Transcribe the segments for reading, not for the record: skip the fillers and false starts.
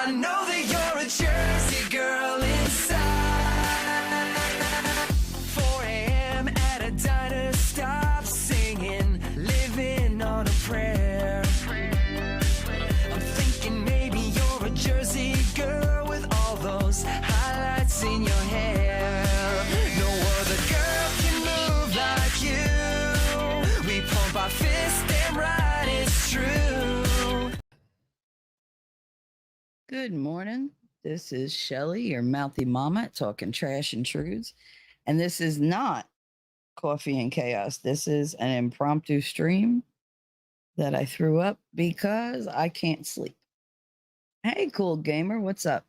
I know that you're a Jersey girl inside. 4 a.m. at a diner, stop singing, living on a prayer. I'm thinking maybe you're a Jersey girl with all those highlights in your hair. No other girl can move like you. We pump our fists, damn right it's true. Good morning. This is Shelly, your mouthy mama, talking trash and truths. And this is not Coffee and Chaos. This is an impromptu stream that I threw up because I can't sleep. Hey, cool gamer, what's up?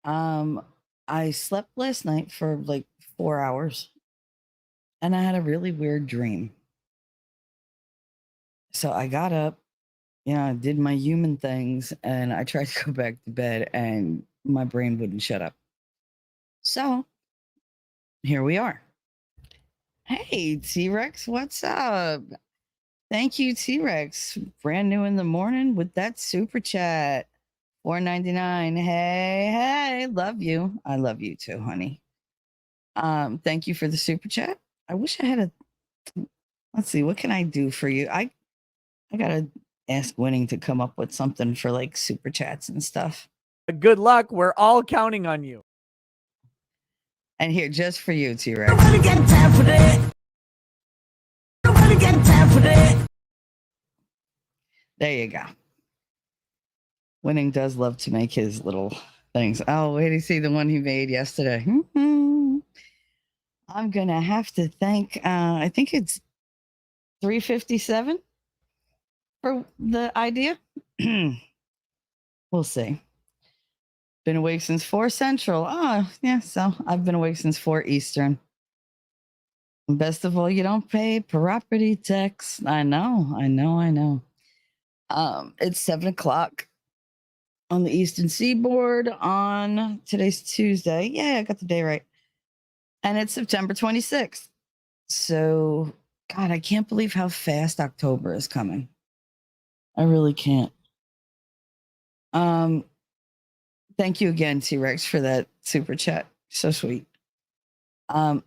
I slept last night for like 4 hours and I had a really weird dream. So I got up, I did my human things and I tried to go back to bed and my brain wouldn't shut up. So here we are. Hey, T Rex, what's up? Thank you, T Rex. Brand new in the morning with that super chat. $4.99. Hey, love you. I love you too, honey. Thank you for the super chat. I wish I had a. Let's see, what can I do for you? I gotta ask Winning to come up with something for like super chats and stuff. Good luck. We're all counting on you. And here, just for you, T Rex. Nobody got time for that. Nobody got time for that. There you go. Winning does love to make his little things. Oh, wait to see the one he made yesterday. I'm gonna have to thank I think it's 357 for the idea. We'll see. Been awake since 4 Central. Oh, yeah, so I've been awake since 4 Eastern. And best of all, you don't pay property tax. I know. It's 7 o'clock on the Eastern Seaboard on today's Tuesday. Yeah, I got the day right. And it's September 26th. So, God, I can't believe how fast October is coming. I really can't. Thank you again, T-Rex, for that super chat. So sweet. So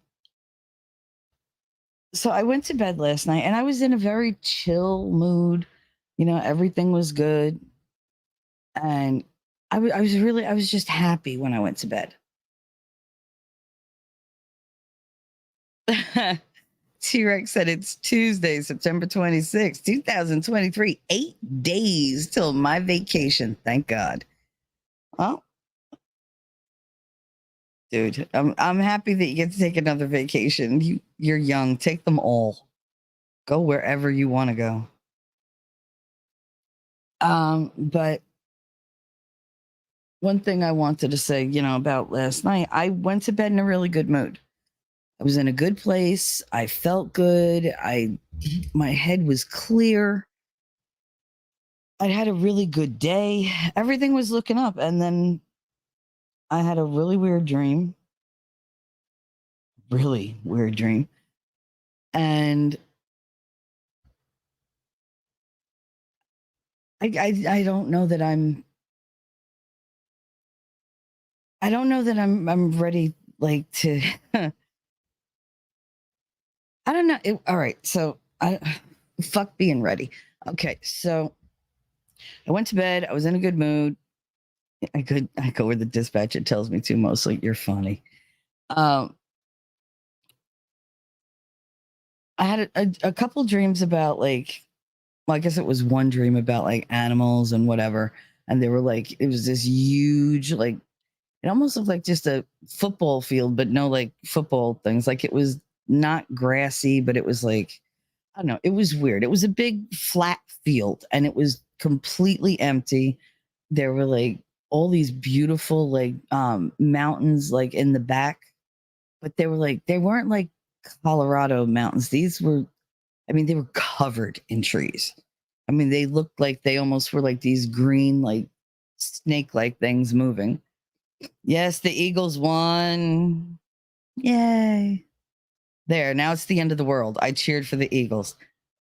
I went to bed last night and I was in a very chill mood. Everything was good. And I was just happy when I went to bed. T-Rex said it's Tuesday, September 26th, 2023. 8 days till my vacation. Thank God. Well, dude, I'm happy that you get to take another vacation. You're young. Take them all. Go wherever you want to go. But one thing I wanted to say, about last night, I went to bed in a really good mood. I was in a good place. I felt good. My head was clear. I had a really good day. Everything was looking up. And then I had a really weird dream. Really weird dream. And I don't know that I'm ready, like, to I don't know. All right. So fuck being ready. Okay. So I went to bed. I was in a good mood. I go where the dispatcher tells me to. Mostly, you're funny. I had a couple dreams about like, well, I guess it was one dream about like animals and whatever. And they were like, it was this huge, like, it almost looked like just a football field, but no like football things. Like it was not grassy, but it was like, I don't know. It was weird. It was a big flat field and it was completely empty. There were like all these beautiful like mountains like in the back, but they weren't like Colorado mountains. They were covered in trees. I mean, they looked like they almost were like these green, like snake-like things moving. Yes, the Eagles won. Yay. There, now it's the end of the world. I cheered for the Eagles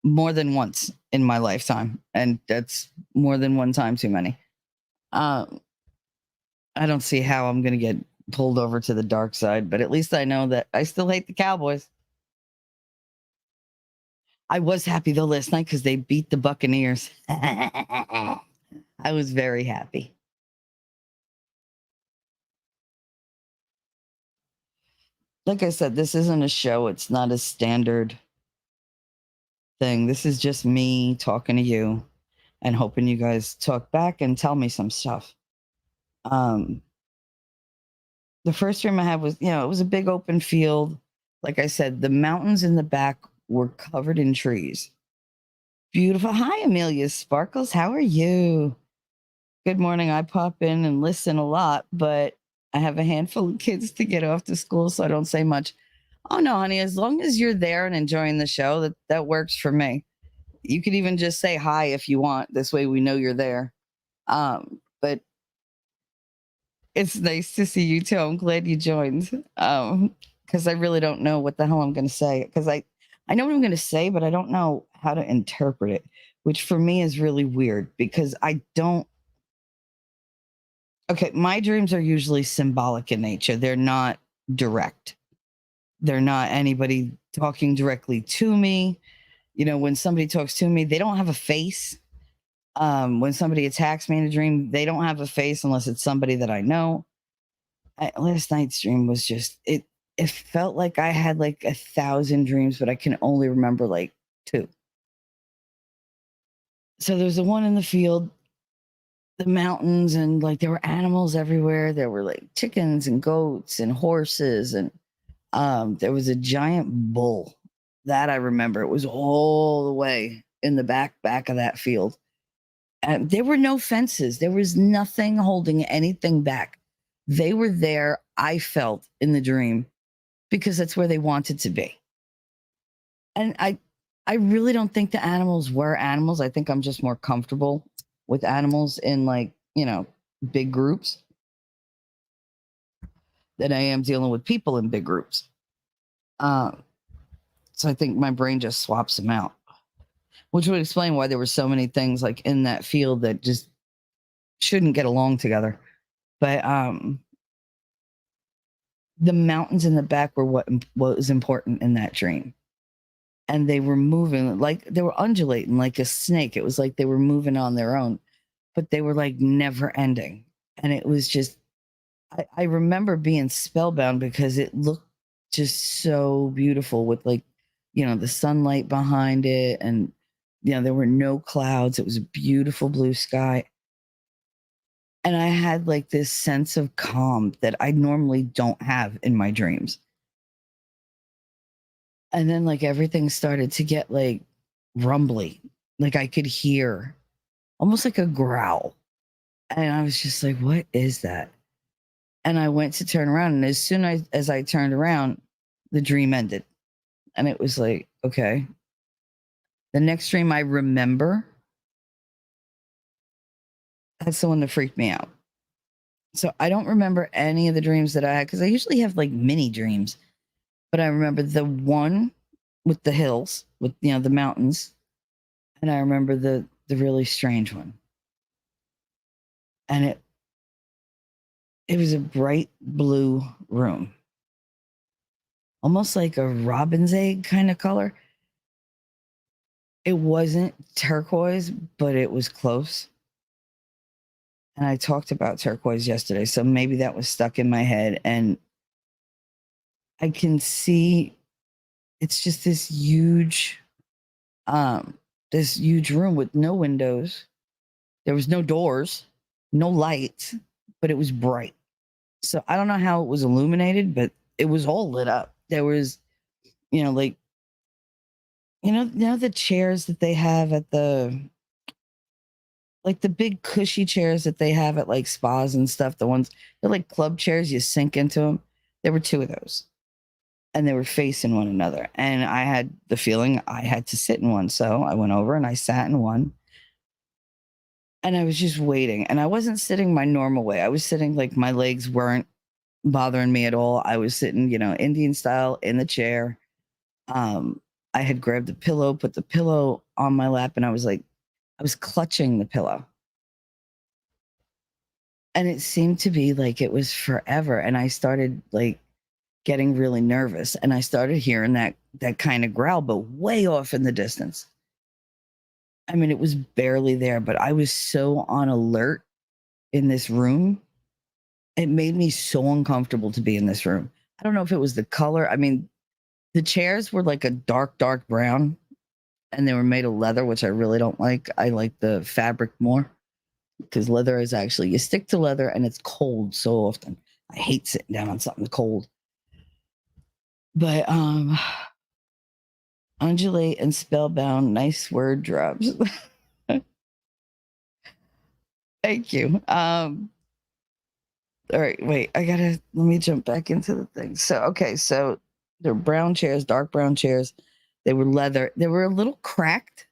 more than once in my lifetime. And that's more than one time too many. I don't see how I'm going to get pulled over to the dark side, but at least I know that I still hate the Cowboys. I was happy though last night because they beat the Buccaneers. I was very happy. Like I said, this isn't a show. It's not a standard thing. This is just me talking to you and hoping you guys talk back and tell me some stuff. Um, the first dream I had was, it was a big open field. Like I said, the mountains in the back were covered in trees. Beautiful. Hi, Amelia Sparkles. How are you? Good morning. I pop in and listen a lot, but I have a handful of kids to get off to school, so I don't say much. Oh no, honey, as long as you're there and enjoying the show, that works for me. You could even just say hi if you want. This way we know you're there. But it's nice to see you too. I'm glad you joined. Because I really don't know what the hell I'm gonna say. Because I know what I'm gonna say, but I don't know how to interpret it, which for me is really weird because I don't. Okay, my dreams are usually symbolic in nature. They're not direct. They're not anybody talking directly to me. When somebody talks to me, they don't have a face. When somebody attacks me in a dream, they don't have a face unless it's somebody that I know. Last night's dream was just it. It felt like I had like 1,000 dreams, but I can only remember like two. So there's the one in the field, the mountains, and like there were animals everywhere. There were like chickens and goats and horses, and there was a giant bull that I remember. It was all the way in the back of that field. And there were no fences. There was nothing holding anything back. They were there, I felt in the dream, because that's where they wanted to be. And I really don't think the animals were animals. I think I'm just more comfortable with animals in like, big groups than I am dealing with people in big groups. So I think my brain just swaps them out, which would explain why there were so many things like in that field that just shouldn't get along together. But the mountains in the back were what was important in that dream. And they were moving like they were undulating like a snake. It was like they were moving on their own, but they were like never ending. And it was just, I remember being spellbound because it looked just so beautiful with like, the sunlight behind it. And, there were no clouds. It was a beautiful blue sky. And I had like this sense of calm that I normally don't have in my dreams. And then like everything started to get like rumbly. Like I could hear almost like a growl. And I was just like, what is that? And I went to turn around. And as soon as I turned around, the dream ended. And it was like, okay. The next dream I remember, that's the one that freaked me out. So I don't remember any of the dreams that I had because I usually have like mini dreams. But I remember the one with the hills, with the mountains, and I remember the really strange one. And it was a bright blue room, almost like a robin's egg kind of color. It wasn't turquoise, but it was close. And I talked about turquoise yesterday, so maybe that was stuck in my head. And I can see it's just this huge room with no windows. There was no doors, no lights, but it was bright. So I don't know how it was illuminated, but it was all lit up. There was, like, the chairs that they have at the big cushy chairs that they have at like spas and stuff. The ones they're like club chairs, you sink into them. There were two of those, and they were facing one another. And I had the feeling I had to sit in one, so I went over and I sat in one. And I was just waiting, and I wasn't sitting my normal way. I was sitting like my legs weren't bothering me at all. I was sitting, Indian style in the chair. I had grabbed the pillow, put the pillow on my lap, and I was clutching the pillow. And it seemed to be like it was forever. And I started like getting really nervous, and I started hearing that kind of growl, but way off in the distance. I mean, it was barely there, but I was so on alert in this room. It made me so uncomfortable to be in this room. I don't know if it was the color. I mean, the chairs were like a dark, dark brown, and they were made of leather, which I really don't like. I like the fabric more because leather is actually, you stick to leather and it's cold so often. I hate sitting down on something cold. But undulate and spellbound, nice word drops. Thank you. All right, wait, let me jump back into the thing. So, okay, so they're brown chairs, dark brown chairs. They were leather. They were a little cracked.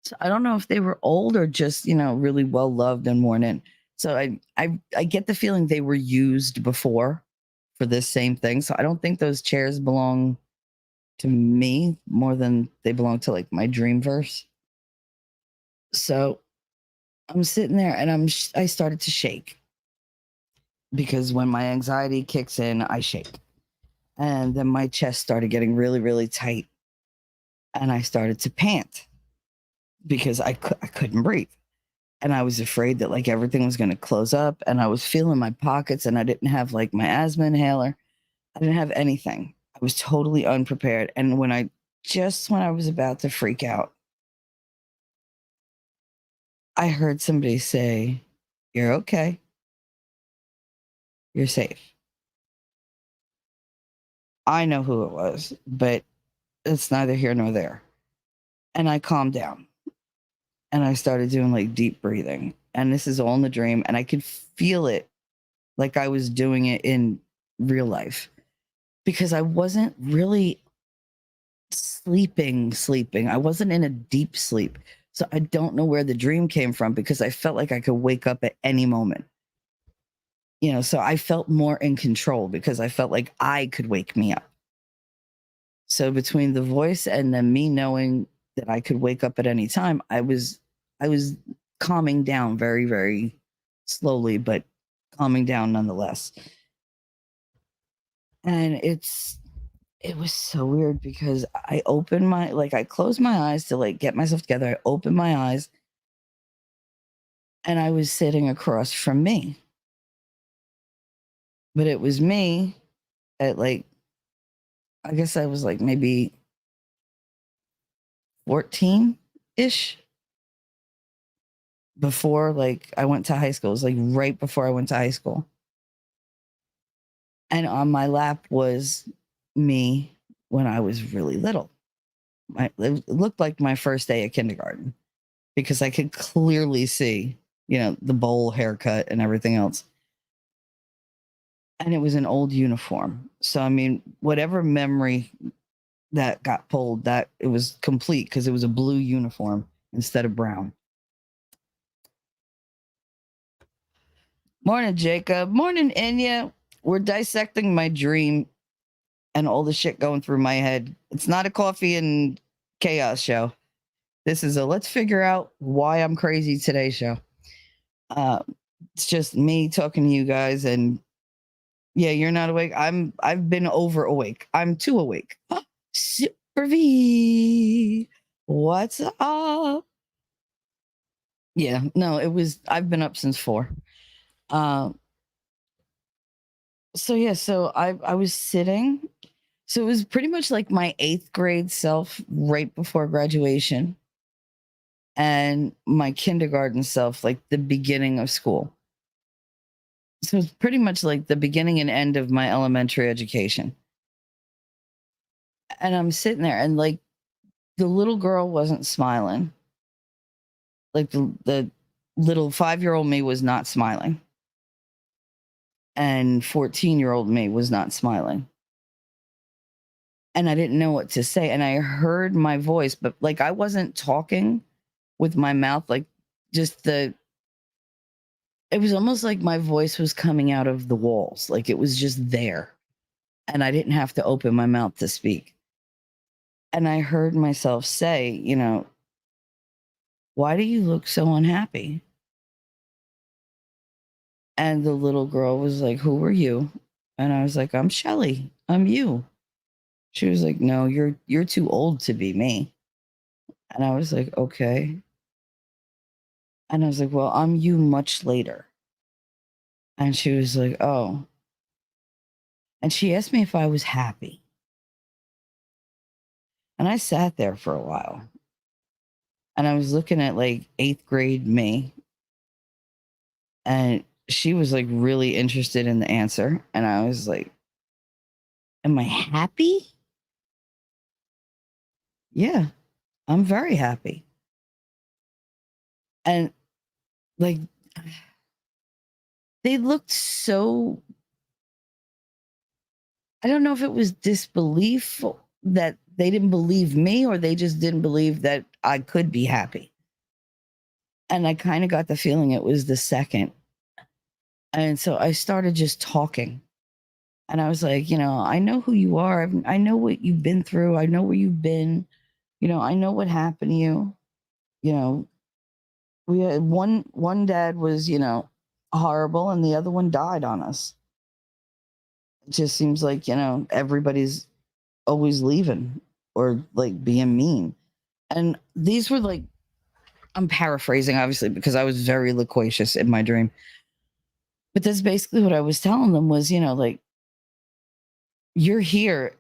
So I don't know if they were old or just, really well loved and worn in. So I get the feeling they were used before for this same thing. So I don't think those chairs belong to me more than they belong to like my dreamverse. So I'm sitting there and I started to shake because when my anxiety kicks in, I shake. And then my chest started getting really, really tight. And I started to pant because I couldn't breathe. And I was afraid that like everything was going to close up. And I was feeling my pockets, and I didn't have like my asthma inhaler. I didn't have anything. I was totally unprepared. And when I was about to freak out, I heard somebody say, "You're okay. You're safe." I know who it was, but it's neither here nor there. And I calmed down and I started doing like deep breathing. And this is all in the dream. And I could feel it like I was doing it in real life because I wasn't really sleeping. I wasn't in a deep sleep. So I don't know where the dream came from because I felt like I could wake up at any moment. So I felt more in control because I felt like I could wake me up. So between the voice and then me knowing that I could wake up at any time, I was calming down very, very slowly, but calming down nonetheless. And it was so weird because I closed my eyes to like get myself together. I opened my eyes and I was sitting across from me. But it was me at like, I guess I was like maybe 14 ish before like I went to high school. It was like right before I went to high school. And on my lap was me when I was really little. It looked like my first day at kindergarten because I could clearly see, the bowl haircut and everything else. And it was an old uniform. So, I mean, whatever memory that got pulled, that it was complete because it was a blue uniform instead of brown. Morning, Jacob. Morning, Enya. We're dissecting my dream and all the shit going through my head. It's not a coffee and chaos show. This is a let's figure out why I'm crazy today show. It's just me talking to you guys, and yeah, you're not awake. I've been over awake. I'm too awake. Super V. What's up? Yeah, no, I've been up since 4. So yeah, so I was sitting. So it was pretty much like my 8th grade self right before graduation, and my kindergarten self like the beginning of school. So it's pretty much like the beginning and end of my elementary education. And I'm sitting there and like the little girl wasn't smiling. Like the little 5-year-old me was not smiling. And 14-year-old me was not smiling. And I didn't know what to say. And I heard my voice, but like I wasn't talking with my mouth, like just it was almost like my voice was coming out of the walls. Like it was just there. And I didn't have to open my mouth to speak. And I heard myself say, why do you look so unhappy? And the little girl was like, "Who are you?" And I was like, "I'm Shelly. I'm you." She was like, "No, you're too old to be me." And I was like, "Okay." And I was like, "Well, I'm you much later." And she was like, "Oh." And she asked me if I was happy. And I sat there for a while. And I was looking at like 8th grade me. And she was like really interested in the answer. And I was like, "Am I happy?" "Yeah, I'm very happy." And like, they looked so, I don't know if it was disbelief that they didn't believe me or they just didn't believe that I could be happy. And I kind of got the feeling it was the second. And so I started just talking. And I was like, "I know who you are. I know what you've been through. I know where you've been. I know what happened to you. You know, we had one dad was, horrible and the other one died on us. It just seems like, everybody's always leaving or like being mean." And these were like, I'm paraphrasing obviously because I was very loquacious in my dream. But that's basically what I was telling them was, like, you're here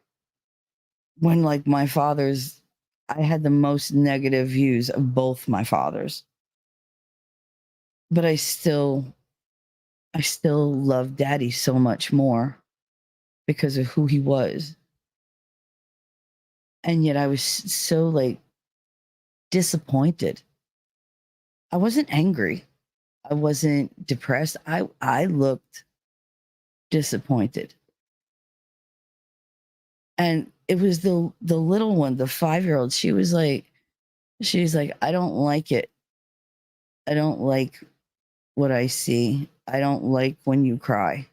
when like my father's, I had the most negative views of both my fathers. But I still love daddy so much more because of who he was. And yet I was so like disappointed. I wasn't angry. I wasn't depressed. I looked disappointed. And it was the little one, the 5-year-old. She's like, "I don't like it. I don't like what I see. I don't like when you cry."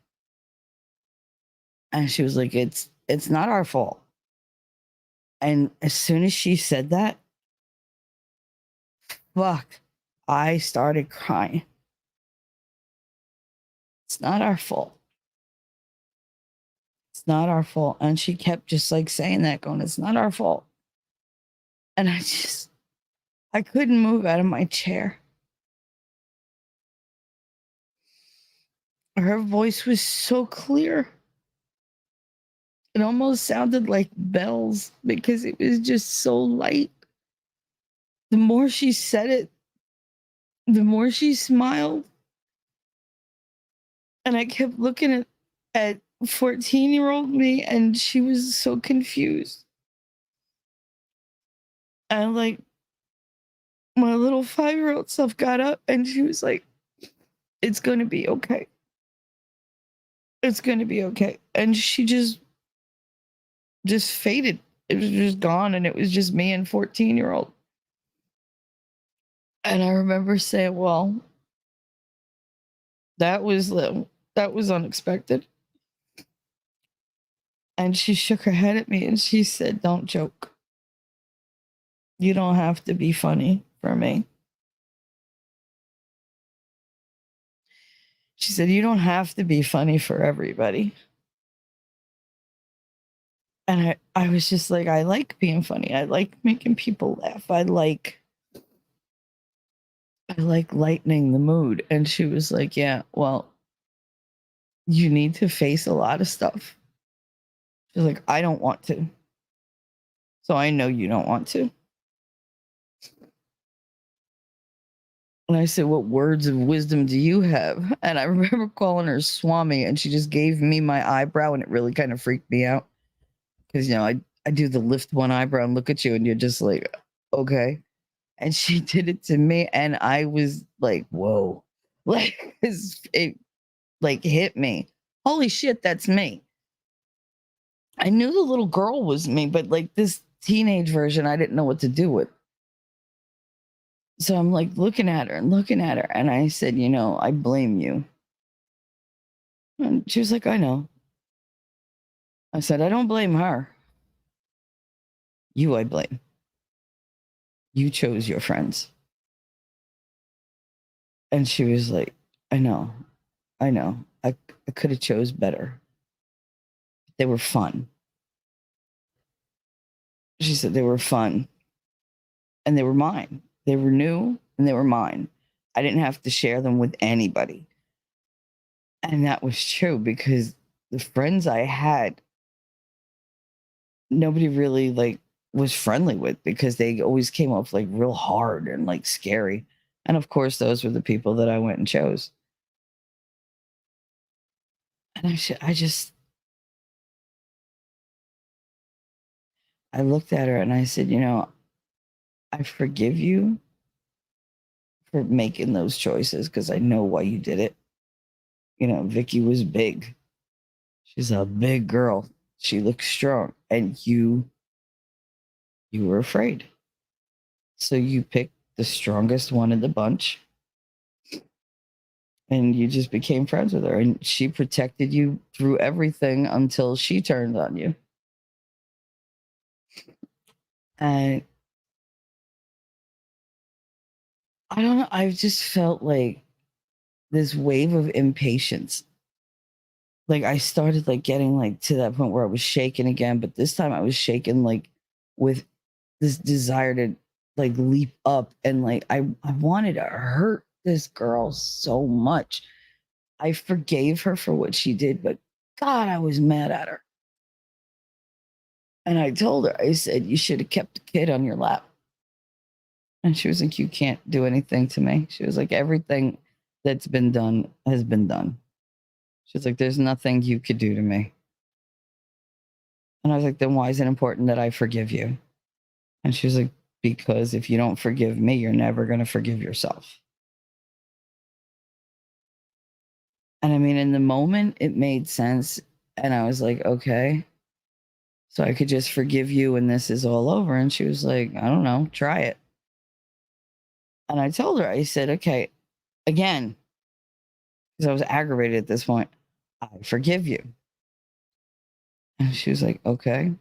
And she was like, "It's not our fault." And as soon as she said that, fuck, I started crying. It's not our fault. It's not our fault. And she kept just like saying that, going, "It's not our fault." And I couldn't move out of my chair. Her voice was so clear. It almost sounded like bells because it was just so light. The more she said it, the more she smiled. And I kept looking at 14-year-old me, and she was so confused. And like, my little 5-year-old self got up and she was like, "It's going to be okay. It's going to be okay." And she just faded. It was just gone. And it was just me and 14-year-old. And I remember saying, "Well, that was unexpected." And she shook her head at me and she said, "Don't joke. You don't have to be funny for me." She said, "You don't have to be funny for everybody." And I was just like, I like being funny. I like making people laugh. I like lightening the mood. And she was like, "Yeah, well, you need to face a lot of stuff." She's like, "I don't want to. So I know you don't want to." And I said, "What words of wisdom do you have?" And I remember calling her Swami, and she just gave me my eyebrow, and it really kind of freaked me out. Because, I do the lift one eyebrow and look at you, and you're just like, "Okay." And she did it to me, and I was like, whoa. Like, it like hit me. Holy shit, that's me. I knew the little girl was me, but like this teenage version, I didn't know what to do with. So I'm like looking at her and looking at her. And I said, "I blame you." And she was like, "I know." I said, "I don't blame her. You, I blame. You chose your friends." And she was like, "I know." I know. I could have chose better. They were fun. She said they were fun and they were mine. They were new and they were mine. I didn't have to share them with anybody. And that was true because the friends I had, nobody really like was friendly with because they always came off like real hard and like scary. And of course, those were the people that I went and chose. And I looked at her and I said, you know, I forgive you for making those choices because I know why you did it. You know, Vicky was big. She's a big girl. She looks strong. And you were afraid. So you picked the strongest one in the bunch and you just became friends with her. And she protected you through everything until she turned on you. And I don't know. I've just felt like this wave of impatience. Like I started like getting like to that point where I was shaking again, but this time I was shaking like with this desire to like leap up and like I wanted to hurt this girl so much. I forgave her for what she did, but God, I was mad at her. And I told her, I said, you should have kept the kid on your lap. And she was like, you can't do anything to me. She was like, everything that's been done has been done. She was like, there's nothing you could do to me. And I was like, then why is it important that I forgive you? And she was like, because if you don't forgive me, you're never going to forgive yourself. And I mean, in the moment, it made sense. And I was like, okay, so I could just forgive you when this is all over. And she was like, I don't know, try it. And I told her, I said, okay, again, because I was aggravated at this point, I forgive you. And she was like, okay,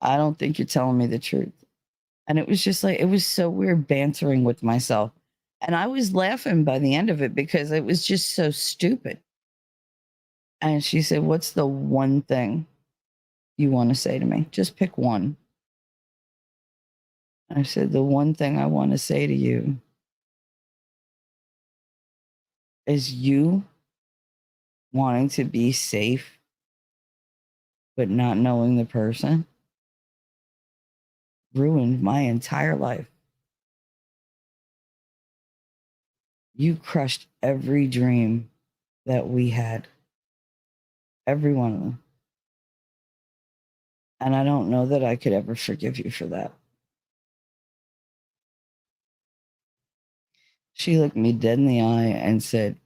I don't think you're telling me the truth. And it was just like, it was so weird bantering with myself. And I was laughing by the end of it because it was just so stupid. And she said, what's the one thing you want to say to me? Just pick one. I said, the one thing I want to say to you is you wanting to be safe, but not knowing the person ruined my entire life. You crushed every dream that we had, every one of them. And I don't know that I could ever forgive you for that. She looked me dead in the eye and said,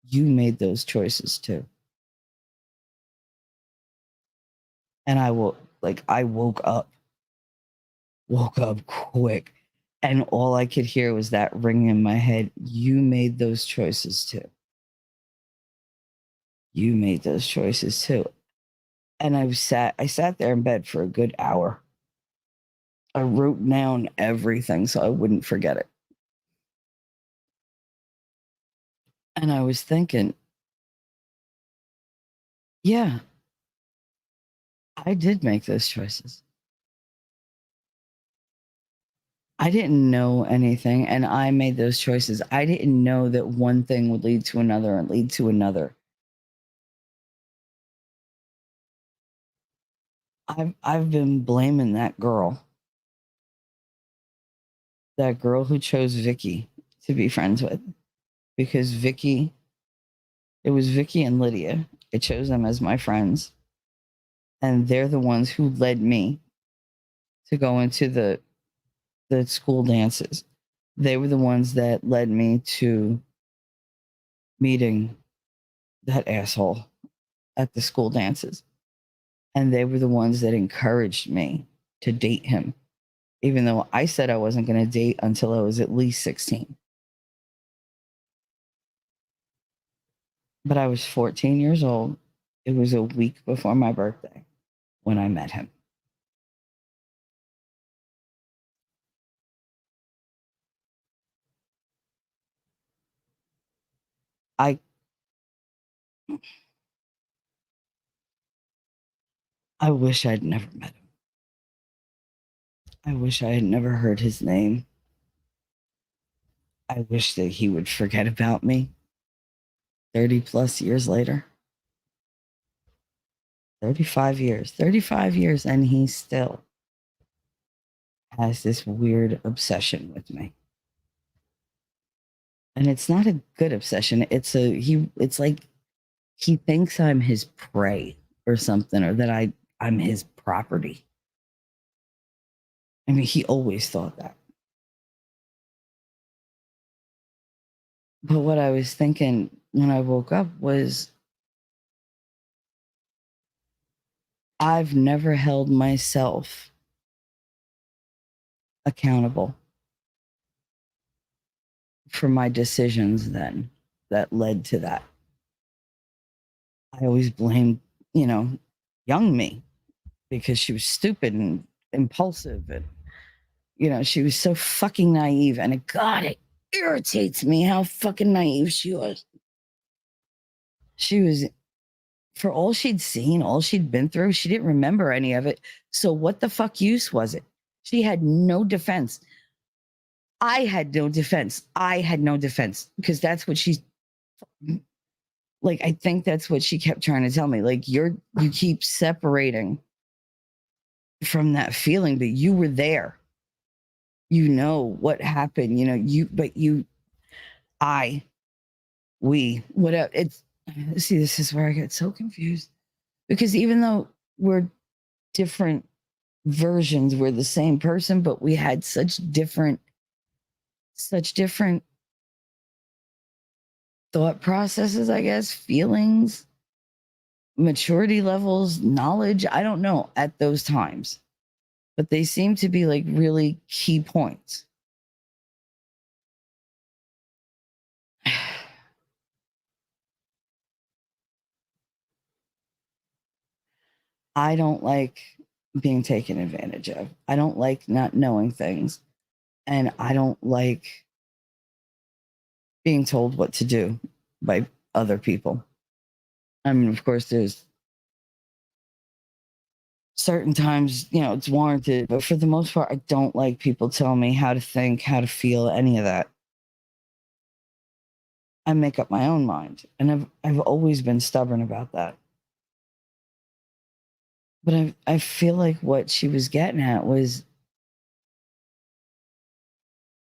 you made those choices too. And I woke up quick. And all I could hear was that ring in my head. You made those choices too. You made those choices too. And I sat there in bed for a good hour. I wrote down everything so I wouldn't forget it. And I was thinking, yeah, I did make those choices. I didn't know anything and I made those choices. I didn't know that one thing would lead to another and lead to another. I've been blaming that girl who chose Vicky to be friends with, because it was Vicky and Lydia. I chose them as my friends, and they're the ones who led me to go into the school dances. They were the ones that led me to meeting that asshole at the school dances. And they were the ones that encouraged me to date him, even though I said I wasn't going to date until I was at least 16. But I was 14 years old. It was a week before my birthday when I met him. I I wish I'd never met him. I wish I had never heard his name. I wish that he would forget about me 30 plus years later. 35 years, and he still has this weird obsession with me. And it's not a good obsession. It's like he thinks I'm his prey or something, or that I'm his property. I mean, he always thought that. But what I was thinking when I woke up was I've never held myself accountable for my decisions then that led to that. I always blamed, young me because she was stupid and impulsive, and she was so fucking naive, and it irritates me how fucking naive she was. She was, for all she'd seen, all she'd been through, she didn't remember any of it. So what the fuck use was it? She had no defense. I had no defense because that's what she's like. I think that's what she kept trying to tell me. Like, you keep separating from that feeling, but you were there. You know what happened, whatever. See, this is where I get so confused, because even though we're different versions, we're the same person, but we had such different thought processes, I guess, feelings, maturity levels, knowledge. I don't know at those times, but they seem to be like really key points. I don't like being taken advantage of. I don't like not knowing things. And I don't like being told what to do by other people. I mean, of course, there's certain times, it's warranted, but for the most part, I don't like people telling me how to think, how to feel, any of that. I make up my own mind, and I've always been stubborn about that. But I feel like what she was getting at was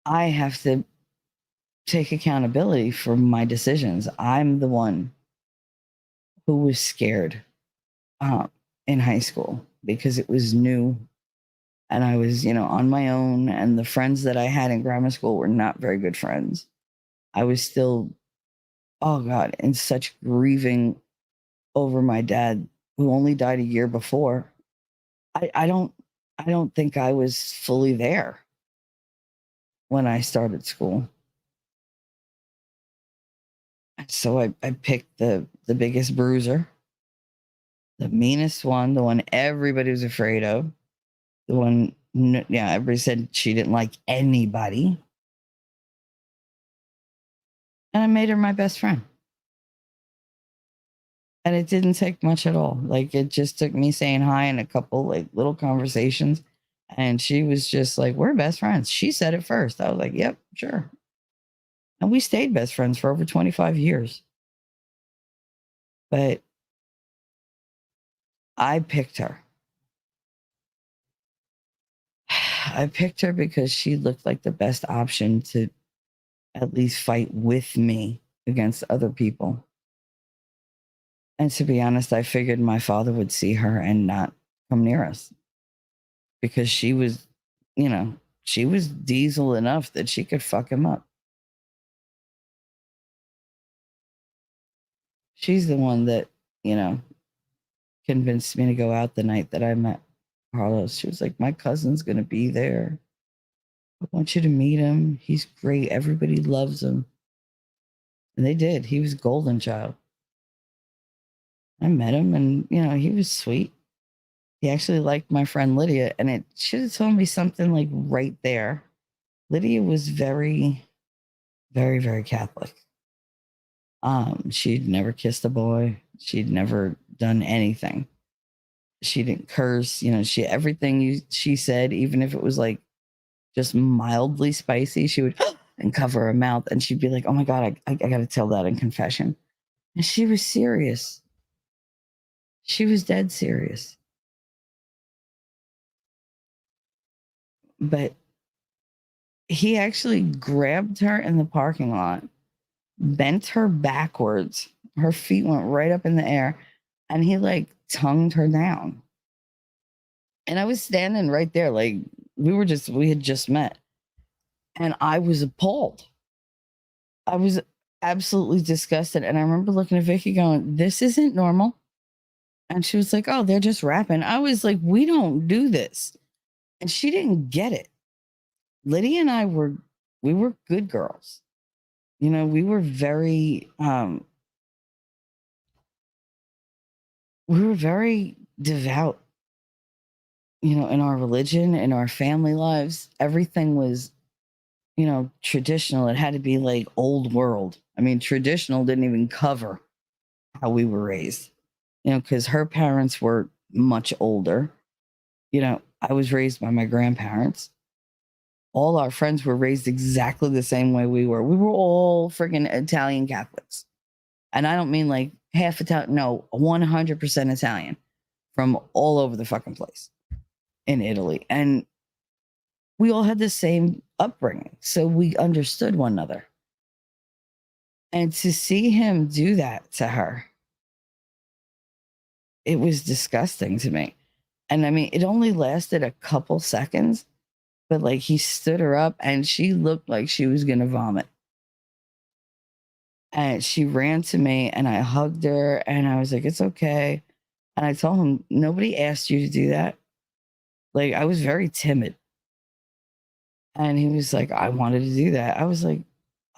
I have to take accountability for my decisions. I'm the one who was scared in high school because it was new and I was, on my own. And the friends that I had in grammar school were not very good friends. I was still, oh God, in such grieving over my dad, who only died a year before. I don't think I was fully there when I started school. So I picked the biggest bruiser, the meanest one, the one everybody was afraid of, the one, yeah, everybody said she didn't like anybody. And I made her my best friend. And it didn't take much at all. Like, it just took me saying hi and a couple like little conversations. And she was just like, we're best friends. She said it first. I was like, yep, sure. And we stayed best friends for over 25 years. But I picked her. I picked her because she looked like the best option to at least fight with me against other people. And to be honest, I figured my father would see her and not come near us because she was, she was diesel enough that she could fuck him up. She's the one that, convinced me to go out the night that I met Carlos. She was like, my cousin's going to be there. I want you to meet him. He's great. Everybody loves him. And they did. He was golden child. I met him and, he was sweet. He actually liked my friend Lydia, and it should have told me something like right there. Lydia was very, very, very Catholic. She'd never kissed a boy. She'd never done anything. She didn't curse. You know, she said, even if it was like just mildly spicy, she would and cover her mouth, and she'd be like, "Oh my god, I got to tell that in confession." And she was serious. She was dead serious. But he actually grabbed her in the parking lot, bent her backwards. Her feet went right up in the air, and he like tongued her down. And I was standing right there, like we had just met. And I was appalled. I was absolutely disgusted. And I remember looking at Vicky going, "This isn't normal." And she was like, "Oh, they're just rapping." I was like, "We don't do this." And she didn't get it. Lydia and I we were good girls. You know, we were very devout, you know, in our religion, in our family lives. Everything was, you know, traditional. It had to be like old world. I mean, traditional didn't even cover how we were raised, you know, because her parents were much older. You know, I was raised by my grandparents. All our friends were raised exactly the same way we were. We were all freaking Italian Catholics. And I don't mean like half Italian, no, 100% Italian from all over the fucking place in Italy. And we all had the same upbringing. So we understood one another. And to see him do that to her, it was disgusting to me. And I mean, it only lasted a couple seconds, but like he stood her up and she looked like she was going to vomit. And she ran to me and I hugged her and I was like, "It's okay." And I told him, "Nobody asked you to do that." Like, I was very timid. And he was like, "I wanted to do that." I was like,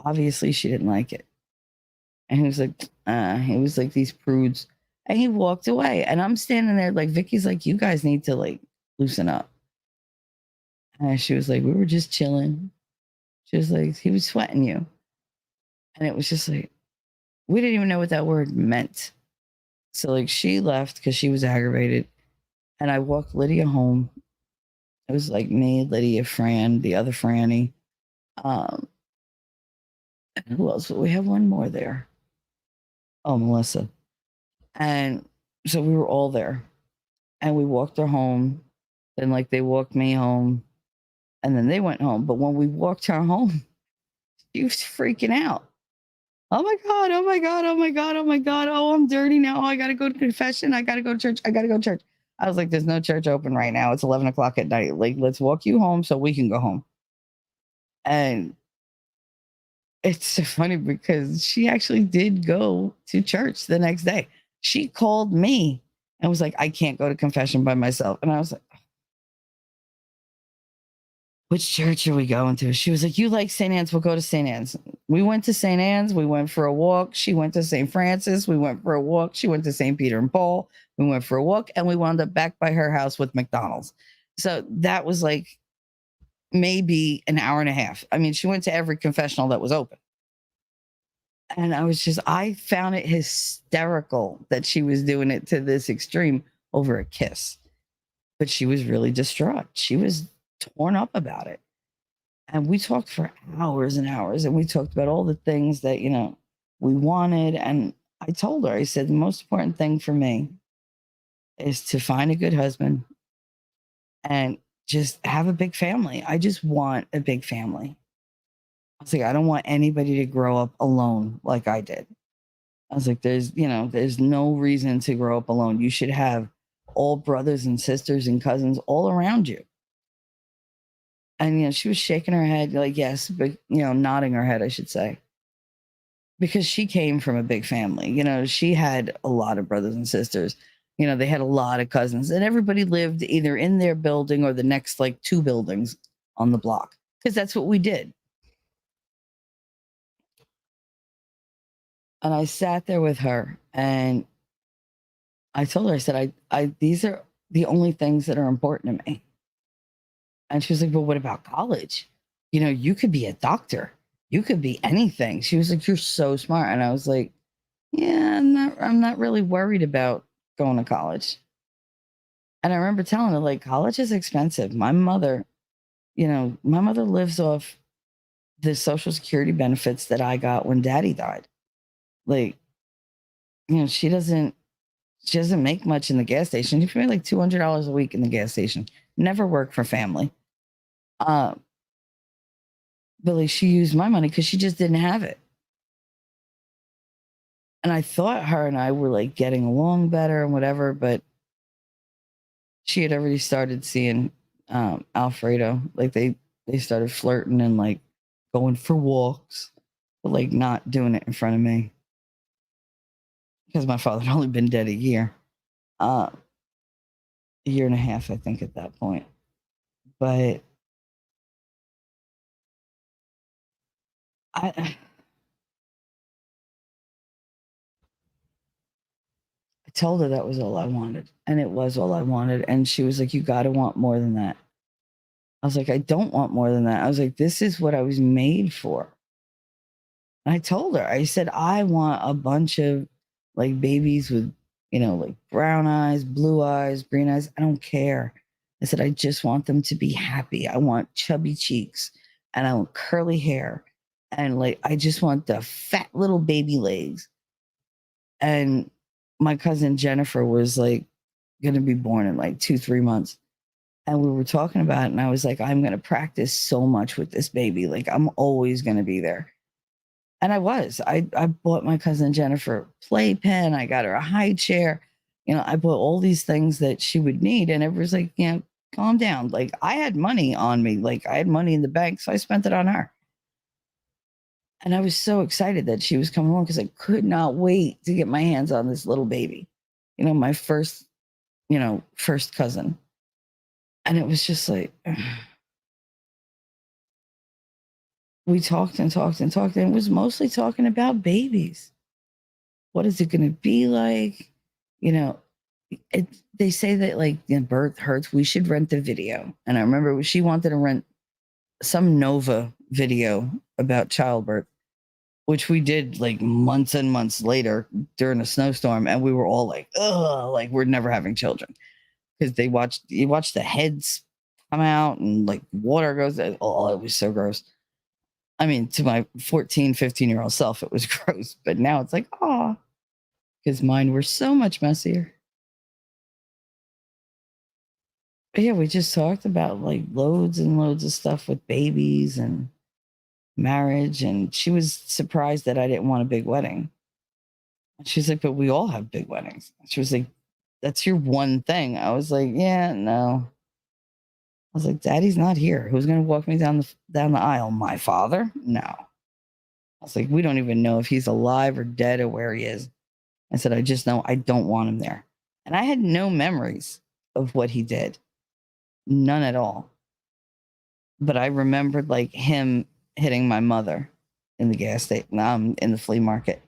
"Obviously, she didn't like it." And he was like, "These prudes." And he walked away. And I'm standing there like, Vicky's like, "You guys need to like loosen up." And she was like, "We were just chilling." She was like, "He was sweating you." And it was just like, we didn't even know what that word meant. So like she left because she was aggravated. And I walked Lydia home. It was like me, Lydia, Fran, the other Franny. Um, and who else? We have one more there. Oh, Melissa. And so we were all there. And we walked her home. Then like they walked me home. And then they went home. But when we walked her home, she was freaking out. "Oh my God, oh my God, oh my God, oh my God. Oh, I'm dirty now. Oh, I gotta go to confession. I gotta go to church. I gotta go to church." I was like, "There's no church open right now. It's 11 o'clock at night. Like, let's walk you home so we can go home." And it's so funny because she actually did go to church the next day. She called me and was like, "I can't go to confession by myself." And I was like, "Which church are we going to?" She was like, "You like St. Anne's? We'll go to St. Anne's." We went to St. Anne's. We went for a walk. She went to St. Francis. We went for a walk. She went to St. Peter and Paul. We went for a walk and we wound up back by her house with McDonald's. So that was like maybe an hour and a half. I mean, she went to every confessional that was open. And I found it hysterical that she was doing it to this extreme over a kiss. But she was really distraught. She was torn up about it. And we talked for hours and hours. And we talked about all the things that, you know, we wanted. And I told her, I said, "The most important thing for me is to find a good husband and just have a big family. I just want a big family." I was like, "I don't want anybody to grow up alone like I did." I was like, there's no reason to grow up alone. You should have all brothers and sisters and cousins all around you." And, you know, she was shaking her head like, yes, but, you know, nodding her head, I should say, because she came from a big family. You know, she had a lot of brothers and sisters. You know, they had a lot of cousins, and everybody lived either in their building or the next like two buildings on the block because that's what we did. And I sat there with her and I told her, I said, these are the only things that are important to me. And she was like, "Well, what about college? You know, you could be a doctor. You could be anything." She was like, "You're so smart." And I was like, yeah, I'm not really worried about going to college. And I remember telling her, like, college is expensive. My mother, my mother lives off the social security benefits that I got when daddy died. Like, she doesn't make much in the gas station. She made like $200 a week in the gas station. Never worked for family. Uh, but like she used my money because she just didn't have it. And I thought her and I were like getting along better and whatever, but she had already started seeing Alfredo. Like they started flirting and like going for walks, but like not doing it in front of me because my father had only been dead uh, a year and a half, I think, at that point. But I I told her that was all I wanted, and it was all I wanted. And she was like, "You got to want more than that." I was like, "I don't want more than that." I was like, "This is what I was made for." And I told her, I said, "I want a bunch of like babies with, like brown eyes, blue eyes, green eyes. I don't care." I said, "I just want them to be happy. I want chubby cheeks and I want curly hair. And like, I just want the fat little baby legs." And my cousin Jennifer was like going to be born in like 2, 3 months. And we were talking about it. And I was like, I'm going to practice so much with this baby. Like, I'm always going to be there. And I was. I bought my cousin Jennifer a playpen. I got her a high chair. I bought all these things that she would need. And everyone's like, calm down. Like, I had money on me. Like, I had money in the bank. So I spent it on her. And I was so excited that she was coming along because I could not wait to get my hands on this little baby. My first cousin. And it was just like, we talked and talked and talked, and it was mostly talking about babies. What is it going to be like? You know, they say that like birth hurts. We should rent the video. And I remember she wanted to rent some Nova video about childbirth, which we did like months and months later during a snowstorm. And we were all like, ugh, like we're never having children because you watch the heads come out and like water goes. Oh, it was so gross. I mean, to my 14, 15-year-old self, it was gross. But now it's like, oh, because mine were so much messier. But yeah, we just talked about like loads and loads of stuff with babies and marriage. And she was surprised that I didn't want a big wedding. She's like, but we all have big weddings. She was like, that's your one thing. I was like, yeah, no. I was like, Daddy's not here. Who's going to walk me down the aisle? My father? No. I was like, we don't even know if he's alive or dead or where he is. I said, I just know I don't want him there. And I had no memories of what he did. None at all. But I remembered like him hitting my mother in the gas station, in the flea market.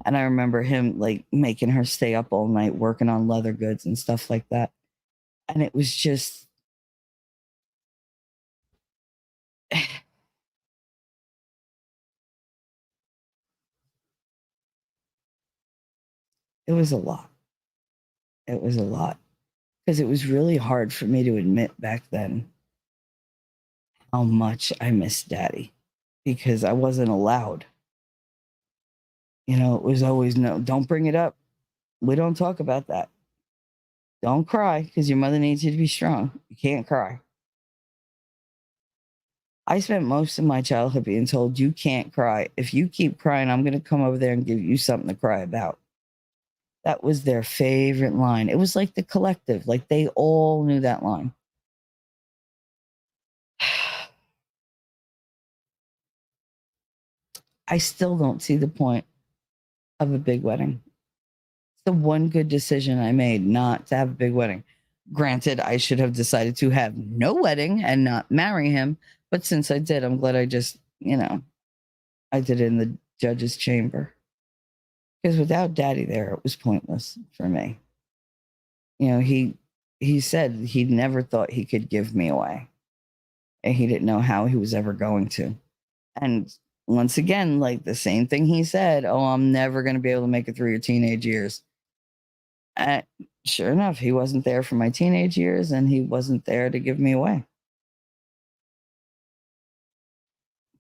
And I remember him like making her stay up all night working on leather goods and stuff like that. And it was just, it was a lot. It was a lot because it was really hard for me to admit back then how much I missed daddy because I wasn't allowed. It was always no, don't bring it up. We don't talk about that. Don't cry because your mother needs you to be strong. You can't cry. I spent most of my childhood being told you can't cry. If you keep crying, I'm going to come over there and give you something to cry about. That was their favorite line. It was like the collective, like they all knew that line. I still don't see the point of a big wedding. It's the one good decision I made not to have a big wedding. Granted, I should have decided to have no wedding and not marry him. But since I did, I'm glad I just, I did it in the judge's chamber. Because without daddy there, it was pointless for me. He said he never thought he could give me away. And he didn't know how he was ever going to. And once again, like the same thing he said, oh, I'm never going to be able to make it through your teenage years. And sure enough, he wasn't there for my teenage years and he wasn't there to give me away.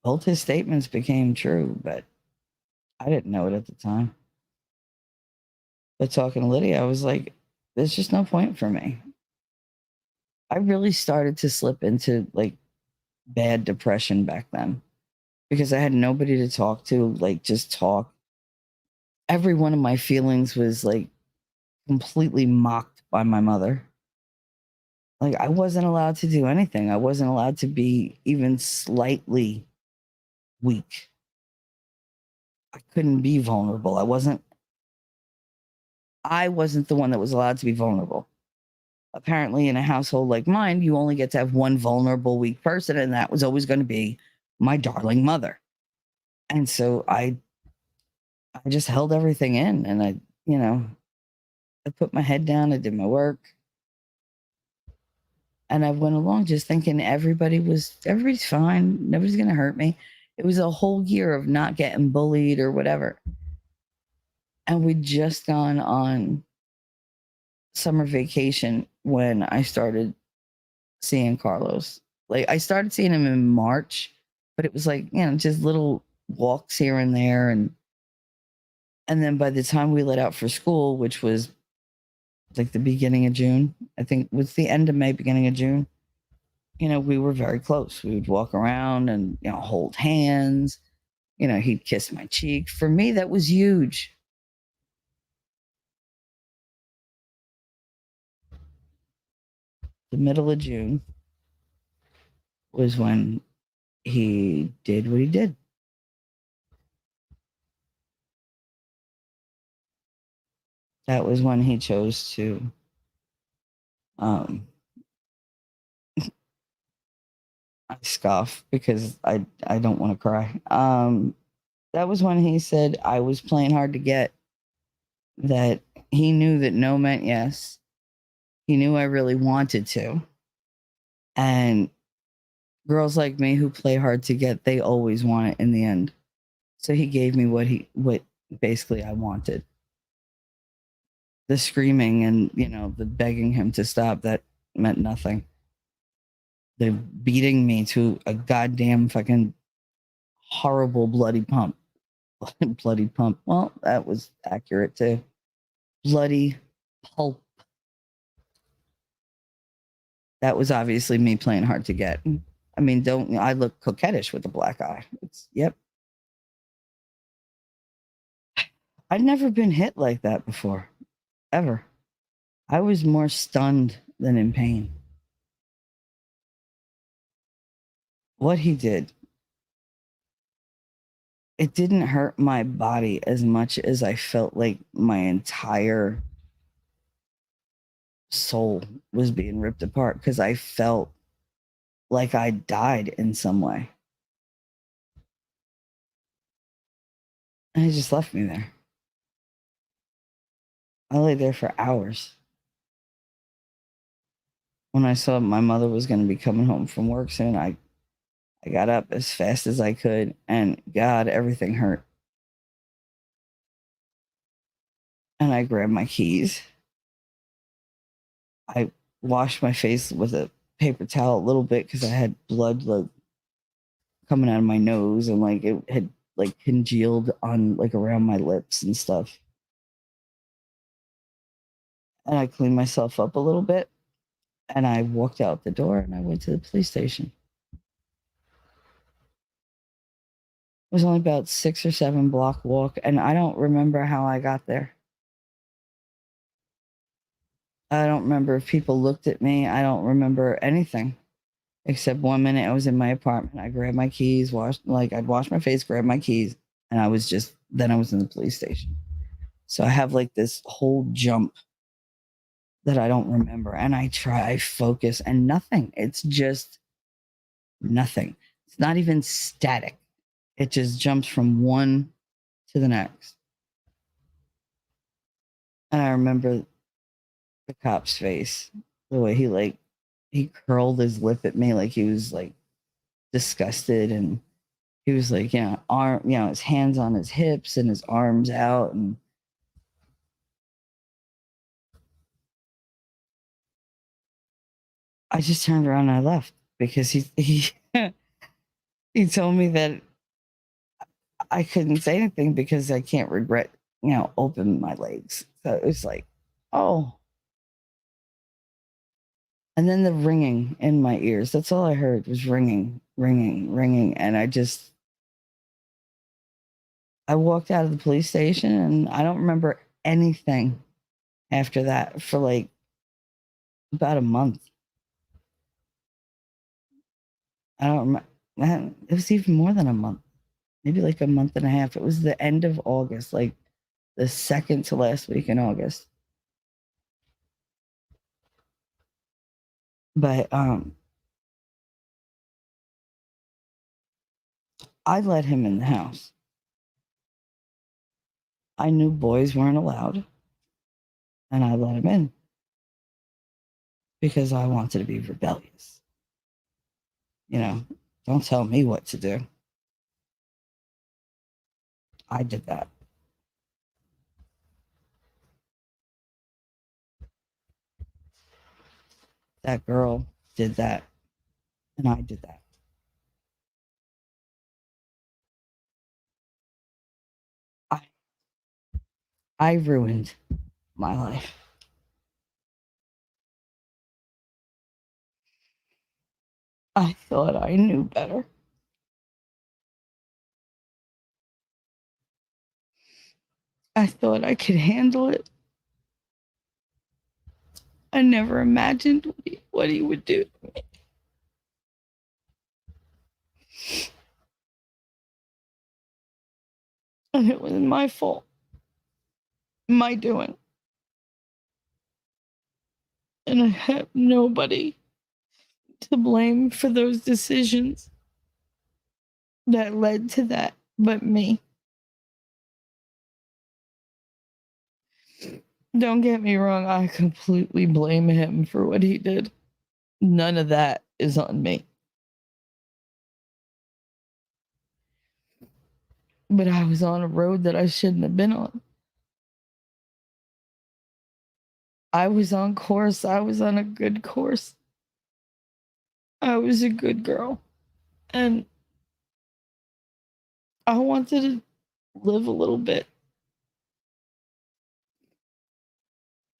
Both his statements became true, but I didn't know it at the time. But talking to Lydia, I was like, there's just no point for me. I really started to slip into like bad depression back then because I had nobody to talk to, like just talk. Every one of my feelings was like completely mocked by my mother. Like I wasn't allowed to do anything. I wasn't allowed to be even slightly weak. I couldn't be vulnerable. I wasn't the one that was allowed to be vulnerable. Apparently in a household like mine, you only get to have one vulnerable weak person and that was always going to be my darling mother. And so I just held everything in and I put my head down, I did my work. And I went along just thinking everybody's fine. Nobody's going to hurt me. It was a whole year of not getting bullied or whatever. And we'd just gone on summer vacation when I started seeing Carlos. Like I started seeing him in March, but it was like, just little walks here and there. And then by the time we let out for school, which was like the beginning of June, I think it was the end of May, beginning of June, we were very close. We would walk around and, hold hands. He'd kiss my cheek. For me, that was huge. The middle of June was when he did what he did. That was when he chose to I scoff because I don't want to cry. That was when he said I was playing hard to get, that he knew that no meant yes. He knew I really wanted to. And girls like me who play hard to get, they always want it in the end. So he gave me what basically I wanted. The screaming and, the begging him to stop, that meant nothing. The beating me to a goddamn fucking horrible bloody pump. Bloody pump. Well, that was accurate too. Bloody pulp. That was obviously me playing hard to get. I mean, I look coquettish with a black eye. Yep. I'd never been hit like that before, ever. I was more stunned than in pain. What he did, it didn't hurt my body as much as I felt like my entire soul was being ripped apart because I felt like I died in some way. And he just left me there. I lay there for hours. When I saw my mother was going to be coming home from work soon, I got up as fast as I could, and God, everything hurt. And I grabbed my keys. I washed my face with a paper towel a little bit because I had blood like coming out of my nose and like it had like congealed on like around my lips and stuff. And I cleaned myself up a little bit and I walked out the door and I went to the police station. It was only about 6 or 7 block walk, and I don't remember how I got there. I don't remember if people looked at me. I don't remember anything except one minute I was in my apartment. I grabbed my keys, I'd wash my face, grab my keys, and I was in the police station. So I have like this whole jump that I don't remember. And I focus and nothing. It's just nothing. It's not even static. It just jumps from one to the next. And I remember the cop's face, the way he curled his lip at me like he was like disgusted, and he was like, his hands on his hips and his arms out, and I just turned around and I left because he he told me that I couldn't say anything because I can't regret, open my legs. So it was like, oh. And then the ringing in my ears. That's all I heard was ringing, ringing, ringing. And I walked out of the police station and I don't remember anything after that for like about a month. I don't remember. It was even more than a month, maybe like a month and a half. It was the end of August, like the second to last week in August. But I let him in the house. I knew boys weren't allowed, and I let him in because I wanted to be rebellious. Don't tell me what to do. I did that. That girl did that, and I did that. I ruined my life. I thought I knew better. I thought I could handle it. I never imagined what he would do to me. And it was my fault. My doing. And I have nobody to blame for those decisions that led to that but me. Don't get me wrong, I completely blame him for what he did. None of that is on me. But I was on a road that I shouldn't have been on. I was on course. I was on a good course. I was a good girl. And I wanted to live a little bit.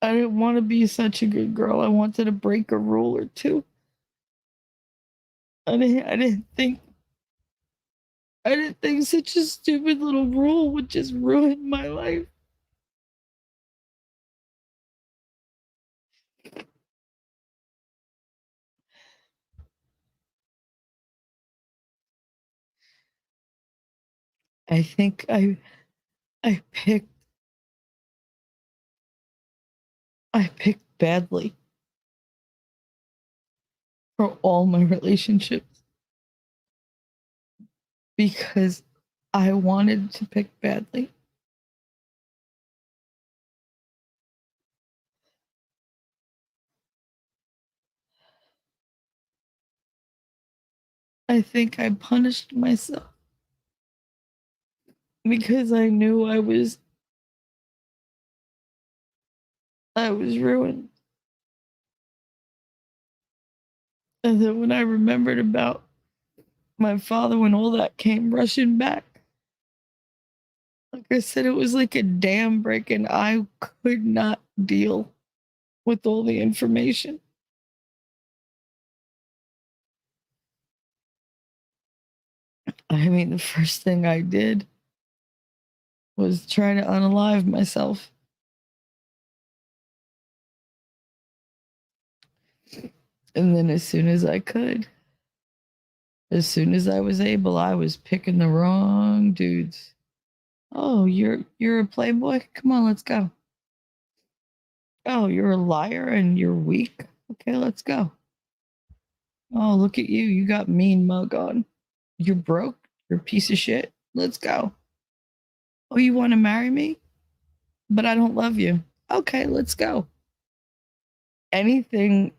I didn't want to be such a good girl. I wanted to break a rule or two. I didn't think such a stupid little rule would just ruin my life. I think I picked badly for all my relationships because I wanted to pick badly. I think I punished myself because I knew I was ruined. And then when I remembered about my father when all that came rushing back, like I said, it was like a dam breaking. I could not deal with all the information. I mean, the first thing I did was try to unalive myself. And then as soon as I could, as soon as I was able, I was picking the wrong dudes. Oh, you're a playboy? Come on, let's go. Oh, you're a liar and you're weak? Okay, let's go. Oh, look at you. You got mean mug on. You're broke. You're a piece of shit. Let's go. Oh, you want to marry me? But I don't love you. Okay, let's go. Anything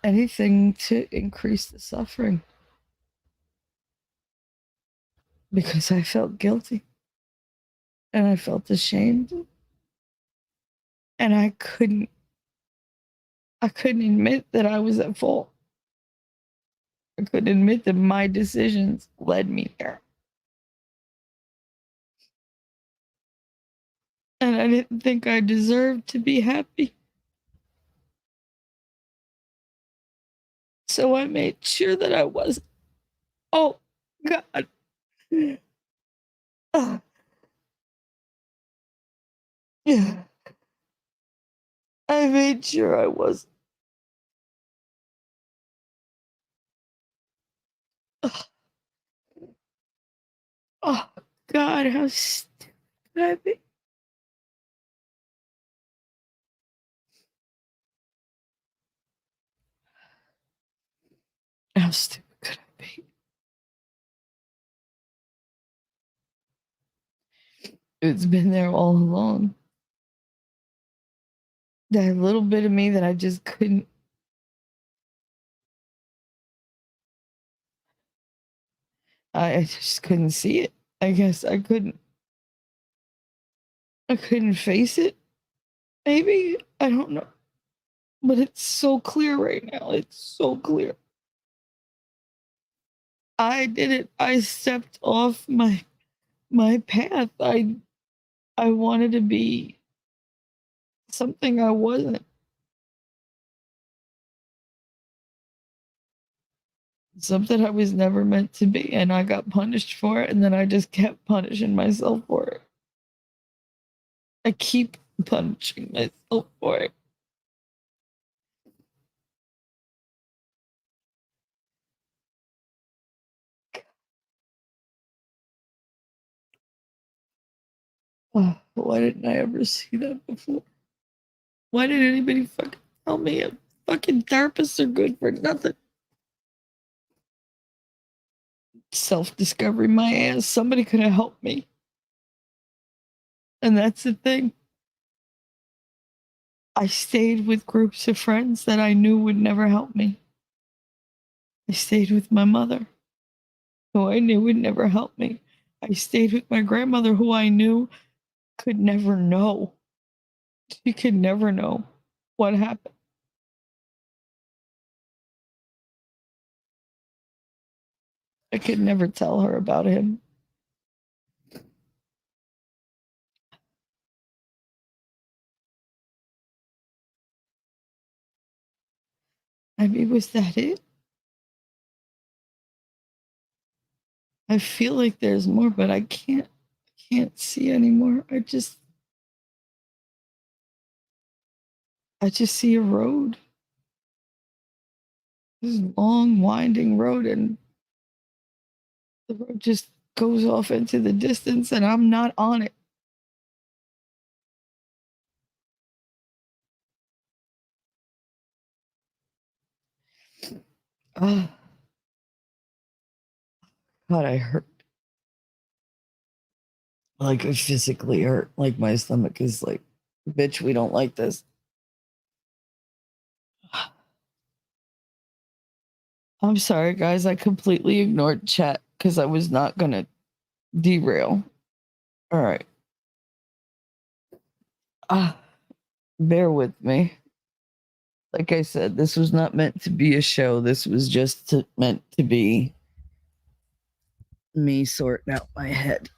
to increase the suffering. because I felt guilty and I felt ashamed and I couldn't admit that I was at fault. I couldn't admit that my decisions led me there. And I didn't think I deserved to be happy. So I made sure that I wasn't. Oh, God. Ah, yeah. I made sure I wasn't. Ah, oh, God, how stupid could I be? How stupid could I be? It's been there all along. That little bit of me that I just couldn't. I just couldn't see it. I guess I couldn't. I couldn't face it. Maybe I don't know, but it's so clear right now. It's so clear. I did it. I stepped off my path. I wanted to be something I wasn't. Something I was never meant to be, and I got punished for it, and then I just kept punishing myself for it. I keep punishing myself for it. Oh, why didn't I ever see that before? Why did anybody fucking tell me a fucking therapists are good for nothing? Self-discovery my ass. Somebody could have helped me. And that's the thing. I stayed with groups of friends that I knew would never help me. I stayed with my mother, who I knew would never help me. I stayed with my grandmother, who I knew could never know. She could never know what happened. I could never tell her about him. I mean, was that it? I feel like there's more, but I can't see anymore. I just see a road. This long winding road, and the road just goes off into the distance and I'm not on it. Ah, God, I hurt. Like I physically hurt. Like my stomach is like, bitch, we don't like this. I'm sorry, guys. I completely ignored chat because I was not gonna derail. All right. Ah, bear with me. Like I said, this was not meant to be a show. This was just meant to be me sorting out my head.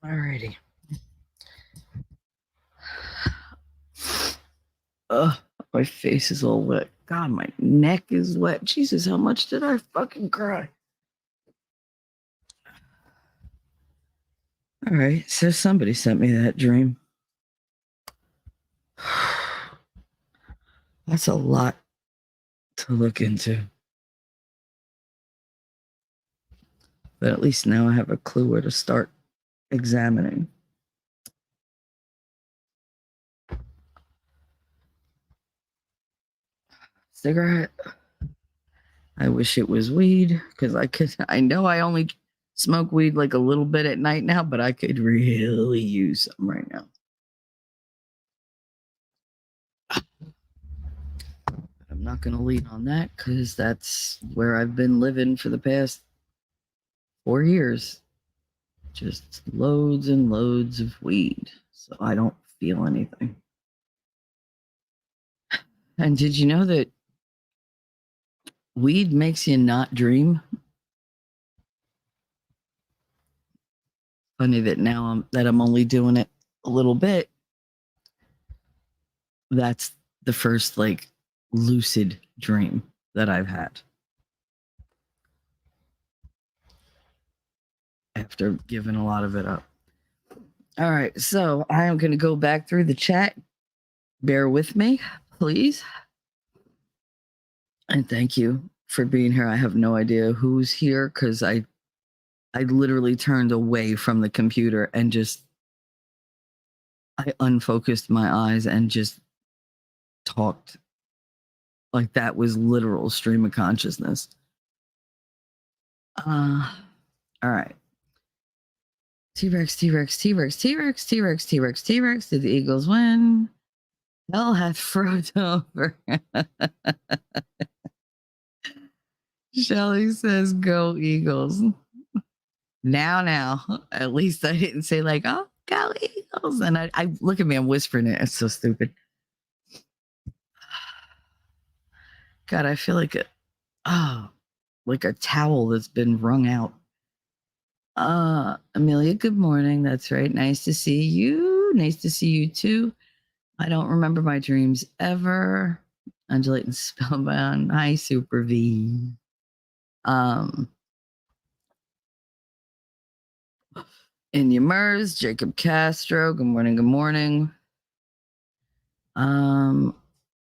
Alrighty. Ugh, my face is all wet. God, my neck is wet. Jesus, how much did I fucking cry? All right, so somebody sent me that dream. That's a lot to look into. But at least now I have a clue where to start examining. Cigarette. I wish it was weed because I know I only smoke weed like a little bit at night now, but I could really use some right now. I'm not going to lean on that because that's where I've been living for the past 4 years. Just loads and loads of weed. So I don't feel anything. And did you know that weed makes you not dream? Funny that now I'm only doing it a little bit. That's the first like lucid dream that I've had after giving a lot of it up. All right, so I am going to go back through the chat. Bear with me, please. And thank you for being here. I have no idea who's here because I literally turned away from the computer and I unfocused my eyes and just talked. Like that was literal stream of consciousness. All right. T-Rex, T-Rex, T-Rex, T-Rex, T-Rex, T-Rex, T-Rex. Did the Eagles win? Hell hath frozen over. Shelly says, go Eagles. Now. At least I didn't say like, oh, go Eagles. And I look at me, I'm whispering it. It's so stupid. God, I feel like like a towel that's been wrung out. Amelia, good morning. That's right. Nice to see you. Nice to see you too. I don't remember my dreams ever. Undulate and spellbound. Hi, Super V. Inya Mers, Jacob Castro. Good morning. Good morning.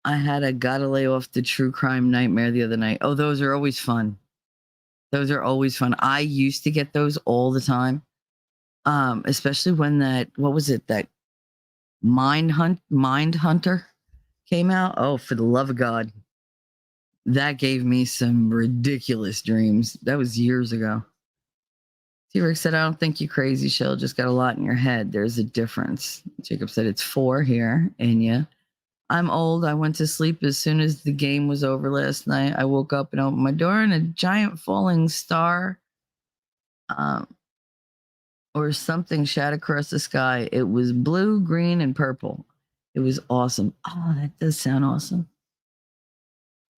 I had a gotta lay off the true crime nightmare the other night. Oh, those are always fun. Those are always fun. I used to get those all the time. Especially when what was it? That Mind Hunter came out. Oh, for the love of God. That gave me some ridiculous dreams. That was years ago. T-Rex said, I don't think you crazy, Shell. Just got a lot in your head. There's a difference. Jacob said, it's 4 here. Inya. I'm old. I went to sleep as soon as the game was over last night. I woke up and opened my door and a giant falling star or something shot across the sky. It was blue, green, and purple. It was awesome. Oh, that does sound awesome.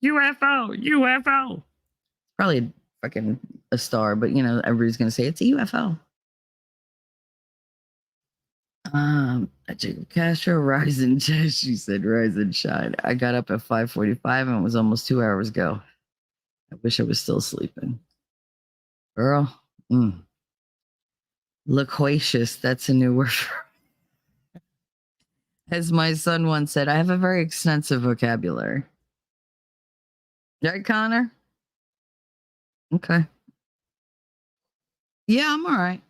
UFO. Probably a star, but everybody's gonna say it's a UFO. Jacob Castro, rise and shine. She said, rise and shine. I got up at 5:45 and it was almost 2 hours ago. I wish I was still sleeping. Girl, loquacious, that's a new word. As my son once said, I have a very extensive vocabulary. Right, Connor? Okay. Yeah, I'm all right.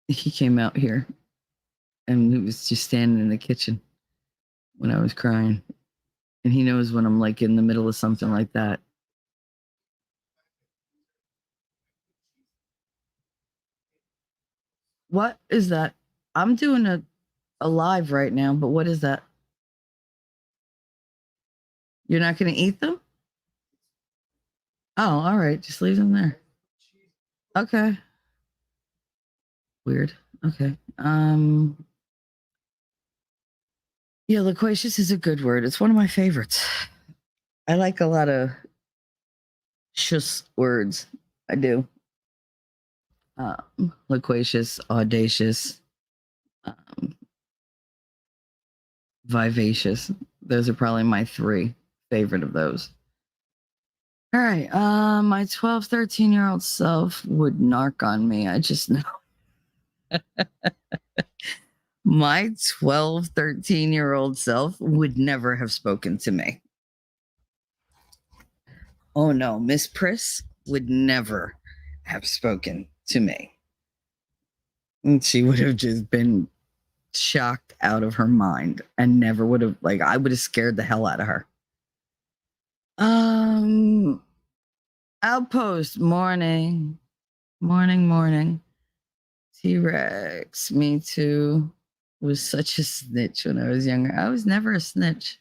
He came out here and he was just standing in the kitchen when I was crying. And he knows when I'm like in the middle of something like that. What is that? I'm doing a live right now, but what is that? You're not going to eat them? Oh, all right. Just leave them there. Okay. Weird. Okay. Yeah, loquacious is a good word. It's one of my favorites. I like a lot of shush words. I do. Loquacious, audacious, vivacious. Those are probably my 3 favorite of those. All right. My 12, 13-year-old self would narc on me. I just know. My 12, 13-year-old self would never have spoken to me. Oh no, Miss Priss would never have spoken to me. And she would have just been shocked out of her mind and never would have, I would have scared the hell out of her. Outpost, morning. T-Rex, me too. was such a snitch when I was younger. I was never a snitch.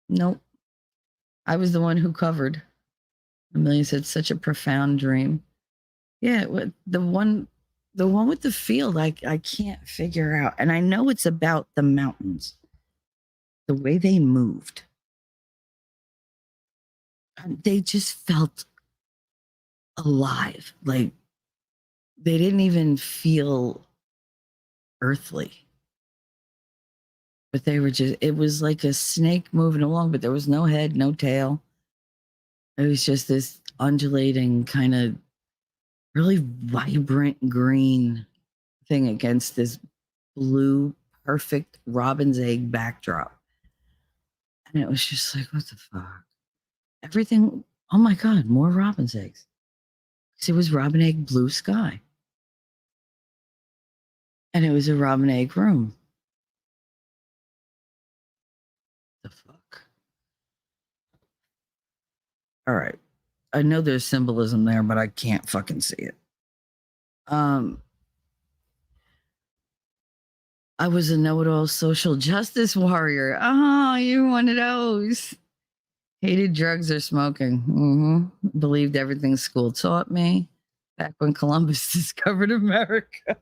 Nope. I was the one who covered. Amelia said, such a profound dream. Yeah, the one with the field, I can't figure out. And I know it's about the mountains, the way they moved. They just felt alive. Like they didn't even feel earthly. But they were just, it was like a snake moving along, but there was no head, no tail. It was just this undulating kind of really vibrant green thing against this blue, perfect robin's egg backdrop. And it was just like, what the fuck? Everything, oh my God, more robin's eggs. Because it was robin egg blue sky. And it was a robin egg room. The fuck? All right. I know there's symbolism there, but I can't fucking see it. I was a know-it-all social justice warrior. Oh, you're one of those. Hated drugs or smoking. Believed everything school taught me. Back when Columbus discovered America.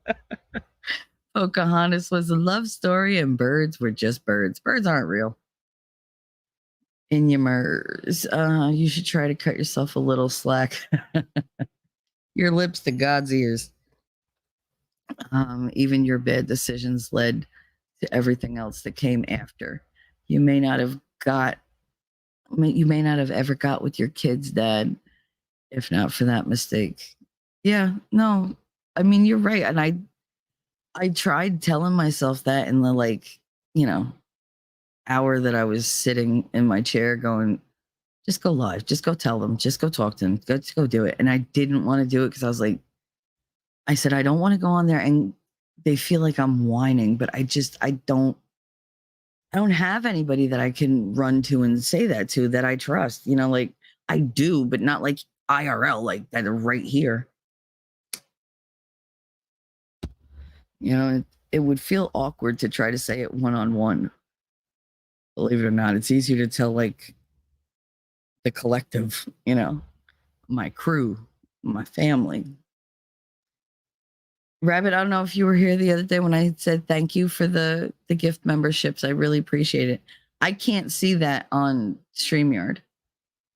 Pocahontas was a love story and birds were just birds. Birds aren't real. Inumers. You should try to cut yourself a little slack. Your lips to God's ears. Even your bad decisions led to everything else that came after. You may not have ever got with your kids, Dad, if not for that mistake. Yeah, no, I mean, you're right. And I tried telling myself that in the hour that I was sitting in my chair going, just go live, just go tell them, just go talk to them, just go do it. And I didn't want to do it because I said, I don't want to go on there and they feel like I'm whining, but I don't have anybody that I can run to and say that to that I trust, like I do, but not like IRL, like that are right here. It would feel awkward to try to say it one-on-one. Believe it or not, it's easier to tell like the collective, my crew, my family. Rabbit, I don't know if you were here the other day when I said thank you for the gift memberships. I really appreciate it. I can't see that on StreamYard,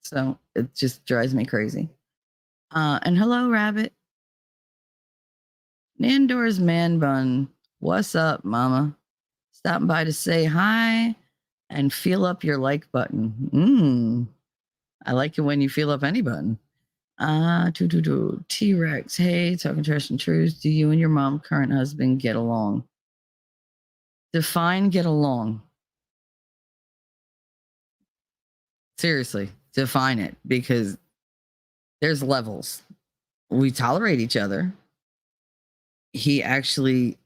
so it just drives me crazy. And hello, Rabbit. Nandor's Man Bun. What's up, Mama? Stopping by to say hi and feel up your like button. I like it when you feel up any button. T-Rex. Hey, talking trash and truth. Do you and your mom, current husband, get along? Define get along. Seriously, define it, because there's levels. We tolerate each other. He actually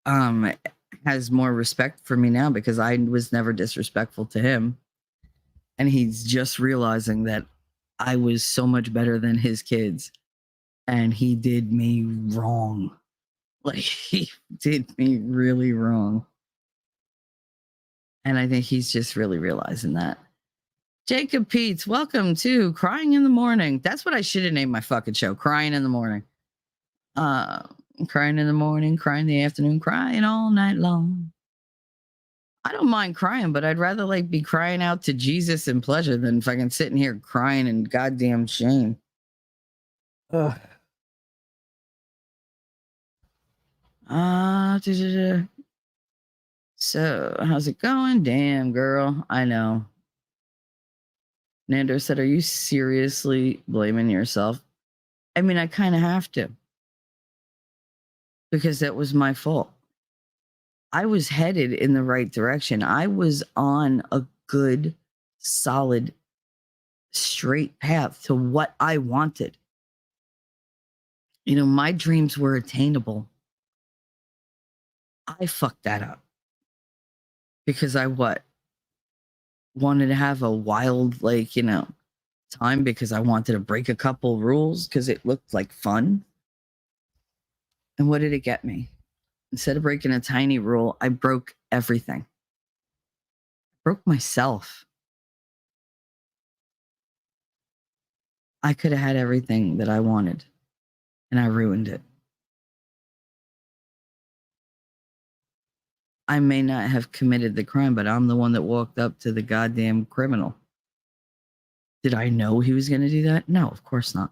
has more respect for me now because I was never disrespectful to him. And he's just realizing that I was so much better than his kids. And he did me wrong. Like, he did me really wrong. And I think he's just really realizing that. Jacob Peets, welcome to Crying in the Morning. That's what I should have named my fucking show, Crying in the Morning. Crying in the morning, crying in the afternoon, crying all night long. I don't mind crying, but I'd rather be crying out to Jesus in pleasure than fucking sitting here crying in goddamn shame. Ugh. So how's it going? Damn, girl. I know. Nando said, are you seriously blaming yourself? I mean, I kind of have to. Because that was my fault. I was headed in the right direction. I was on a good, solid, straight path to what I wanted. My dreams were attainable. I fucked that up. Because I wanted to have a wild, time because I wanted to break a couple rules because it looked like fun. And what did it get me? Instead of breaking a tiny rule, I broke everything. I broke myself. I could have had everything that I wanted, and I ruined it. I may not have committed the crime, but I'm the one that walked up to the goddamn criminal. Did I know he was going to do that? No, of course not.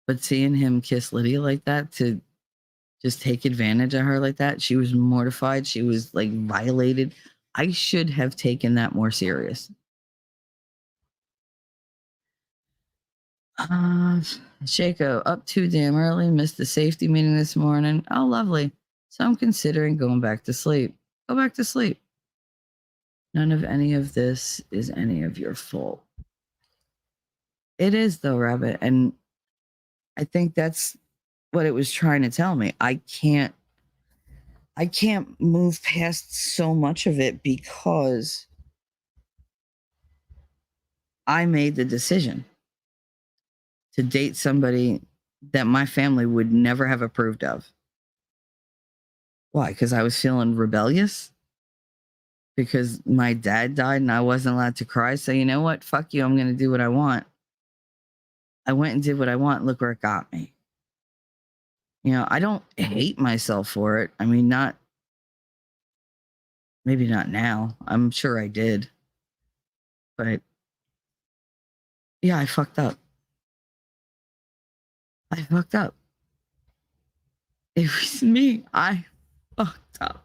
But seeing him kiss Lydia like that, to just take advantage of her like that, she was mortified. She was like violated. I should have taken that more serious. Shaco, up too damn early, missed the safety meeting this morning. Oh, lovely. So I'm considering going back to sleep. Go back to sleep. None of any of this is any of your fault. It is though, Rabbit. And I think that's what it was trying to tell me. I can't move past so much of it because I made the decision to date somebody that my family would never have approved of. Why? Because I was feeling rebellious? Because my dad died and I wasn't allowed to cry. So you know what? Fuck you. I'm going to do what I want. I went and did what I want. Look where it got me. You know, I don't hate myself for it. I mean, maybe not now. I'm sure I did. But yeah, I fucked up. I fucked up. It was me. I fucked up.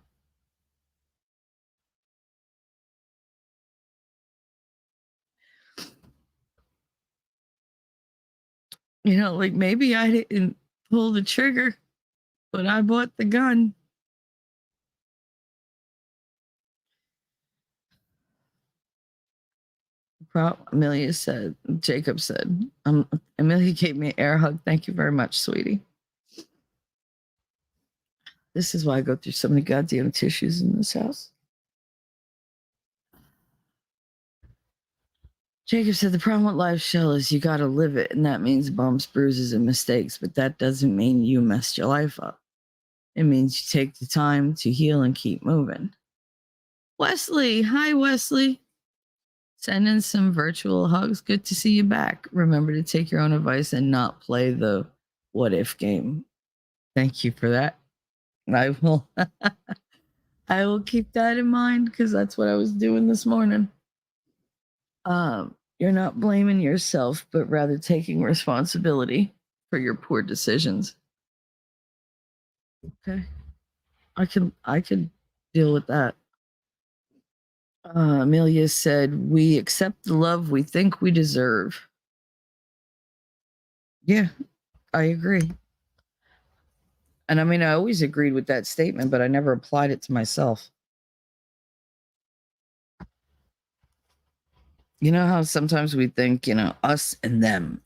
You know, like maybe I didn't pull the trigger, but I bought the gun. Amelia said, Jacob said, Amelia gave me an air hug. Thank you very much, sweetie. This is why I go through so many goddamn tissues in this house. Jacob said, the problem with life, Shell, is you got to live it. And that means bumps, bruises, and mistakes. But that doesn't mean you messed your life up. It means you take the time to heal and keep moving. Wesley. Hi, Wesley. Send in some virtual hugs. Good to see you back. Remember to take your own advice and not play the what if game. Thank you for that. I will I will keep that in mind because that's what I was doing this morning. You're not blaming yourself, but rather taking responsibility for your poor decisions. Okay. I can deal with that. Amelia said, we accept the love we think we deserve. Yeah, I agree. And I mean, I always agreed with that statement, but I never applied it to myself. You know how sometimes we think, you know, us and them.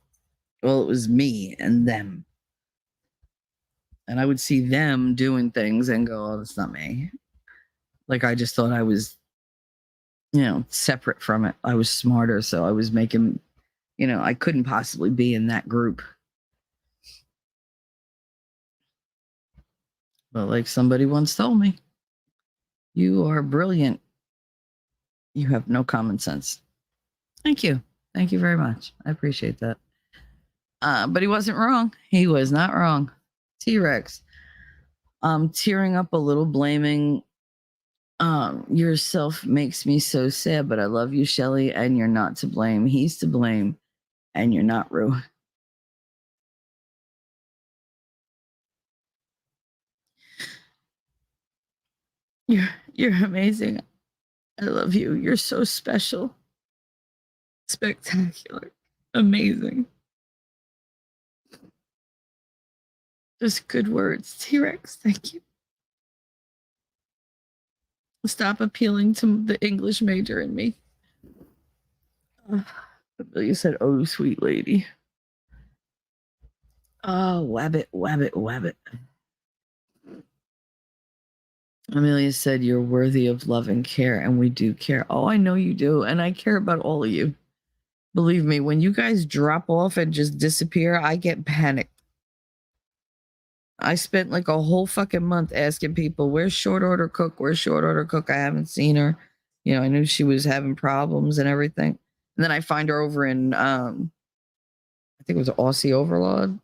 Well, it was me and them. And I would see them doing things and go, oh, that's not me. Like I just thought I was, you know, separate from it. I was smarter. So I was making, you know, I couldn't possibly be in that group. But like somebody once told me, you are brilliant. You have no common sense. Thank you. Thank you very much. I appreciate that. But he wasn't wrong. He was not wrong. T-Rex. Tearing up a little, blaming yourself makes me so sad, but I love you, Shelly, and you're not to blame. He's to blame, and you're not Rue. You're amazing. I love you. You're so special. Spectacular. Amazing. Just good words. T-Rex, thank you. Stop appealing to the English major in me. You said, oh, sweet lady. Oh, wabbit, wabbit, wabbit. Amelia said, you're worthy of love and care, and we do care. Oh, I know you do, and I care about all of you. Believe me, when you guys drop off and just disappear, I get panicked. I spent like a whole fucking month asking people, where's short order cook? Where's short order cook? I haven't seen her. You know, I knew she was having problems and everything. And then I find her over in, I think it was Aussie Overlord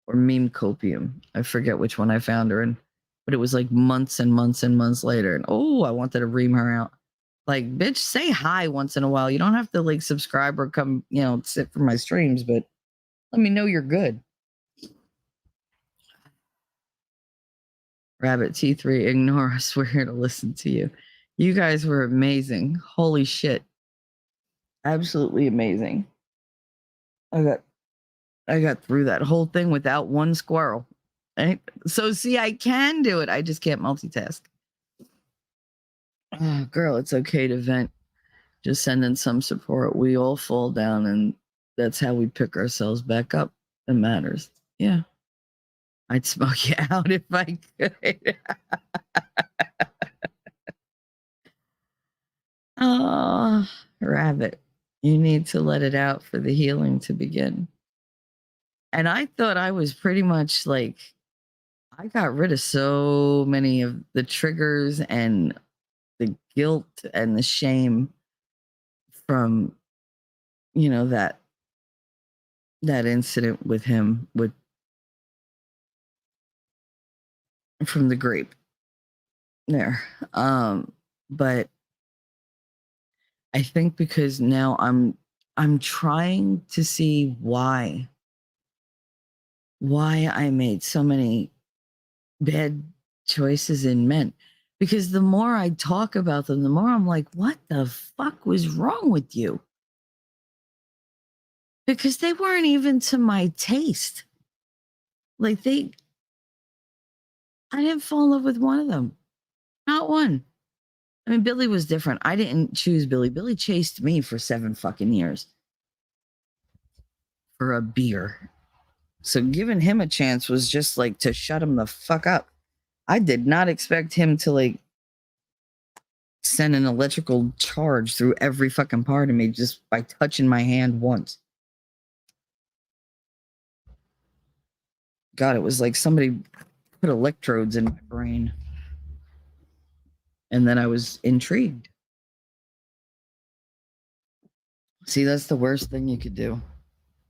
or Meme Copium. I forget which one I found her in, but it was like months and months and months later. And oh, I wanted to ream her out. Like, bitch, say hi once in a while. You don't have to like subscribe or come, you know, sit for my streams, but let me know you're good. Rabbit T3, ignore us. We're here to listen to you. You guys were amazing. Holy shit. Absolutely amazing. I got through that whole thing without one squirrel. Right? So see, I can do it. I just can't multitask. Oh, girl, it's okay to vent. Just send in some support. We all fall down, and that's how we pick ourselves back up. It matters. Yeah. I'd smoke you out if I could. Oh, Rabbit, you need to let it out for the healing to begin. And I thought I was pretty much like, I got rid of so many of the triggers and the guilt and the shame from, you know, that incident with him from the grape there. But I think because now I'm trying to see why I made so many bad choices in men. Because the more I talk about them, the more I'm like, what the fuck was wrong with you? Because they weren't even to my taste. Like I didn't fall in love with one of them. Not one. I mean, Billy was different. I didn't choose Billy. Billy chased me for 7 fucking years for a beer. So giving him a chance was just like to shut him the fuck up. I did not expect him to like send an electrical charge through every fucking part of me just by touching my hand once. God, it was like somebody put electrodes in my brain. And then I was intrigued. See, that's the worst thing you could do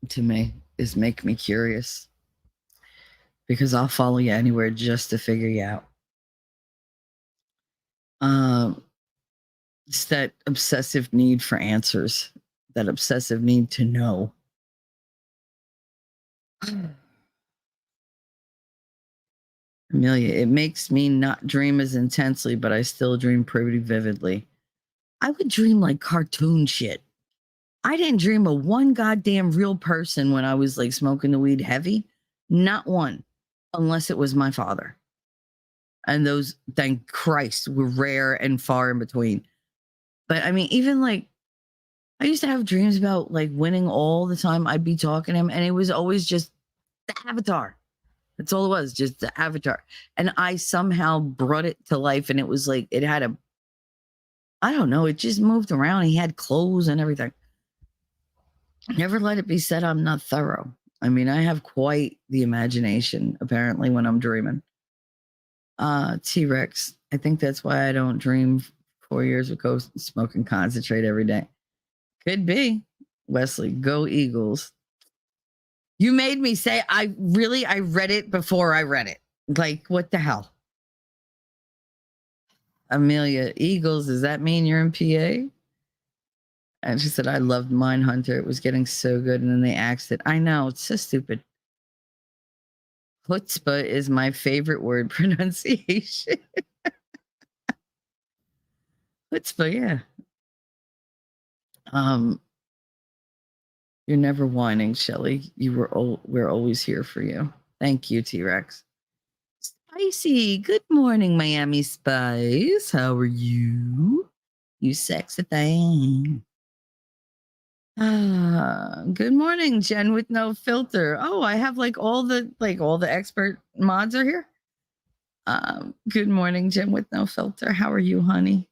to me, is make me curious. Because I'll follow you anywhere just to figure you out. It's that obsessive need for answers, that obsessive need to know. Amelia, it makes me not dream as intensely, but I still dream pretty vividly. I would dream like cartoon shit. I didn't dream of one goddamn real person when I was like smoking the weed heavy. Not one, unless it was my father. And those, thank Christ, were rare and far in between. But I mean, even like, I used to have dreams about like winning all the time. I'd be talking to him, and it was always just the avatar. That's all it was, just the avatar. And I somehow brought it to life, and it was like, it had I don't know, it just moved around. He had clothes and everything. Never let it be said I'm not thorough. I mean, I have quite the imagination, apparently, when I'm dreaming. T-Rex, I think that's why I don't dream 4 years ago smoking concentrate every day. Could be. Wesley, go Eagles. You made me say, I read it before I read it. Like, what the hell? Amelia, Eagles, does that mean you're in PA? And she said, I loved Mindhunter. It was getting so good. And then they axed it. I know, it's so stupid. Chutzpah is my favorite word pronunciation. Chutzpah, yeah. You're never whining, Shelly. We're always here for you. Thank you, T-Rex. Spicy. Good morning, Miami Spice. How are you? You sexy thing. Good morning, Jen with no filter. Oh, I have like all the expert mods are here. Good morning, Jen with no filter. How are you, honey?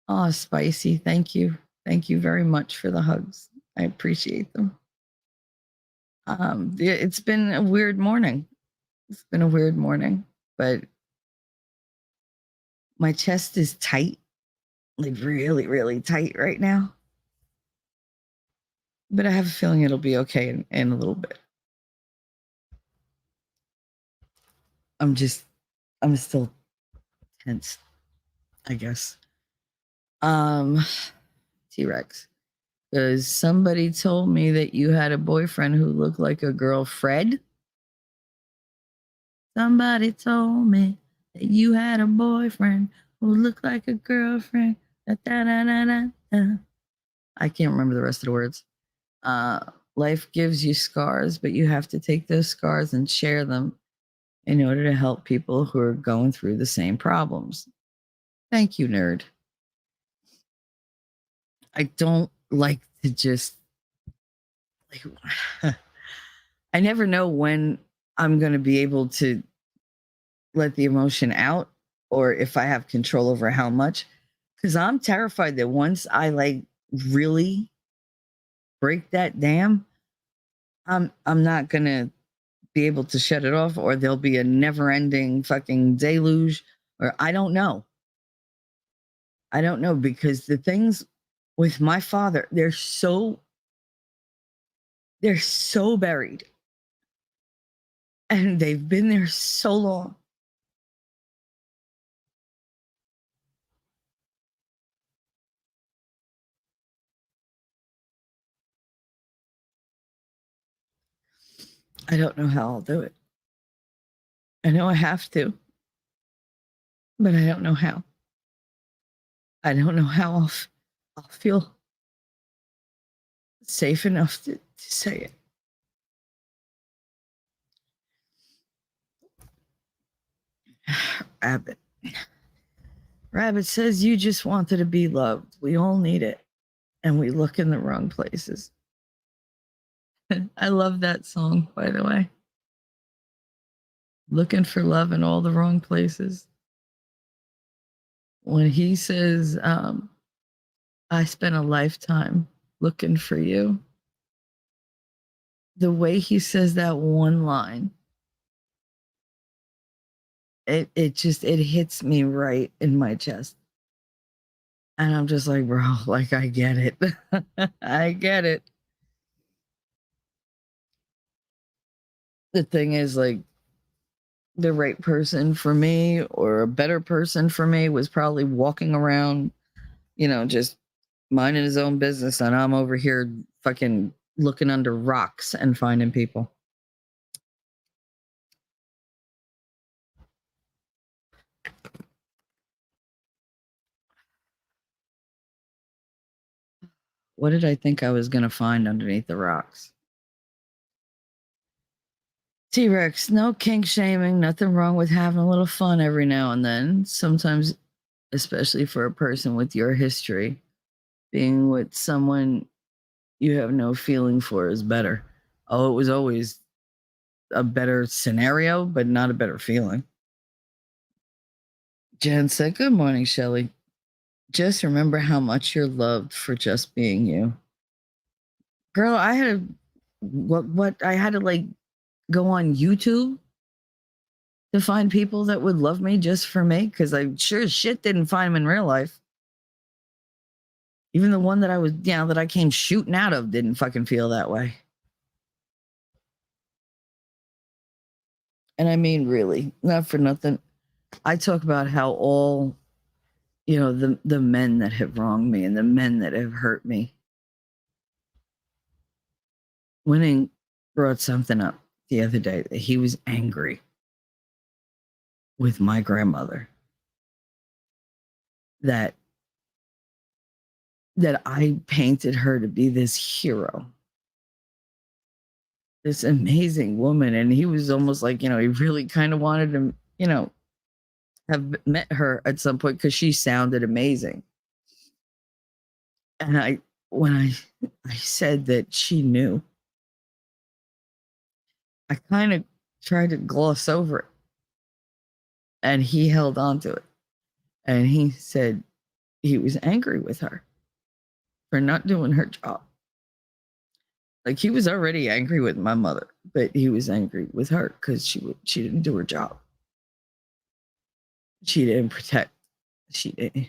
Oh, Spicy. Thank you. Thank you very much for the hugs. I appreciate them. It's been a weird morning. It's been a weird morning, but my chest is tight, like really, really tight right now. But I have a feeling it'll be okay in a little bit. I'm still tense, I guess. T-Rex. Because somebody told me that you had a boyfriend who looked like a girl, Fred. Somebody told me that you had a boyfriend who looked like a girlfriend. Da, da, da, da, da, da. I can't remember the rest of the words. Life gives you scars, but you have to take those scars and share them in order to help people who are going through the same problems. Thank you, nerd. I don't like to just like I never know when I'm going to be able to let the emotion out or if I have control over how much, because I'm terrified that once I like really break that dam, I'm not going to be able to shut it off, or there'll be a never ending fucking deluge, or I don't know. I don't know, because the things with my father, they're so buried and they've been there so long. I don't know how I'll do it. I know I have to, but I don't know how. I don't know how I'll feel safe enough to say it. Rabbit. Rabbit says you just wanted to be loved. We all need it. And we look in the wrong places. I love that song, by the way. Looking for love in all the wrong places. When he says, I spent a lifetime looking for you, the way he says that one line, it hits me right in my chest. And I'm just like, bro, like, I get it. I get it. The thing is, like, the right person for me or a better person for me was probably walking around, just minding his own business. And I'm over here fucking looking under rocks and finding people. What did I think I was going to find underneath the rocks? T-Rex, no kink shaming, nothing wrong with having a little fun every now and then. Sometimes, especially for a person with your history, being with someone you have no feeling for is better. Oh, it was always a better scenario, but not a better feeling. Jen said, good morning, Shelly. Just remember how much you're loved for just being you. Girl, I had I had to like go on YouTube to find people that would love me just for me, because I sure as shit didn't find them in real life. Even the one that I was, that I came shooting out of didn't fucking feel that way. And I mean, really, not for nothing. I talk about how all, the men that have wronged me and the men that have hurt me. Winning brought something up the other day that he was angry with my grandmother. That I painted her to be this hero, this amazing woman. And he was almost like, he really kind of wanted to, have met her at some point because she sounded amazing. And when I said that she knew, I kind of tried to gloss over it. And he held on to it. And he said he was angry with her for not doing her job. Like he was already angry with my mother, but he was angry with her because she didn't do her job. She didn't protect. She didn't.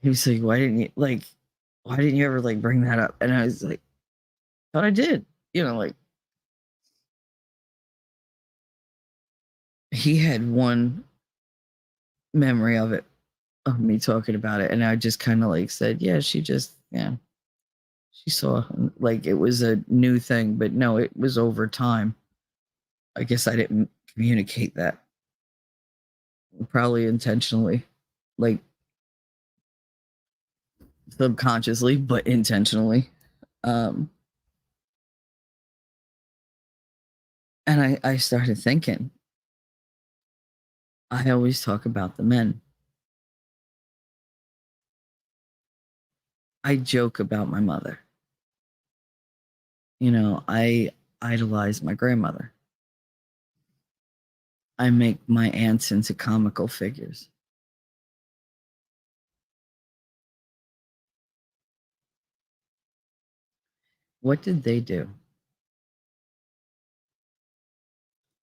He was like, why didn't you ever like bring that up? And I was like, thought I did. Like he had one memory of it, of me talking about it. And I just kind of like said, yeah, she saw like it was a new thing, but no, it was over time. I guess I didn't communicate that. Probably intentionally, like subconsciously, but intentionally. And I started thinking, I always talk about the men. I joke about my mother. I idolize my grandmother. I make my aunts into comical figures. What did they do?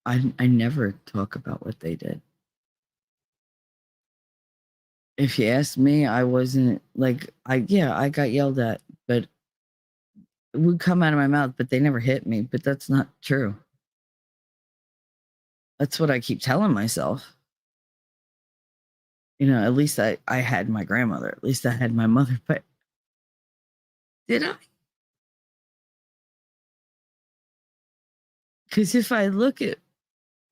I never talk about what they did. If you ask me, I wasn't like I got yelled at, but it would come out of my mouth, but they never hit me. But that's not true. That's what I keep telling myself. At least I had my grandmother. At least I had my mother. But did I? Because if I look at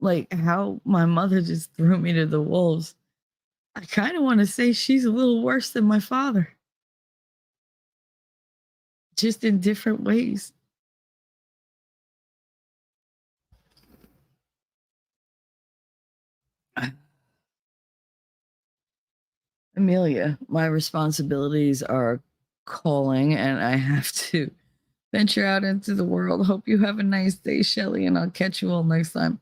like how my mother just threw me to the wolves, I kind of want to say she's a little worse than my father. Just in different ways. Amelia, my responsibilities are calling and I have to venture out into the world. Hope you have a nice day, Shelly, and I'll catch you all next time.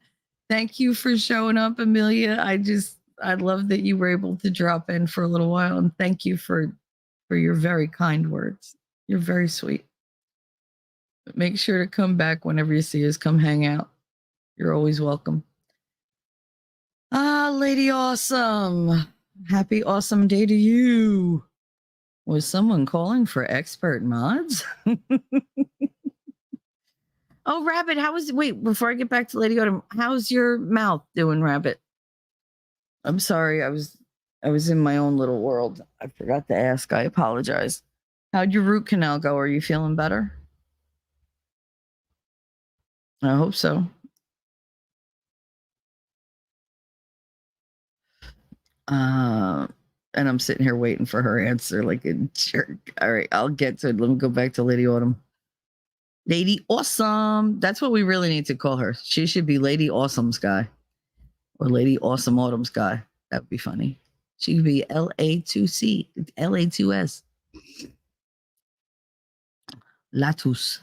Thank you for showing up, Amelia. I love that you were able to drop in for a little while, and thank you for your very kind words. You're very sweet. But make sure to come back whenever you see us. Come hang out. You're always welcome. Lady Awesome. Happy awesome day to you. Was someone calling for expert mods? Oh, Rabbit, wait, before I get back to Lady Autumn, how's your mouth doing, Rabbit? I'm sorry, I was in my own little world. I forgot to ask. I apologize. How'd your root canal go? Are you feeling better? I hope so. And I'm sitting here waiting for her answer like a jerk. All right, I'll get to it. Let me go back to Lady Autumn. Lady Awesome. That's what we really need to call her. She should be Lady Awesome Sky or Lady Awesome Autumn Sky. That would be funny. She could be LA2C, LA2S. Latus.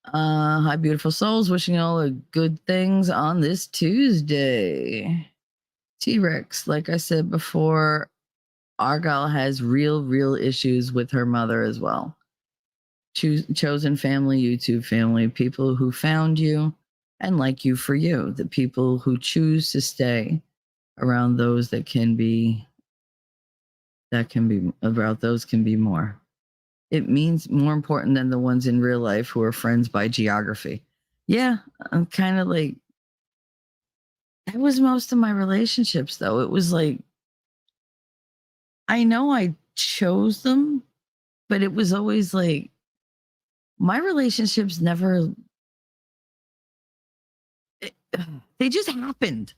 Hi, beautiful souls. Wishing you all the good things on this Tuesday. T-Rex, like I said before, Argyle has real issues with her mother as well. Chosen family, YouTube family, people who found you and like you for you, the people who choose to stay around those that can be about those can be more. It means more important than the ones in real life who are friends by geography. Yeah, I'm kind of like, that was most of my relationships though. It was like, I know I chose them, but it was always like, my relationships never, they just happened.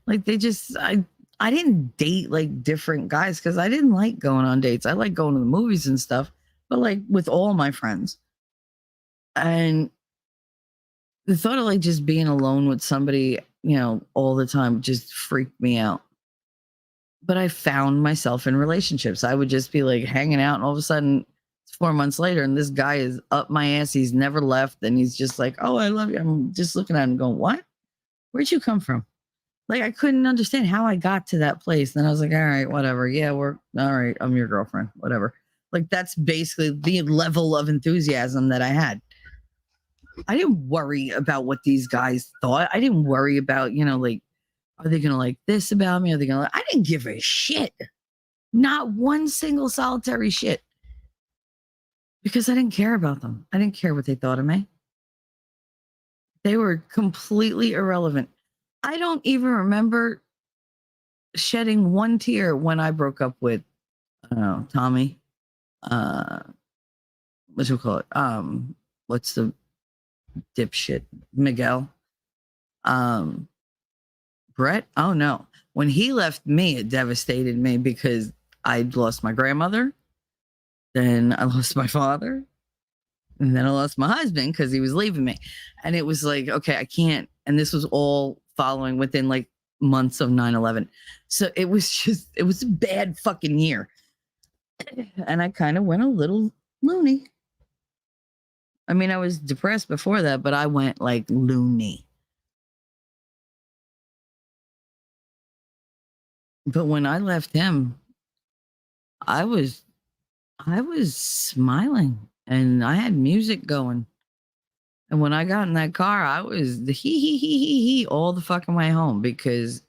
Like I didn't date like different guys because I didn't like going on dates. I like going to the movies and stuff, but like with all my friends. And the thought of like just being alone with somebody, all the time just freaked me out. But I found myself in relationships. I would just be like hanging out, and all of a sudden it's 4 months later, and this guy is up my ass. He's never left, and he's just like, "Oh, I love you." I'm just looking at him going, "What? Where'd you come from?" Like I couldn't understand how I got to that place. Then I was like, "All right, whatever. Yeah, we're all right. I'm your girlfriend. Whatever." Like that's basically the level of enthusiasm that I had. I didn't worry about what these guys thought. I didn't worry about, like, are they going to like this about me? Are they going to, I didn't give a shit. Not one single solitary shit. Because I didn't care about them. I didn't care what they thought of me. They were completely irrelevant. I don't even remember shedding one tear when I broke up with, I don't know, Tommy. What you call it? What's the dipshit? Miguel. Brett? Oh no. When he left me, it devastated me because I'd lost my grandmother. Then I lost my father. And then I lost my husband because he was leaving me. And it was like, okay, I can't. And this was all following within like months of 9/11. So it was a bad fucking year. And I kind of went a little loony. I mean, I was depressed before that, but I went like loony. But when I left him, I was smiling and I had music going. And when I got in that car, I was the he all the fucking way home because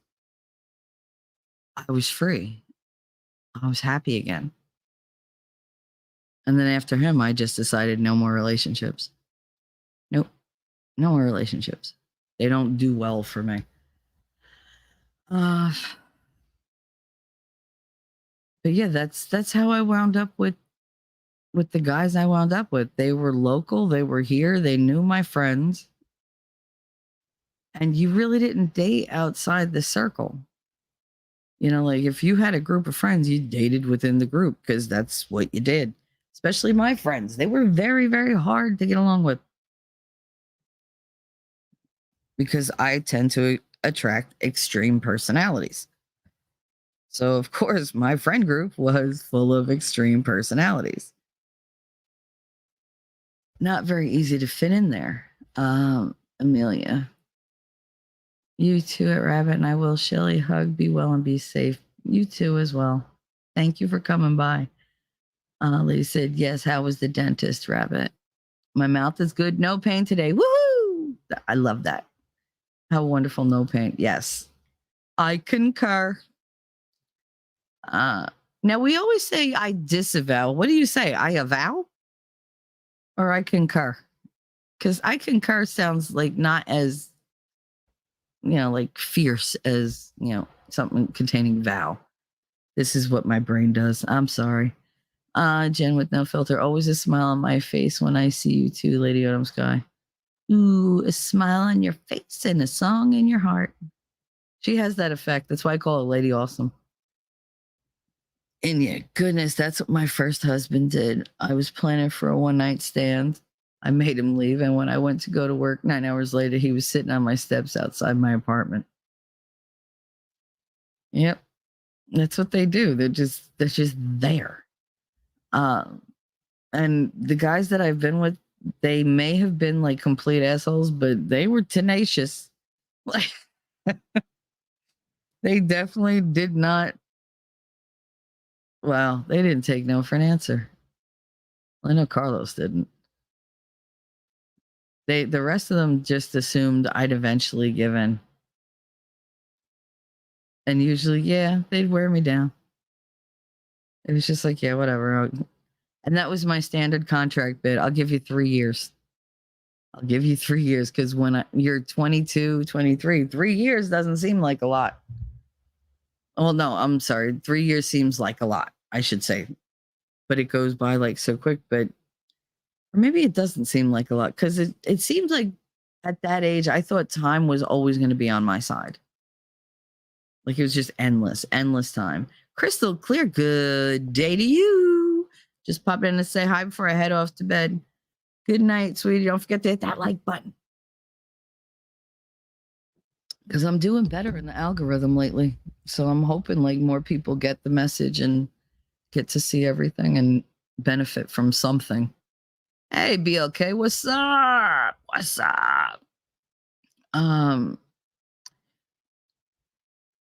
I was free. I was happy again. And then after him, I just decided no more relationships. Nope. No more relationships. They don't do well for me. But yeah, that's how I wound up with the guys I wound up with. They were local, they were here, they knew my friends. And you really didn't date outside the circle. Like if you had a group of friends, you dated within the group because that's what you did. Especially my friends. They were very, very hard to get along with. Because I tend to attract extreme personalities. So, of course, my friend group was full of extreme personalities. Not very easy to fit in there. Amelia. You too at Rabbit, and I will. Shelly, hug, be well, and be safe. You too as well. Thank you for coming by. Lady said, yes, how was the dentist, Rabbit? My mouth is good. No pain today. Woohoo! I love that. How wonderful, no pain. Yes. I concur. Now, we always say I disavow. What do you say? I avow? Or I concur? Because I concur sounds like not as, like fierce as, something containing vow. This is what my brain does. I'm sorry. Jen with no filter. Always a smile on my face when I see you too, Lady Autumn Sky. Ooh, a smile on your face and a song in your heart. She has that effect. That's why I call her Lady Awesome. And yeah, goodness, that's what my first husband did. I was planning for a one-night stand. I made him leave. And when I went to go to work 9 hours later, he was sitting on my steps outside my apartment. Yep. That's what they do. They're just there. And the guys that I've been with, they may have been like complete assholes, but they were tenacious. Like they definitely did not. Well, they didn't take no for an answer. I know Carlos didn't. The rest of them just assumed I'd eventually give in. And usually, yeah, they'd wear me down. It was just like, yeah, whatever. And that was my standard contract bid. I'll give you 3 years. I'll give you 3 years because when you're 22, 23, 3 years doesn't seem like a lot. Well, no, I'm sorry. 3 years seems like a lot, I should say. But it goes by like so quick. Or maybe it doesn't seem like a lot because it seems like at that age, I thought time was always going to be on my side. Like it was just endless time. Crystal Clear, good day to you. Just pop in and say hi before I head off to bed. Good night, sweetie. Don't forget to hit that like button. Because I'm doing better in the algorithm lately. So I'm hoping like more people get the message and get to see everything and benefit from something. Hey, BLK, what's up? What's up?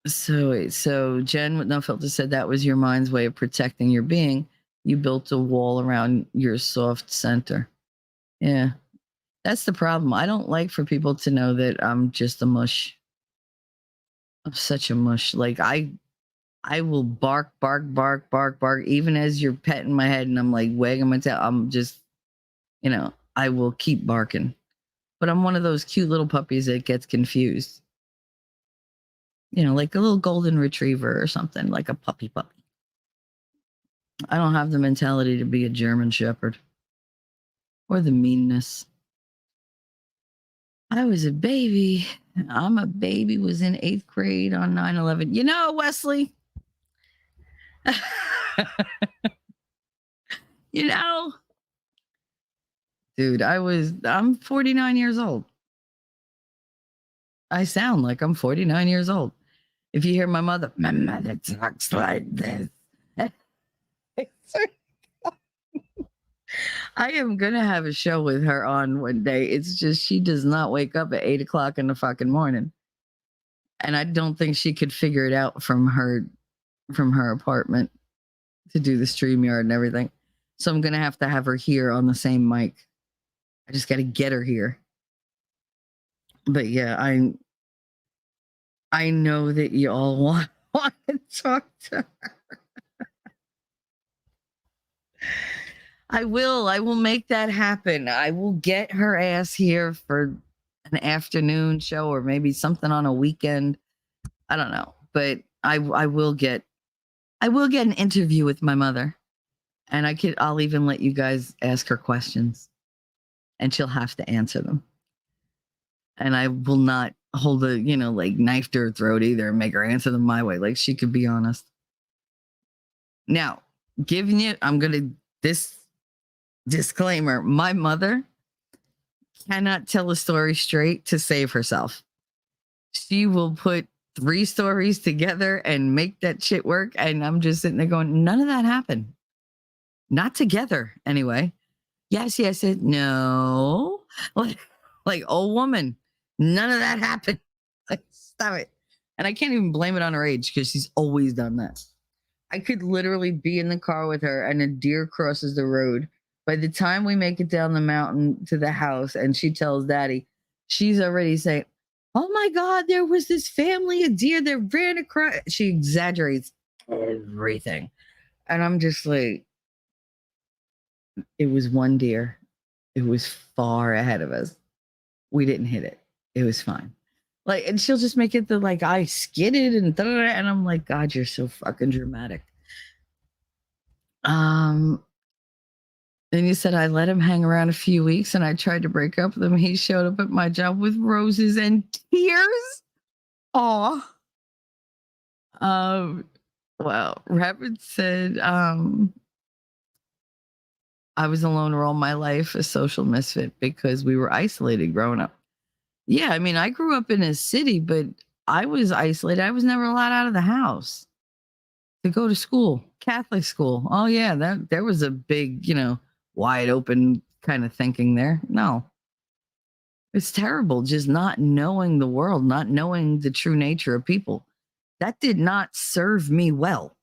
So Jen with no filter said that was your mind's way of protecting your being. You built a wall around your soft center. Yeah. That's the problem. I don't like for people to know that I'm just a mush. I'm such a mush. Like I will bark, bark, bark, bark, bark, even as you're petting my head and I'm like wagging my tail. I'm just, I will keep barking. But I'm one of those cute little puppies that gets confused. Like a little golden retriever or something, like a puppy. I don't have the mentality to be a German shepherd or the meanness. I was a baby. I'm a baby, was in 8th grade on 9/11. Wesley, you know, dude, I'm 49 years old. I sound like I'm 49 years old. If you hear my mother talks like this. I am going to have a show with her on one day. It's just, she does not wake up at 8 o'clock in the fucking morning. And I don't think she could figure it out from her apartment to do the StreamYard and everything. So I'm going to have her here on the same mic. I just got to get her here. But yeah, I know that you all want to talk to her. I will make that happen. I will get her ass here for an afternoon show or maybe something on a weekend. I don't know, but I will get an interview with my mother, and I'll even let you guys ask her questions, and she'll have to answer them. And I will not hold a knife to her throat either and make her answer them my way. Like, she could be honest. Now, this disclaimer, my mother cannot tell a story straight to save herself. She will put 3 stories together and make that shit work. And I'm just sitting there going, none of that happened. Not together, anyway. Yes, no. Like, old woman, none of that happened. Like, stop it. And I can't even blame it on her age because she's always done that. I could literally be in the car with her and a deer crosses the road. By the time we make it down the mountain to the house and she tells Daddy, she's already saying, oh my God, there was this family of deer that ran across. She exaggerates everything. And I'm just like, it was one deer. It was far ahead of us. We didn't hit it. It was fine. Like, and she'll just make it I skidded and and I'm like, God, you're so fucking dramatic. Then you said I let him hang around a few weeks and I tried to break up with him. He showed up at my job with roses and tears. Aw. Well, Rabbit said, I was a loner all my life, a social misfit because we were isolated growing up. Yeah, I mean, I grew up in a city, but I was isolated. I was never allowed out of the house to go to school, Catholic school. Oh yeah, there was a big, wide open kind of thinking there. No. It's terrible just not knowing the world, not knowing the true nature of people. That did not serve me well.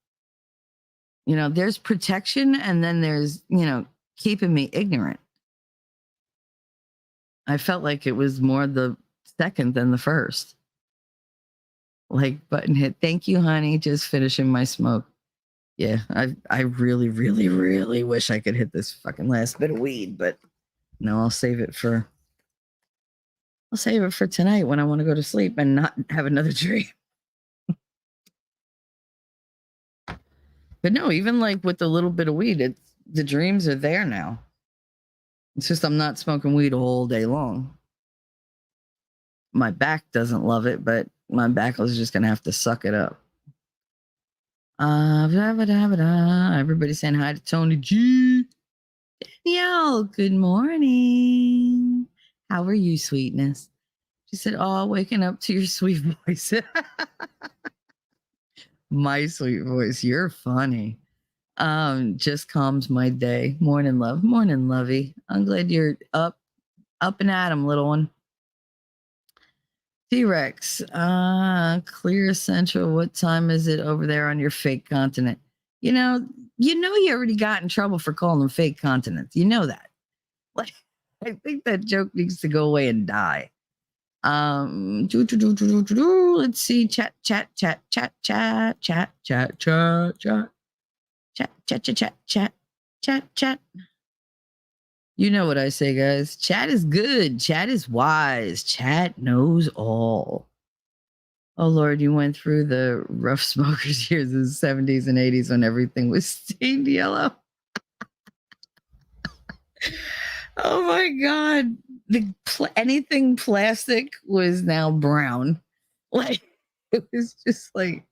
There's protection and then there's, keeping me ignorant. I felt like it was more the second than the first. Like, button hit. Thank you, honey. Just finishing my smoke. Yeah, I really, really, really wish I could hit this fucking last bit of weed, but no, I'll save it for tonight when I want to go to sleep and not have another dream. But no, even like with the little bit of weed, the dreams are there now. It's just I'm not smoking weed all day long. My back doesn't love it, but my back is just gonna have to suck it up. Everybody's saying hi to Tony G. Danielle, good morning. How are you, sweetness? She said, oh, waking up to your sweet voice. My sweet voice. You're funny. Just calms my day. Morning, love. Morning, lovey. I'm glad you're up and at 'em, little one. T-Rex, Clear Central. What time is it over there on your fake continent? you already got in trouble for calling them fake continents. You know that. Like, I think that joke needs to go away and die. Let's see. Chat. You know what I say, guys. Chat is good. Chat is wise. Chat knows all. Oh, Lord, you went through the rough smokers years of the 70s and 80s when everything was stained yellow. Oh, my God. Anything plastic was now brown. Like, it was just like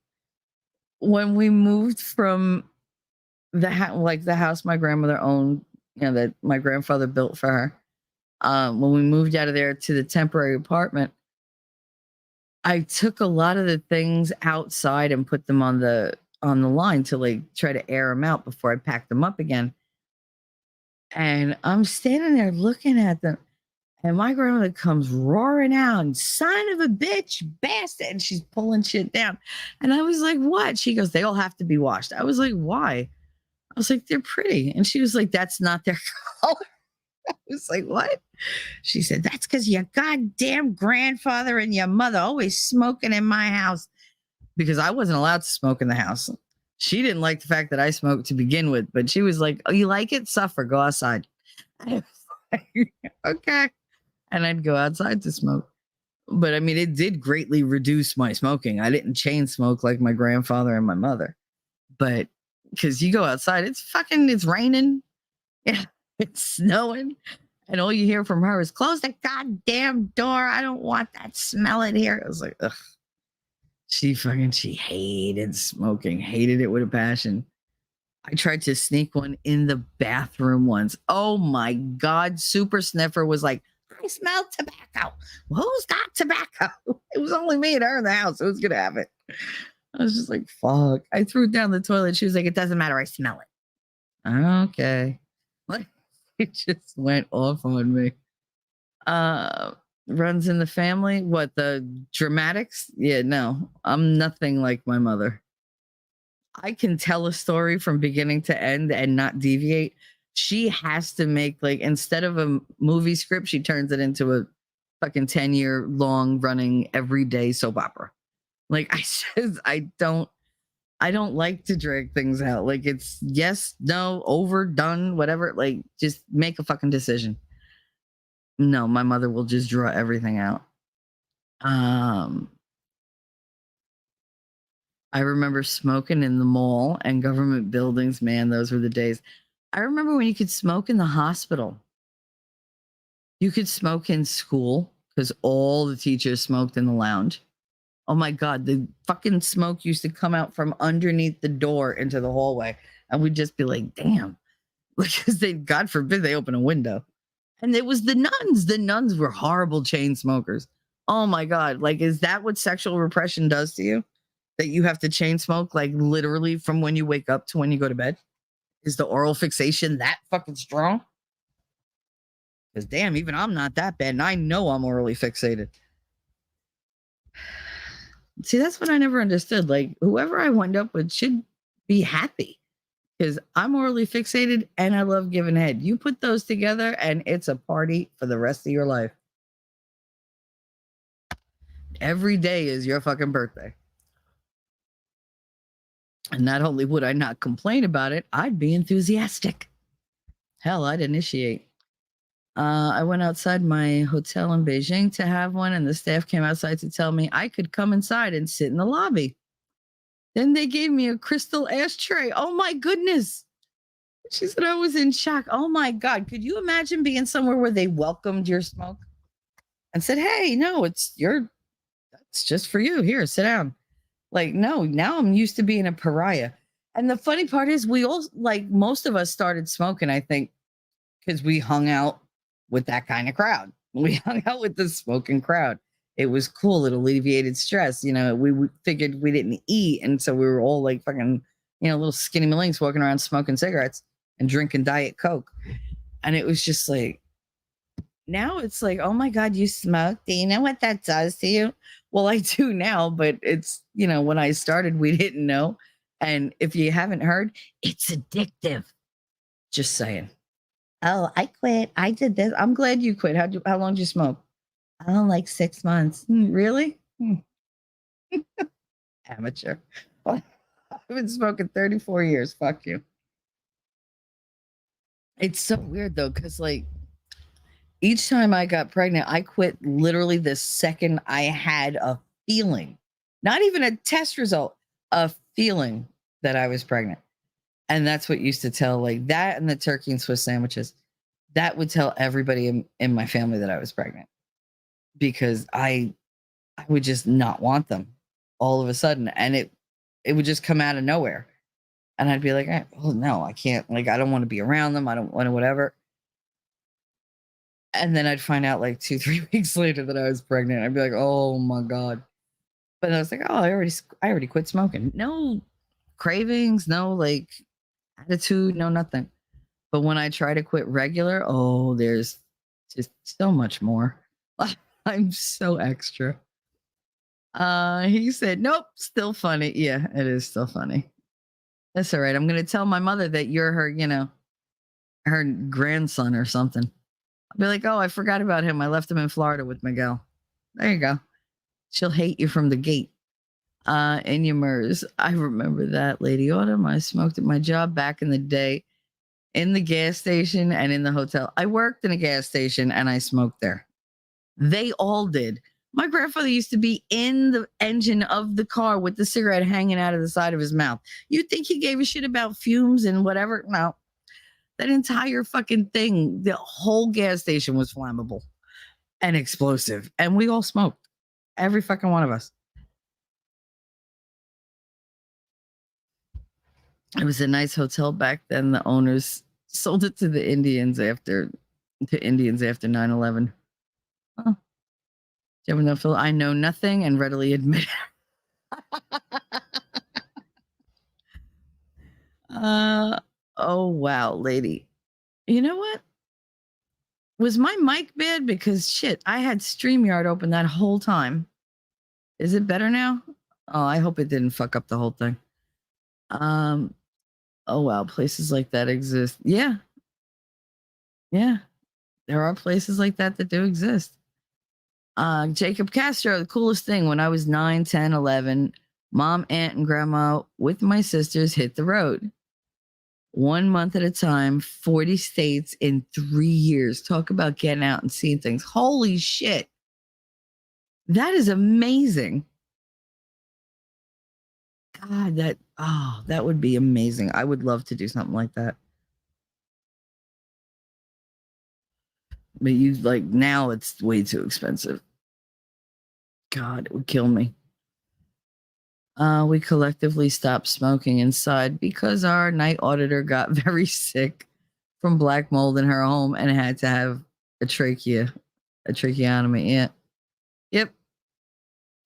when we moved from the house my grandmother owned, that my grandfather built for her. When we moved out of there to the temporary apartment, I took a lot of the things outside and put them on the line to like try to air them out before I packed them up again. And I'm standing there looking at them, and my grandmother comes roaring out, and son of a bitch, bastard, and she's pulling shit down. And I was like, what? She goes, they all have to be washed. I was like, why? I was like, they're pretty. And she was like, that's not their color. I was like, what? She said, that's because your goddamn grandfather and your mother always smoking in my house, because I wasn't allowed to smoke in the house. She didn't like the fact that I smoked to begin with, but she was like, oh, you like it? Suffer, go outside. I was like, okay. And I'd go outside to smoke. But I mean, it did greatly reduce my smoking. I didn't chain smoke like my grandfather and my mother. But because you go outside, it's raining. Yeah, it's snowing. And all you hear from her is, close the goddamn door. I don't want that smell in here. I was like, ugh. She hated smoking, hated it with a passion. I tried to sneak one in the bathroom once. Oh my God. Super Sniffer was like, I smell tobacco. Well, who's got tobacco? It was only me and her in the house. Who's going to have it? I was just like, fuck. I threw it down the toilet. She was like, it doesn't matter. I smell it. Okay. Like, it just went off on me. Runs in the family. What, the dramatics? Yeah, no. I'm nothing like my mother. I can tell a story from beginning to end and not deviate. She has to make, like, instead of a movie script, she turns it into a fucking 10-year long running everyday soap opera. Like, I don't like to drag things out. Like, it's yes, no, over, done, whatever. Like, just make a fucking decision. No, my mother will just draw everything out. I remember smoking in the mall and government buildings. Man, those were the days. I remember when you could smoke in the hospital. You could smoke in school because all the teachers smoked in the lounge. Oh my God, the fucking smoke used to come out from underneath the door into the hallway. And we'd just be like, damn. Because God forbid they open a window. And it was the nuns. The nuns were horrible chain smokers. Oh my God. Like, is that what sexual repression does to you? That you have to chain smoke, like, literally from when you wake up to when you go to bed? Is the oral fixation that fucking strong? Because damn, even I'm not that bad. And I know I'm orally fixated. See, that's what I never understood. Like, whoever I wind up with should be happy. Because I'm orally fixated and I love giving head. You put those together and it's a party for the rest of your life. Every day is your fucking birthday. And not only would I not complain about it, I'd be enthusiastic. Hell, I'd initiate. I went outside my hotel in Beijing to have one, and the staff came outside to tell me I could come inside and sit in the lobby. Then they gave me a crystal ashtray. Oh my goodness. She said I was in shock. Oh my God. Could you imagine being somewhere where they welcomed your smoke and said, hey, no, it's just for you. Here, sit down. Like, no, now I'm used to being a pariah. And the funny part is we all, like, most of us started smoking, I think, because we hung out with that kind of crowd. We hung out with the smoking crowd. It was cool. It alleviated stress. You know, we figured we didn't eat. And so we were all like fucking, little skinny malinks walking around smoking cigarettes and drinking Diet Coke. And it was just like, now it's like, oh my God, you smoke. Do you know what that does to you? Well, I do now, but it's, when I started, we didn't know. And if you haven't heard, it's addictive. Just saying. Oh, I quit. I did this. I'm glad you quit. How long did you smoke? Oh, like 6 months. Really? Amateur. I've been smoking 34 years. Fuck you. It's so weird though, because like each time I got pregnant, I quit literally the second I had a feeling, not even a test result, a feeling that I was pregnant. And that's what used to tell, like that and the turkey and Swiss sandwiches. That would tell everybody in my family that I was pregnant because I would just not want them all of a sudden. And it would just come out of nowhere. And I'd be like, oh no, I can't, like, I don't want to be around them. I don't want to, whatever. And then I'd find out like 2-3 weeks later that I was pregnant. I'd be like, oh my God. But I was like, oh, I already quit smoking. No cravings, no like attitude, no nothing. But when I try to quit regular, oh, there's just so much more. I'm so extra. He said, nope, still funny. Yeah, it is still funny. That's all right. I'm gonna tell my mother that you're her, her grandson or something. I'll be like, oh, I forgot about him. I left him in Florida with Miguel. There you go. She'll hate you from the gate. In your MERS. I remember that, Lady Autumn. I smoked at my job back in the day in the gas station and in the hotel. I worked in a gas station and I smoked there. They all did. My grandfather used to be in the engine of the car with the cigarette hanging out of the side of his mouth. You think he gave a shit about fumes and whatever? No. That entire fucking thing, the whole gas station was flammable and explosive. And we all smoked. Every fucking one of us. It was a nice hotel back then. The owners sold it to the Indians after 9/11. Oh, do you ever know, Phil? I know nothing and readily admit it. Oh wow, lady. You know what? Was my mic bad? Because shit, I had StreamYard open that whole time. Is it better now? Oh, I hope it didn't fuck up the whole thing. Oh wow, places like that exist. Yeah. Yeah. There are places like that do exist. Jacob Castro, the coolest thing when I was 9, 10, 11, mom, aunt, and grandma with my sisters hit the road. 1 month at a time, 40 states in 3 years. Talk about getting out and seeing things. Holy shit. That is amazing. God, that would be amazing. I would love to do something like that. But you like now it's way too expensive. God, it would kill me. We collectively stopped smoking inside because our night auditor got very sick from black mold in her home and had to have a tracheotomy. Yeah. Yep.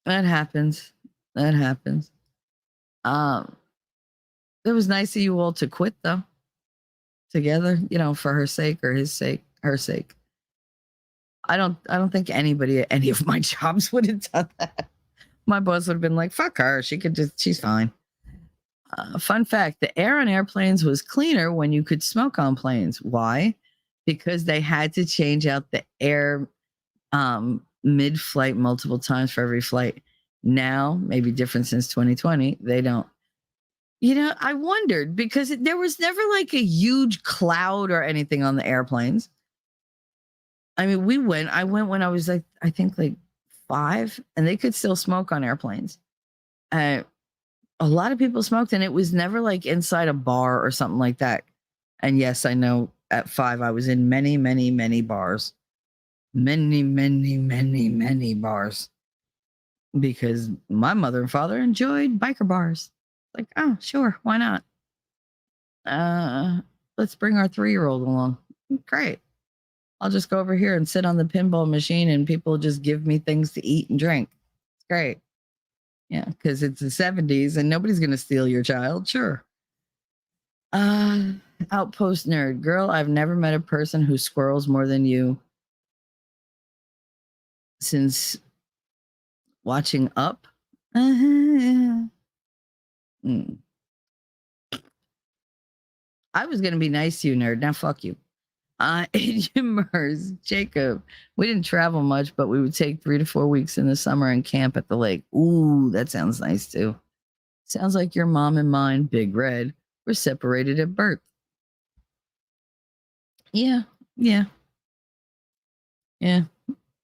That happens. That happens. It was nice of you all to quit though. Together, for her sake or his sake, her sake. I don't think anybody at any of my jobs would have done that. My boss would have been like, fuck her. She's fine. Fun fact, the air on airplanes was cleaner when you could smoke on planes. Why? Because they had to change out the air mid-flight multiple times for every flight. Now, maybe different since 2020, they don't. I wondered because there was never like a huge cloud or anything on the airplanes. I mean, I went when I was like, I think like 5, and they could still smoke on airplanes. A lot of people smoked, and it was never like inside a bar or something like that. And yes, I know at 5, I was in many, many, many bars. Many, many, many, many bars. Because my mother and father enjoyed biker bars. Like, oh, sure, why not? Let's bring our 3-year-old along. Great. I'll just go over here and sit on the pinball machine and people just give me things to eat and drink. It's great. Yeah, because it's the 70s and nobody's going to steal your child. Sure. Outpost nerd. Girl, I've never met a person who squirrels more than you since watching Up. I was gonna be nice to you, nerd. Now fuck you. Mers, Jacob. We didn't travel much, but we would take 3 to 4 weeks in the summer and camp at the lake. Ooh, that sounds nice too. Sounds like your mom and mine, Big Red, were separated at birth. Yeah.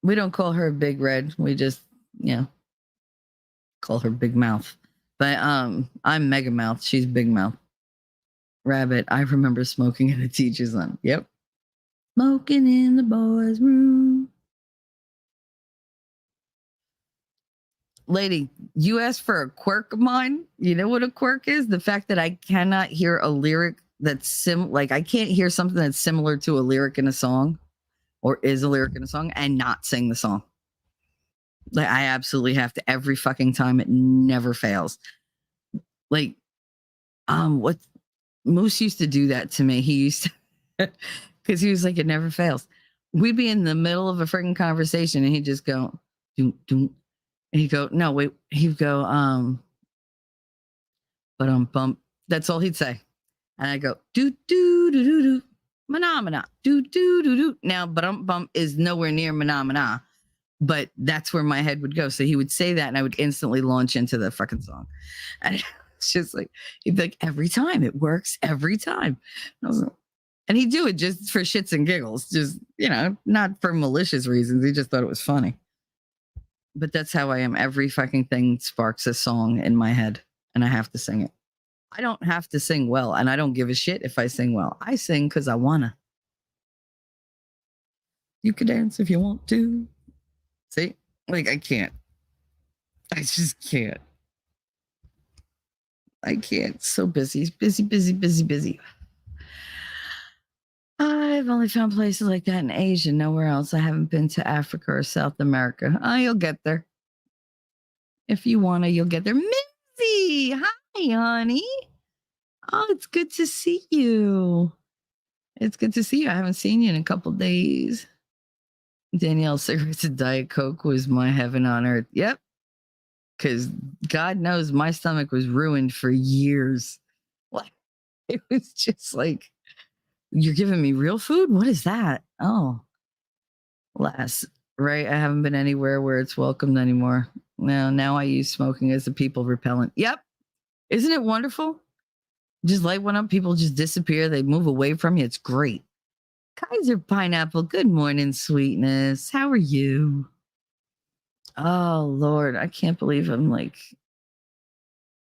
We don't call her Big Red. We just, call her Big Mouth. But I'm Mega Mouth. She's Big Mouth. Rabbit, I remember smoking in the teacher's room. Yep. Smoking in the boys' room. Lady, you asked for a quirk of mine. You know what a quirk is? The fact that I cannot hear a lyric that's I can't hear something that's similar to a lyric in a song or is a lyric in a song and not sing the song. Like, I absolutely have to every fucking time. It never fails. Like, what Moose used to do that to me. He used to, because he was like, it never fails. We'd be in the middle of a freaking conversation and he'd just go, doom, doom. And he'd go, no, wait. He'd go, but bump. That's all he'd say. And I go, do, do, do, do, do, mana, do, do, do, do. Now, bump is nowhere near mana, but that's where my head would go. So he would say that and I would instantly launch into the fucking song. And it's just like, he'd be like, every time it works, every time. And he'd do it just for shits and giggles, just, not for malicious reasons. He just thought it was funny. But that's how I am. Every fucking thing sparks a song in my head and I have to sing it. I don't have to sing well and I don't give a shit if I sing well. I sing because I wanna. You can dance if you want to. See? Like, I can't. I just can't. I can't. So busy. Busy. I've only found places like that in Asia, nowhere else. I haven't been to Africa or South America. You'll get there. If you want to, you'll get there. Missy, hi, honey. Oh, it's good to see you. I haven't seen you in a couple days. Danielle, cigarettes and Diet Coke was my heaven on earth. Yep. Because God knows my stomach was ruined for years. Like, it was just like, you're giving me real food? What is that? Oh, right? I haven't been anywhere where it's welcomed anymore. Now I use smoking as a people repellent. Yep. Isn't it wonderful? Just light one up, people just disappear. They move away from you. It's great. Kaiser Pineapple, good morning, sweetness. How are you? Oh, Lord, I can't believe I'm like,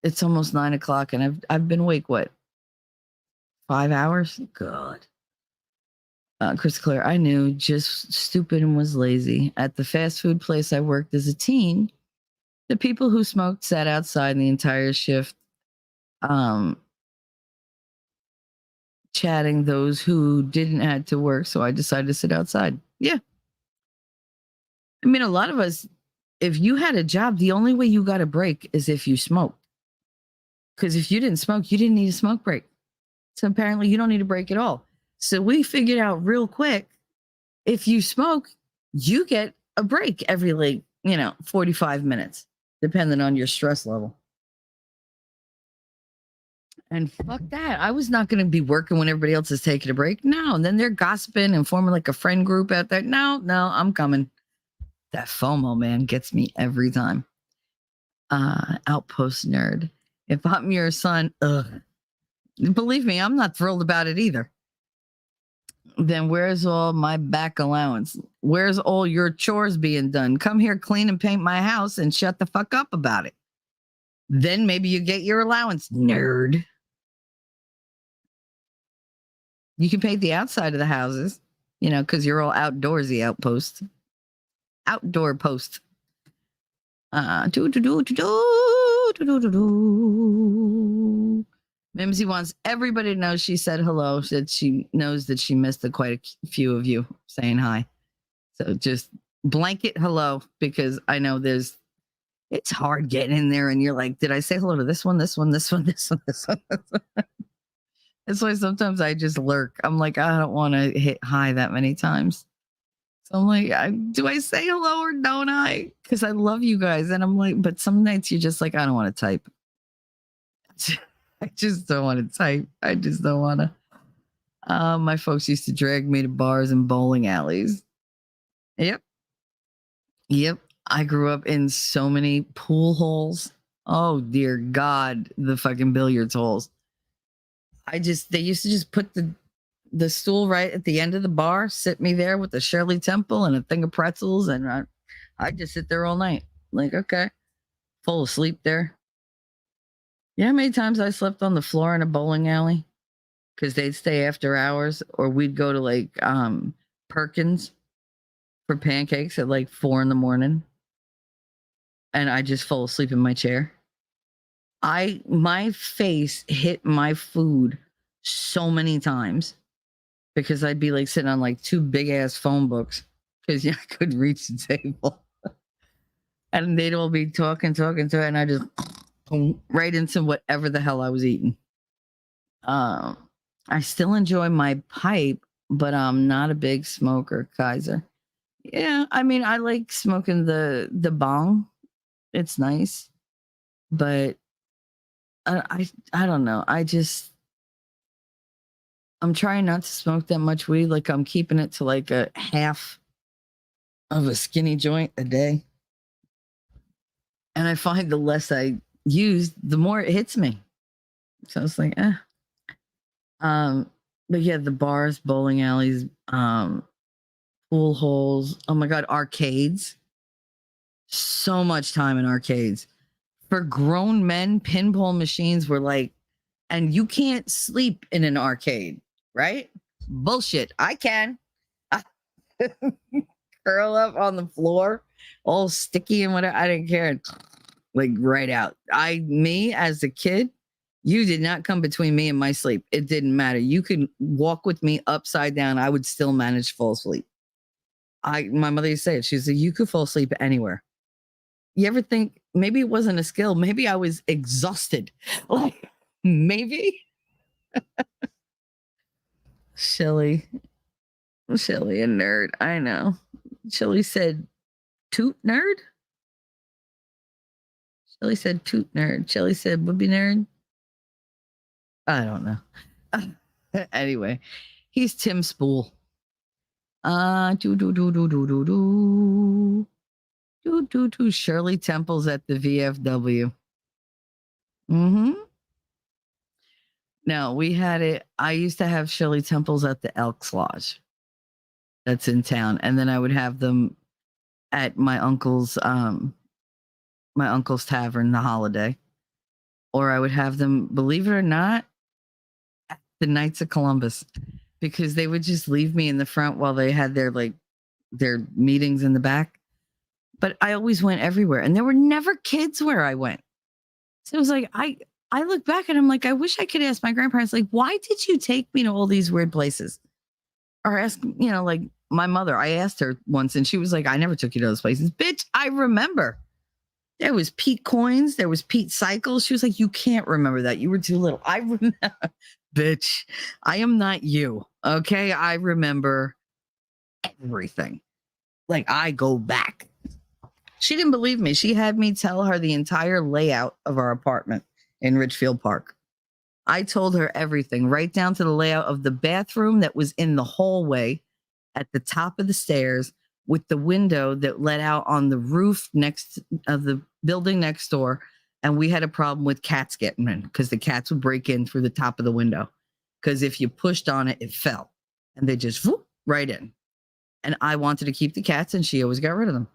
it's almost 9 o'clock and I've been awake, what, 5 hours? God. Chris Claire, I knew, just stupid and was lazy. At the fast food place I worked as a teen, the people who smoked sat outside the entire shift, chatting those who didn't have to work. So I decided to sit outside. Yeah. I mean, a lot of us, if you had a job, the only way you got a break is if you smoked. Because if you didn't smoke, you didn't need a smoke break. So apparently you don't need a break at all. So we figured out real quick, if you smoke, you get a break every 45 minutes, depending on your stress level. And fuck that. I was not going to be working when everybody else is taking a break. No. And then they're gossiping and forming like a friend group out there. No, I'm coming. That FOMO, man, gets me every time. Outpost nerd. If I'm your son, believe me, I'm not thrilled about it either. Then where's all my back allowance? Where's all your chores being done? Come here, clean and paint my house and shut the fuck up about it. Then maybe you get your allowance, nerd. You can paint the outside of the houses, because you're all outdoorsy outpost. Outdoor post. Mimsy wants everybody to know she said hello. That she knows that she missed quite a few of you saying hi. So just blanket hello, because I know it's hard getting in there and you're like, did I say hello to this one? That's why sometimes I just lurk. I'm like, I don't want to hit hi that many times. So I'm like, do I say hello or don't I? Because I love you guys. And I'm like, but some nights you're just like, I don't want to type. I just don't want to type. I just don't want to. My folks used to drag me to bars and bowling alleys. Yep. Yep. I grew up in so many pool holes. Oh dear God, the fucking billiards holes. They used to just put the stool right at the end of the bar, sit me there with a Shirley Temple and a thing of pretzels, and I just sit there all night. Like, okay, fall asleep there. You know how many times I slept on the floor in a bowling alley? Because they'd stay after hours, or we'd go to like Perkins for pancakes at like 4 a.m. and I just fall asleep in my chair. My face hit my food so many times because I'd be like sitting on like two big ass phone books because I couldn't reach the table. And they'd all be talking to it, and I just right into whatever the hell I was eating. I still enjoy my pipe, but I'm not a big smoker, Kaiser. Yeah, I mean, I like smoking the bong. It's nice, but I don't know. I'm trying not to smoke that much weed. Like I'm keeping it to like a half of a skinny joint a day. And I find the less I use, the more it hits me. So it's like, but yeah, the bars, bowling alleys, pool holes. Oh my God, arcades. So much time in arcades. For grown men, pinball machines were like, and you can't sleep in an arcade, right? Bullshit. I can. Curl up on the floor, all sticky and whatever. I didn't care. Like right out. Me as a kid, you did not come between me and my sleep. It didn't matter. You could walk with me upside down. I would still manage to fall asleep. My mother used to say it. She said, you could fall asleep anywhere. You ever think maybe it wasn't a skill? Maybe I was exhausted. Like maybe. Shelly a nerd. I know. Shelly said, toot nerd. Shelly said, toot nerd. Shelly said, booby nerd. I don't know. Anyway, he's Tim Spool. Shirley Temple's at the VFW. Mm-hmm. No, we had it. I used to have Shirley Temples at the Elks Lodge. That's in town, and then I would have them at my uncle's tavern, the Holiday, or I would have them, believe it or not, at the Knights of Columbus, because they would just leave me in the front while they had their meetings in the back. But I always went everywhere, and there were never kids where I went. So it was like I look back and I'm like, I wish I could ask my grandparents, like, why did you take me to all these weird places? Or ask, like my mother, I asked her once and she was like, I never took you to those places. Bitch, I remember. There was Pete Coins. There was Pete Cycles. She was like, you can't remember that. You were too little. I remember. Bitch, I am not you. Okay. I remember everything. Like I go back. She didn't believe me. She had me tell her the entire layout of our apartment in Richfield Park. I told her everything, right down to the layout of the bathroom that was in the hallway at the top of the stairs with the window that let out on the roof next of the building next door. And we had a problem with cats getting in because the cats would break in through the top of the window. Because if you pushed on it, it fell. And they just whoop, right in. And I wanted to keep the cats, and she always got rid of them.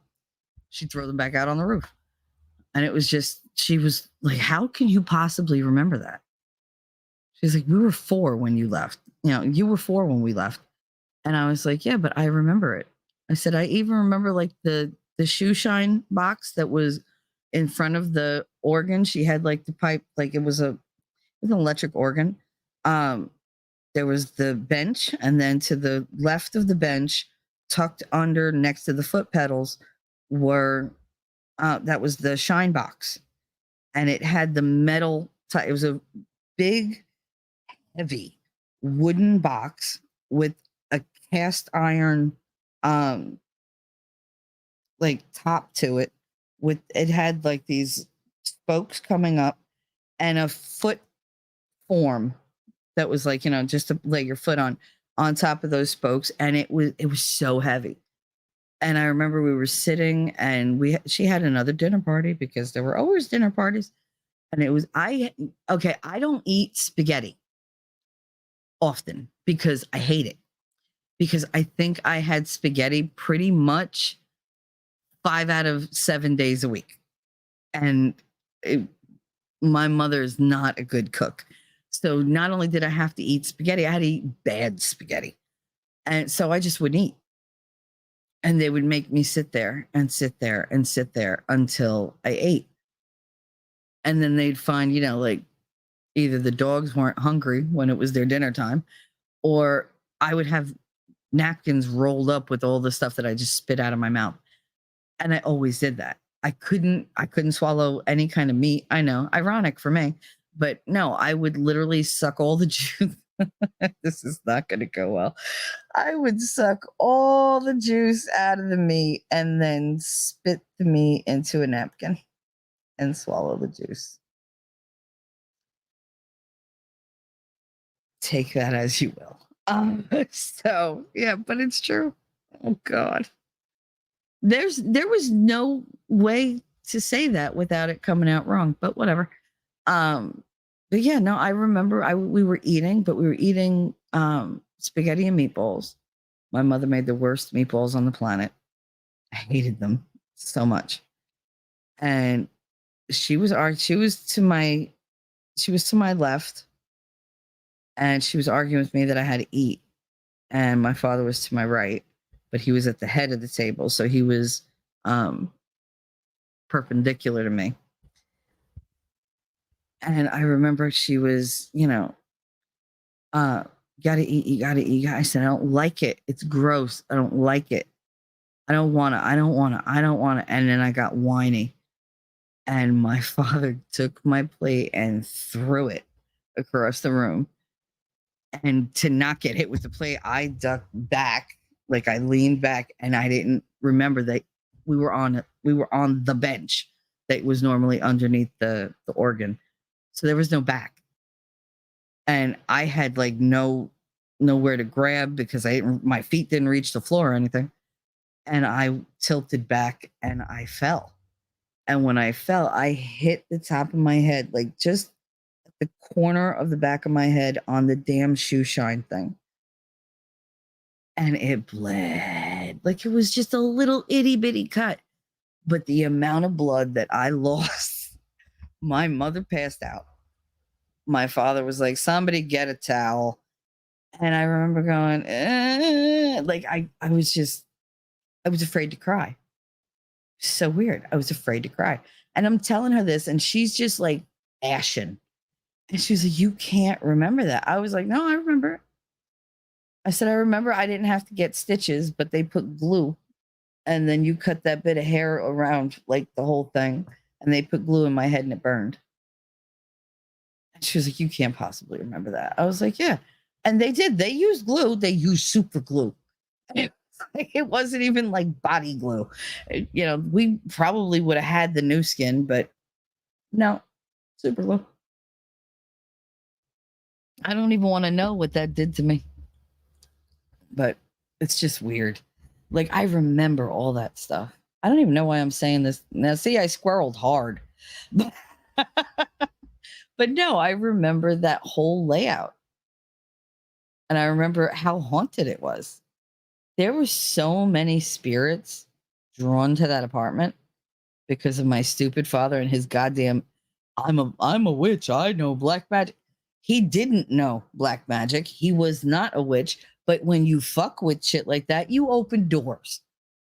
She'd throw them back out on the roof. And it was just, she was like, how can you possibly remember that? She's like, we were 4 when you left. You were 4 when we left. And I was like, yeah, but I remember it. I said, I even remember like the shoe shine box that was in front of the organ. She had like the pipe, like it was an electric organ. There was the bench, and then to the left of the bench, tucked under next to the foot pedals, were that was the shine box, and it had the metal. It was a big, heavy wooden box with a cast iron, like top to it. It had like these spokes coming up and a foot form that was like, just to lay your foot on top of those spokes, and it was so heavy. And I remember we were sitting, and she had another dinner party, because there were always dinner parties, and it was I don't eat spaghetti often because I hate it, because I think I had spaghetti pretty much 5 out of 7 days a week. And my mother is not a good cook. So not only did I have to eat spaghetti, I had to eat bad spaghetti. And so I just wouldn't eat. And they would make me sit there and sit there and sit there until I ate. And then they'd find, like either the dogs weren't hungry when it was their dinner time, or I would have napkins rolled up with all the stuff that I just spit out of my mouth. And I always did that. I couldn't swallow any kind of meat. I know, ironic for me, but no, I would literally suck all the juice. This is not going to go well. I would suck all the juice out of the meat and then spit the meat into a napkin and swallow the juice. Take that as you will. So yeah, but it's true. Oh God. There was no way to say that without it coming out wrong, but whatever. But yeah, no, I remember we were eating spaghetti and meatballs. My mother made the worst meatballs on the planet. I hated them so much. And she was to my left, and she was arguing with me that I had to eat. And my father was to my right, but he was at the head of the table, so he was perpendicular to me. And I remember she was, gotta eat, you gotta eat. I said, I don't like it. It's gross. I don't like it. I don't want to. And then I got whiny. And my father took my plate and threw it across the room. And to not get hit with the plate, I ducked back, like I leaned back, and I didn't remember that we were on the bench that was normally underneath the organ. So there was no back. And I had like nowhere to grab, because my feet didn't reach the floor or anything. And I tilted back and I fell. And when I fell, I hit the top of my head, like just the corner of the back of my head on the damn shoe shine thing. And it bled. Like it was just a little itty bitty cut. But the amount of blood that I lost, my mother passed out. My father was like, somebody get a towel. And I remember going, like I was afraid to cry. So weird. I was afraid to cry. And I'm telling her this, and she's just like ashen. And she was like, you can't remember that. I was like, no, I remember. I said, I remember I didn't have to get stitches, but they put glue. And then you cut that bit of hair around like the whole thing. And they put glue in my head and it burned. And she was like, you can't possibly remember that. I was like, yeah. And they did. They used glue. They used super glue. It wasn't even like body glue. We probably would have had the new skin, but no, super glue. I don't even want to know what that did to me. But it's just weird. Like, I remember all that stuff. I don't even know why I'm saying this. Now, see, I squirreled hard. But no, I remember that whole layout. And I remember how haunted it was. There were so many spirits drawn to that apartment because of my stupid father and his goddamn, I'm a witch. I know black magic. He didn't know black magic. He was not a witch. But when you fuck with shit like that, you open doors.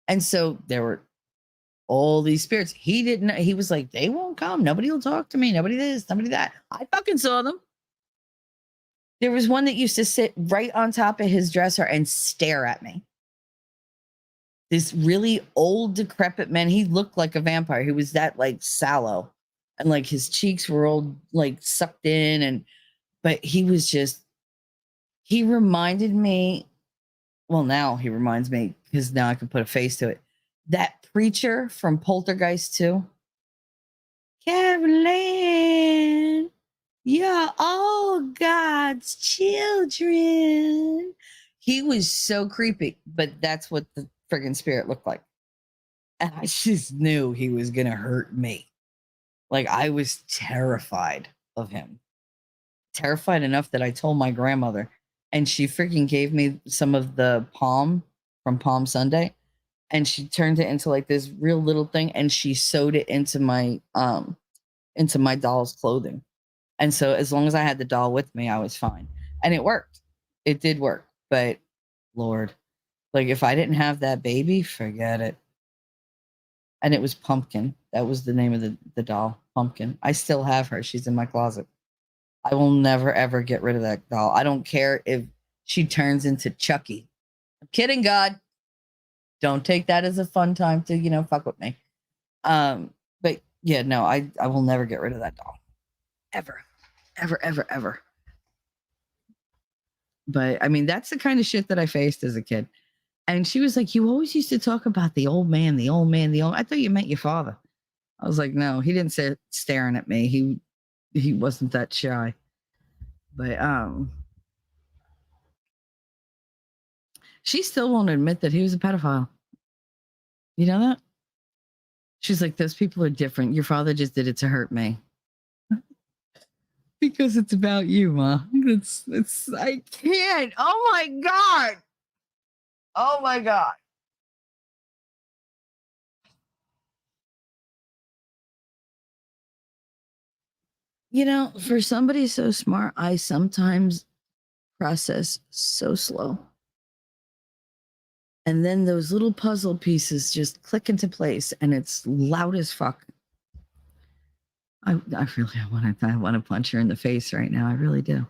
And so there were all these spirits. He didn't know. He was like, they won't come. Nobody will talk to me. Nobody this, nobody that. I fucking saw them. There was one that used to sit right on top of his dresser and stare at me. This really old, decrepit man. He looked like a vampire. He was that like sallow, and like his cheeks were all like sucked in. But he was just, he reminded me. Well, now he reminds me, because now I can put a face to it. That preacher from Poltergeist 2. Carolyn. Yeah, all God's children. He was so creepy, but that's what the friggin' spirit looked like. And I just knew he was gonna hurt me. Like I was terrified of him. Terrified enough that I told my grandmother, and she freaking gave me some of the palm from Palm Sunday, and she turned it into like this real little thing, and she sewed it into my doll's clothing. And so as long as I had the doll with me, I was fine. And it worked. It did work. But Lord, like if I didn't have that baby, forget it. And it was Pumpkin. That was the name of the doll, Pumpkin. I still have her. She's in my closet. I will never ever get rid of that doll. I don't care if she turns into Chucky. I'm kidding, God. Don't take that as a fun time to, fuck with me. But yeah, no, I will never get rid of that doll. Ever. Ever, ever, ever. But I mean, that's the kind of shit that I faced as a kid. And she was like, "You always used to talk about the old man, the old man, the old." I thought you meant your father. I was like, "No, he didn't sit staring at me. He wasn't that shy." But she still won't admit that he was a pedophile. You know that? She's like, "Those people are different. Your father just did it to hurt me." Because it's about you, Ma. It's I can't. Oh my God. Oh my God. For somebody so smart, I sometimes process so slow. And then those little puzzle pieces just click into place and it's loud as fuck. I really I want to punch her in the face right now. I really do.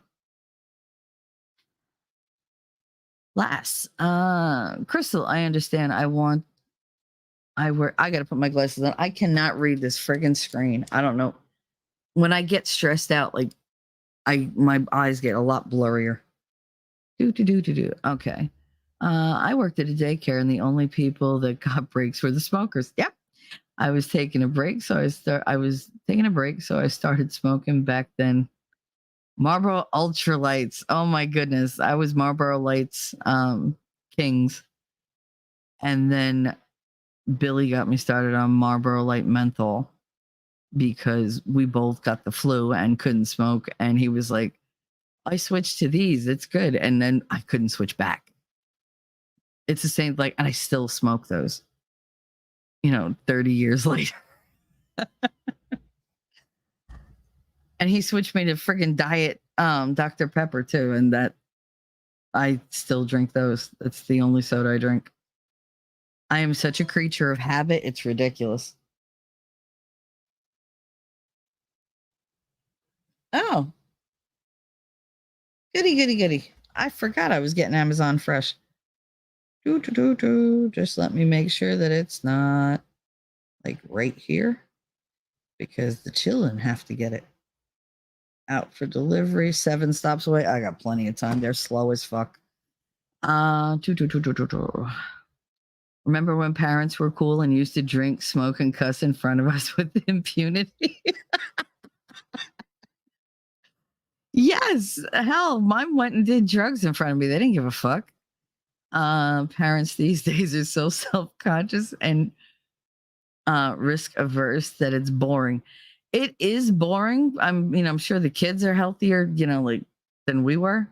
Crystal, I understand. I gotta put my glasses on. I cannot read this friggin' screen. I don't know. When I get stressed out, like my eyes get a lot blurrier. Do. Okay. I worked at a daycare, and the only people that got breaks were the smokers. Yep. I was taking a break, so I was taking a break, so I started smoking back then. Marlboro Ultra Lights. Oh my goodness. I was Marlboro Lights Kings. And then Billy got me started on Marlboro Light Menthol because we both got the flu and couldn't smoke. And he was like, "I switched to these. It's good." And then I couldn't switch back. It's the same, and I still smoke those, 30 years later. And he switched me to friggin' diet Dr. Pepper too. And that I still drink those. That's the only soda I drink. I am such a creature of habit. It's ridiculous. Oh, goody. I forgot I was getting Amazon Fresh. Just let me make sure that it's not right here because the children have to get it. Out for delivery, 7 stops away. I got plenty of time. They're slow as fuck. Remember when parents were cool and used to drink, smoke, and cuss in front of us with impunity? Yes. Hell, mine went and did drugs in front of me. They didn't give a fuck. Parents these days are so self-conscious and risk averse that it's boring. It is boring. I'm sure the kids are healthier, than we were.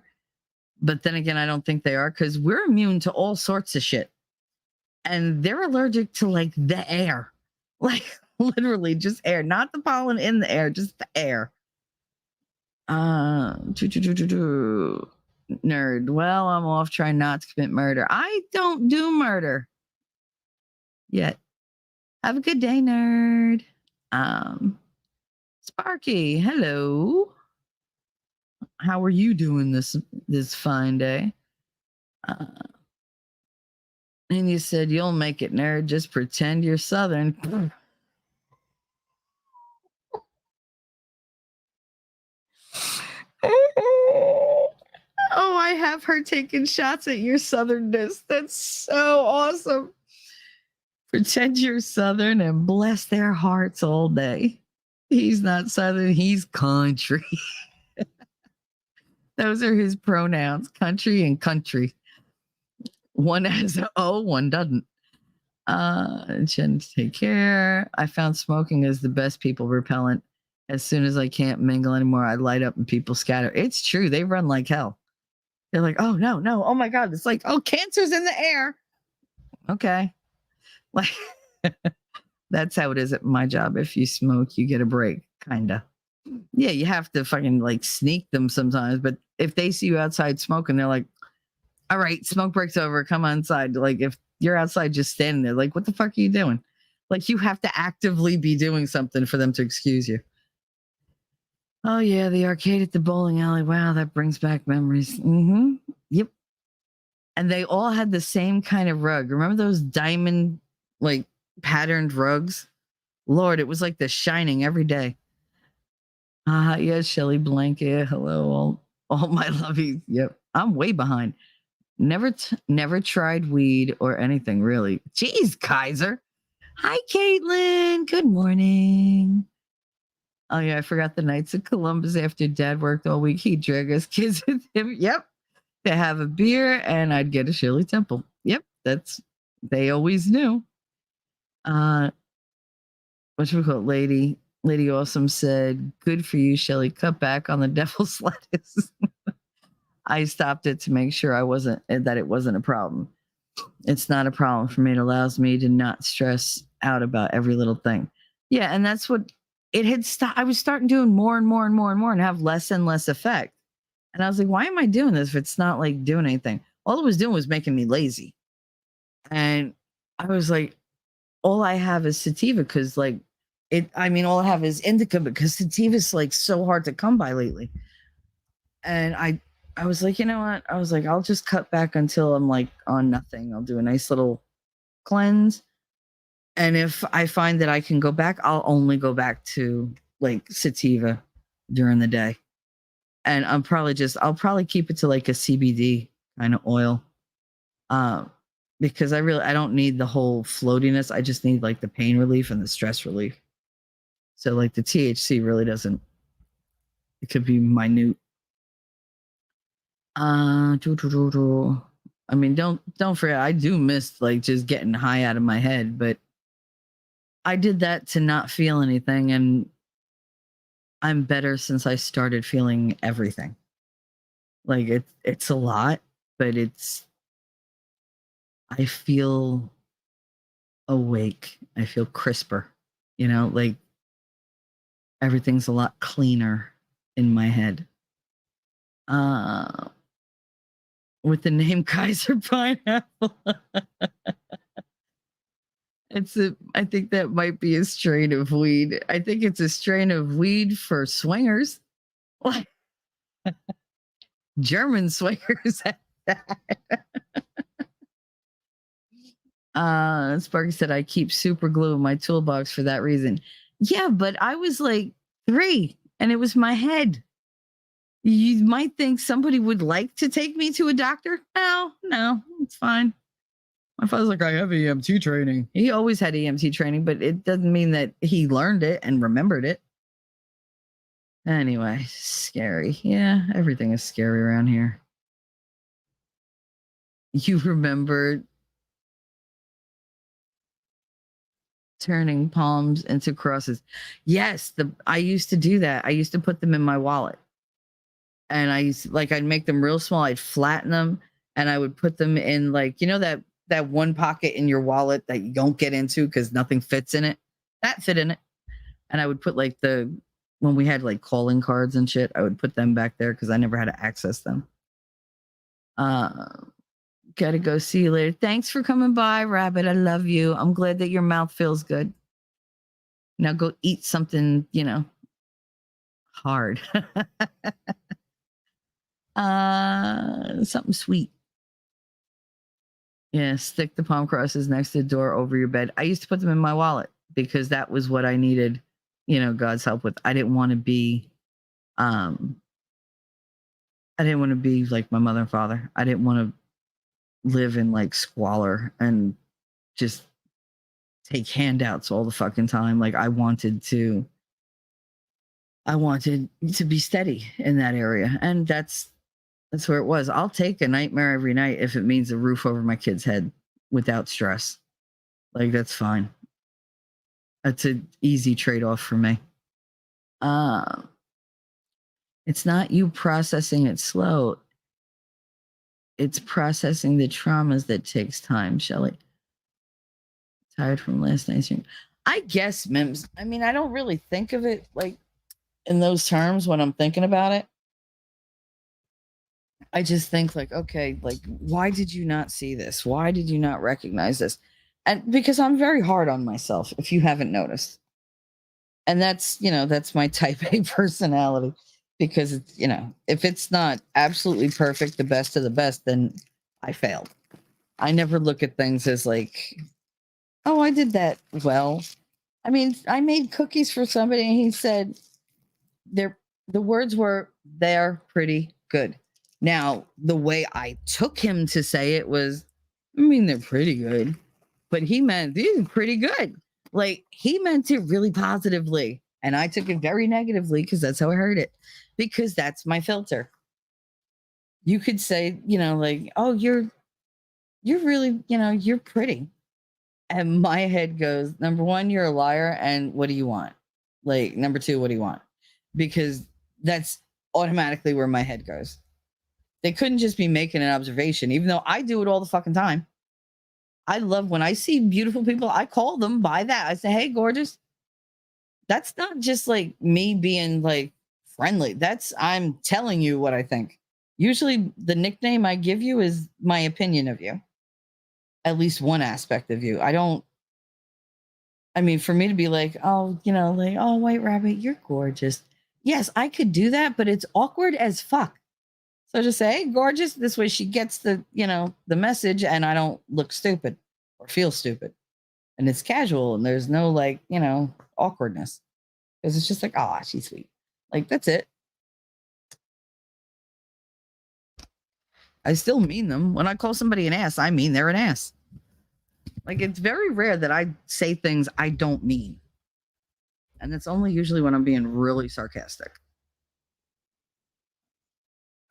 But then again, I don't think they are because we're immune to all sorts of shit. And they're allergic to the air. Literally just air, not the pollen in the air, just the air. Nerd. Well, I'm off trying not to commit murder. I don't do murder yet. Have a good day, nerd. Sparky, hello. How are you doing this fine day? And you said you'll make it, nerd. Just pretend you're Southern. Oh, I have her taking shots at your Southernness. That's so awesome. Pretend you're Southern and bless their hearts all day. He's not Southern. He's country. Those are his pronouns, country and country. One has an O, one doesn't. Jen, take care. I found smoking is the best people repellent. As soon as I can't mingle anymore, I light up and people scatter. It's true. They run like hell. They're like, oh, no, no. Oh, my God. It's like, oh, cancer's in the air. Okay. Like, that's how it is at my job. If you smoke, you get a break, kind of. Yeah, you have to fucking like sneak them sometimes. But if they see you outside smoking, they're like, all right, smoke break's over. Come on inside. Like if you're outside just standing there, like, what the fuck are you doing? Like you have to actively be doing something for them to excuse you. Oh yeah, the arcade at the bowling alley. Wow, that brings back memories. Mm-hmm. Yep. And they all had the same kind of rug. Remember those diamond like patterned rugs? Lord, it was like The Shining every day. Yes, Shelly Blanket. Hello, all my lovies. Yep, I'm way behind. Never tried weed or anything really. Jeez, Kaiser. Hi, Caitlin. Good morning. Oh yeah, I forgot the nights of Columbus after Dad worked all week. He'd drag us kids with him. Yep, to have a beer, and I'd get a Shirley Temple. Yep, they always knew. What should we call it, lady? Lady Awesome said, good for you, Shelly. Cut back on the devil's lettuce. I stopped it to make sure that it wasn't a problem. It's not a problem for me. It allows me to not stress out about every little thing. Yeah, and that's what it had stopped. I was starting doing more and more and more and more and have less and less effect. And I was like, why am I doing this if it's not like doing anything? All it was doing was making me lazy. And I was like, all I have is sativa because like all I have is indica because sativa is like so hard to come by lately. And I was like, you know what? I was like, I'll just cut back until I'm like on nothing. I'll do a nice little cleanse. And if I find that I can go back, I'll only go back to like sativa during the day. And I'll probably keep it to like a CBD kind of oil. Because I don't need the whole floatiness. I just need like the pain relief and the stress relief. So like the THC really doesn't, it could be minute. I mean, don't forget, I do miss like just getting high out of my head, but I did that to not feel anything, and I'm better since I started feeling everything. Like it's a lot, but I feel awake. I feel crisper, like everything's a lot cleaner in my head. With the name Kaiser Pineapple. I think that might be a strain of weed. I think it's a strain of weed for swingers. German swingers. Sparky said I keep super glue in my toolbox for that reason. Yeah, but I was like 3 and it was my head. You might think somebody would like to take me to a doctor. No, it's fine. My father's like, I have EMT training. He always had EMT training, but it doesn't mean that he learned it and remembered it. Anyway, scary. Yeah, everything is scary around here. You remember turning palms into crosses? Yes, I used to do that. I used to put them in my wallet. And I'd make them real small. I'd flatten them and I would put them in like, that one pocket in your wallet that you don't get into because nothing fits in it. That fit in it. And I would put like when we had like calling cards and shit, I would put them back there because I never had to access them. Gotta go, see you later. Thanks for coming by, Rabbit. I love you. I'm glad that your mouth feels good. Now go eat something, hard. Something sweet. Yeah, stick the palm crosses next to the door over your bed. I used to put them in my wallet because that was what I needed, God's help with. I didn't want to be like my mother and father. I didn't want to live in like squalor and just take handouts all the fucking time. Like I wanted to I wanted to be steady in that area. And that's where it was. I'll take a nightmare every night if it means a roof over my kid's head without stress. Like, that's fine. That's an easy trade-off for me. It's not you processing it slow. It's processing the traumas that takes time, Shelly. Tired from last night's dream. I guess, Mims. I mean, I don't really think of it like in those terms when I'm thinking about it. I just think like, okay, like, why did you not see this? Why did you not recognize this? And because I'm very hard on myself, if you haven't noticed. And that's, that's my type A personality, because it's, if it's not absolutely perfect, the best of the best, then I failed. I never look at things as like, oh, I did that well. I mean, I made cookies for somebody and he said the words were, they're pretty good. Now, the way I took him to say it was, I mean, they're pretty good, but he meant these are pretty good. Like, he meant it really positively. And I took it very negatively because that's how I heard it, because that's my filter. You could say, like, oh, you're really, you're pretty. And my head goes, number one, you're a liar. And what do you want? Like, number two, what do you want? Because that's automatically where my head goes. They couldn't just be making an observation, even though I do it all the fucking time. I love when I see beautiful people, I call them by that. I say, hey, gorgeous. That's not just like me being like friendly. That's, I'm telling you what I think. Usually the nickname I give you is my opinion of you. At least one aspect of you. I mean, for me to be like, oh, like, oh, White Rabbit, you're gorgeous. Yes, I could do that, but it's awkward as fuck. So just say, hey, gorgeous. This way she gets the, the message, and I don't look stupid or feel stupid. And it's casual and there's no like, awkwardness. Because it's just like, oh, she's sweet. Like, that's it. I still mean them. When I call somebody an ass, I mean they're an ass. Like, it's very rare that I say things I don't mean. And it's only usually when I'm being really sarcastic.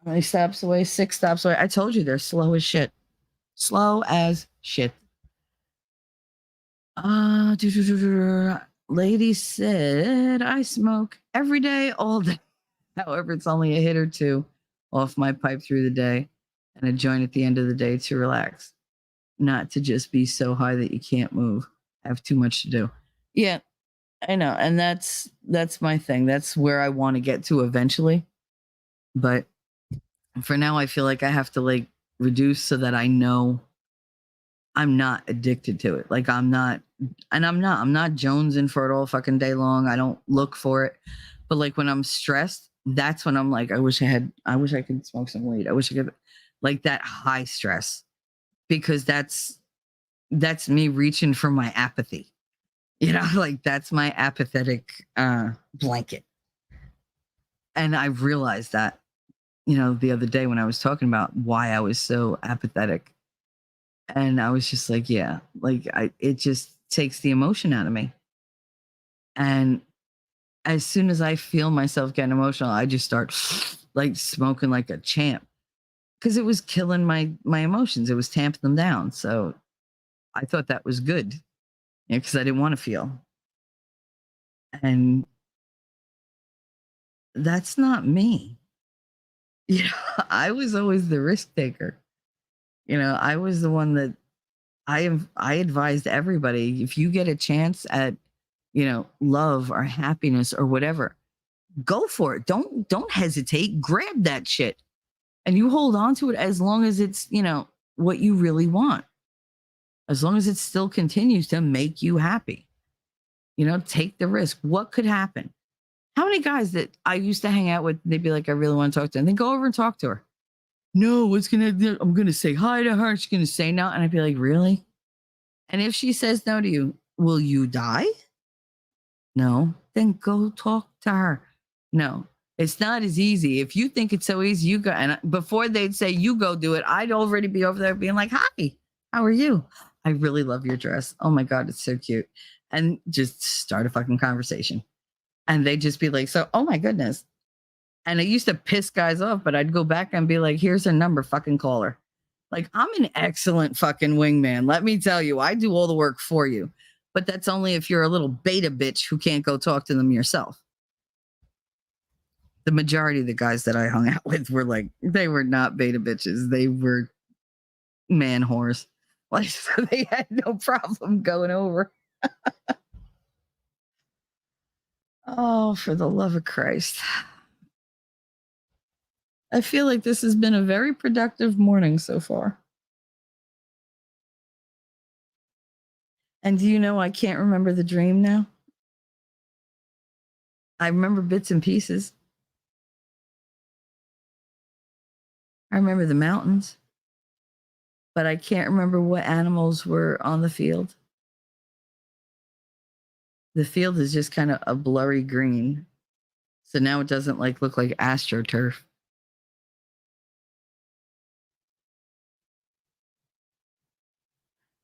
How many stops away? 6 stops away. I told you they're slow as shit. Slow as shit. Lady said, I smoke every day, all day. However, it's only a hit or two off my pipe through the day and a joint at the end of the day to relax. Not to just be so high that you can't move. I have too much to do. Yeah, I know. And that's my thing. That's where I want to get to eventually. But for now, I feel like I have to like reduce so that I know I'm not addicted to it. Like, I'm not jonesing for it all fucking day long. I don't look for it. But like when I'm stressed, that's when I'm like, I wish I could smoke some weed. I wish I could, like, that high stress, because that's me reaching for my apathy. Like, that's my apathetic blanket. And I realized that, the other day when I was talking about why I was so apathetic. And I was just like, yeah, like it just takes the emotion out of me. And as soon as I feel myself getting emotional, I just start like smoking like a champ, because it was killing my emotions. It was tamping them down. So I thought that was good, because I didn't want to feel. And that's not me. I was always the risk taker. I was the one that I advised everybody, if you get a chance at, love or happiness or whatever, go for it. Don't hesitate. Grab that shit. And you hold on to it as long as it's, what you really want. As long as it still continues to make you happy. Take the risk. What could happen? How many guys that I used to hang out with, they'd be like, I really want to talk to her. And then go over and talk to her. No, I'm going to say hi to her. She's going to say no. And I'd be like, really? And if she says no to you, will you die? No. Then go talk to her. No, it's not as easy. If you think it's so easy, you go. And before they'd say, you go do it, I'd already be over there being like, hi, how are you? I really love your dress. Oh my God, it's so cute. And just start a fucking conversation. And they'd just be like, so, oh my goodness. And it used to piss guys off, but I'd go back and be like, here's her number, fucking call her. Like, I'm an excellent fucking wingman. Let me tell you, I do all the work for you. But that's only if you're a little beta bitch who can't go talk to them yourself. The majority of the guys that I hung out with were like, they were not beta bitches. They were man whores. Like, so they had no problem going over. Oh, for the love of Christ. I feel like this has been a very productive morning so far. And do you know I can't remember the dream now? I remember bits and pieces. I remember the mountains, but I can't remember what animals were on the field. The field is just kind of a blurry green. So now it doesn't like look like astroturf.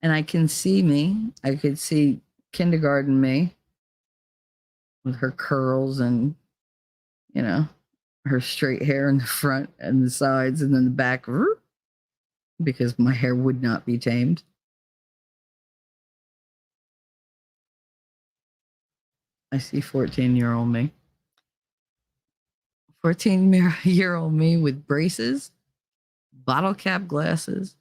And I can see me. I could see kindergarten me with her curls and, you know, her straight hair in the front and the sides and then the back, because my hair would not be tamed. I see 14-year-old me. 14-year-old me with braces, bottle cap glasses,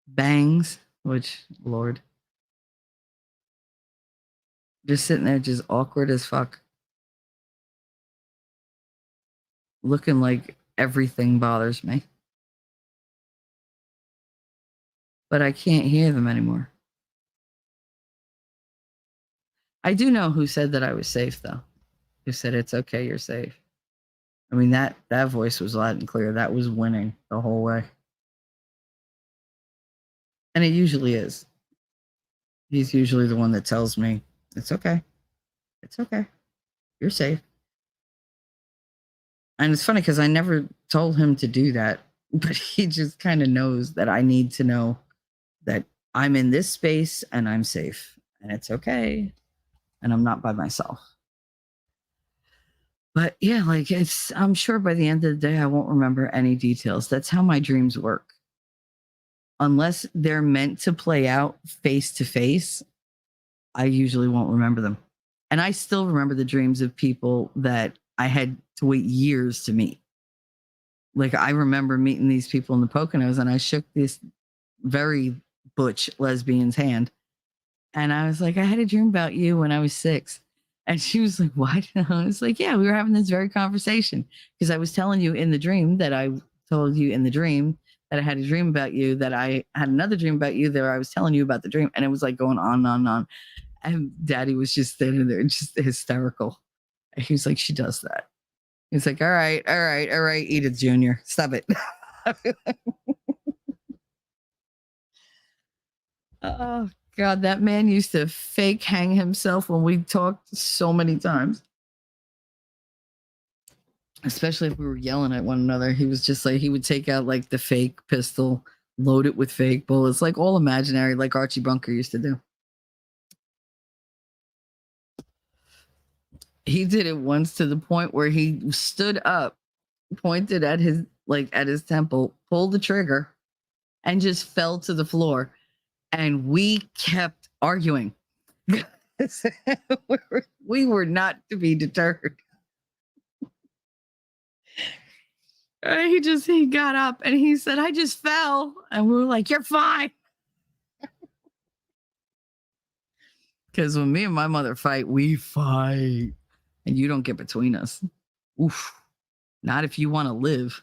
bangs, which, Lord, just sitting there, just awkward as fuck. Looking like everything bothers me. But I can't hear them anymore. I do know who said that I was safe, though. Who said it's okay, you're safe. I mean, that voice was loud and clear. That was winning the whole way. And it usually is. He's usually the one that tells me, it's okay. It's okay. You're safe. And it's funny because I never told him to do that, but he just kind of knows that I need to know that I'm in this space and I'm safe and it's okay and I'm not by myself. But yeah, like I'm sure by the end of the day, I won't remember any details. That's how my dreams work. Unless they're meant to play out face to face, I usually won't remember them. And I still remember the dreams of people that I had to wait years to meet. Like I remember meeting these people in the Poconos and I shook this very butch lesbian's hand. And I was like, I had a dream about you when I was 6. And she was like, what? I was like, yeah, we were having this very conversation because I was telling you in the dream that I told you in the dream that I had a dream about you, that I had another dream about you, that I was telling you about the dream. And it was like going on and on and on. And Daddy was just standing there, just hysterical. And he was like, she does that. He's like, all right, Edith Jr., stop it. Oh, God, that man used to fake hang himself when we talked so many times. Especially if we were yelling at one another. He was just like, he would take out like the fake pistol, load it with fake bullets, like all imaginary, like Archie Bunker used to do. He did it once to the point where he stood up, pointed at his temple, pulled the trigger, and just fell to the floor. And we kept arguing. We were not to be deterred. He got up and he said, I just fell. And we were like, you're fine. Because when me and my mother fight, we fight. And you don't get between us. Oof. Not if you want to live.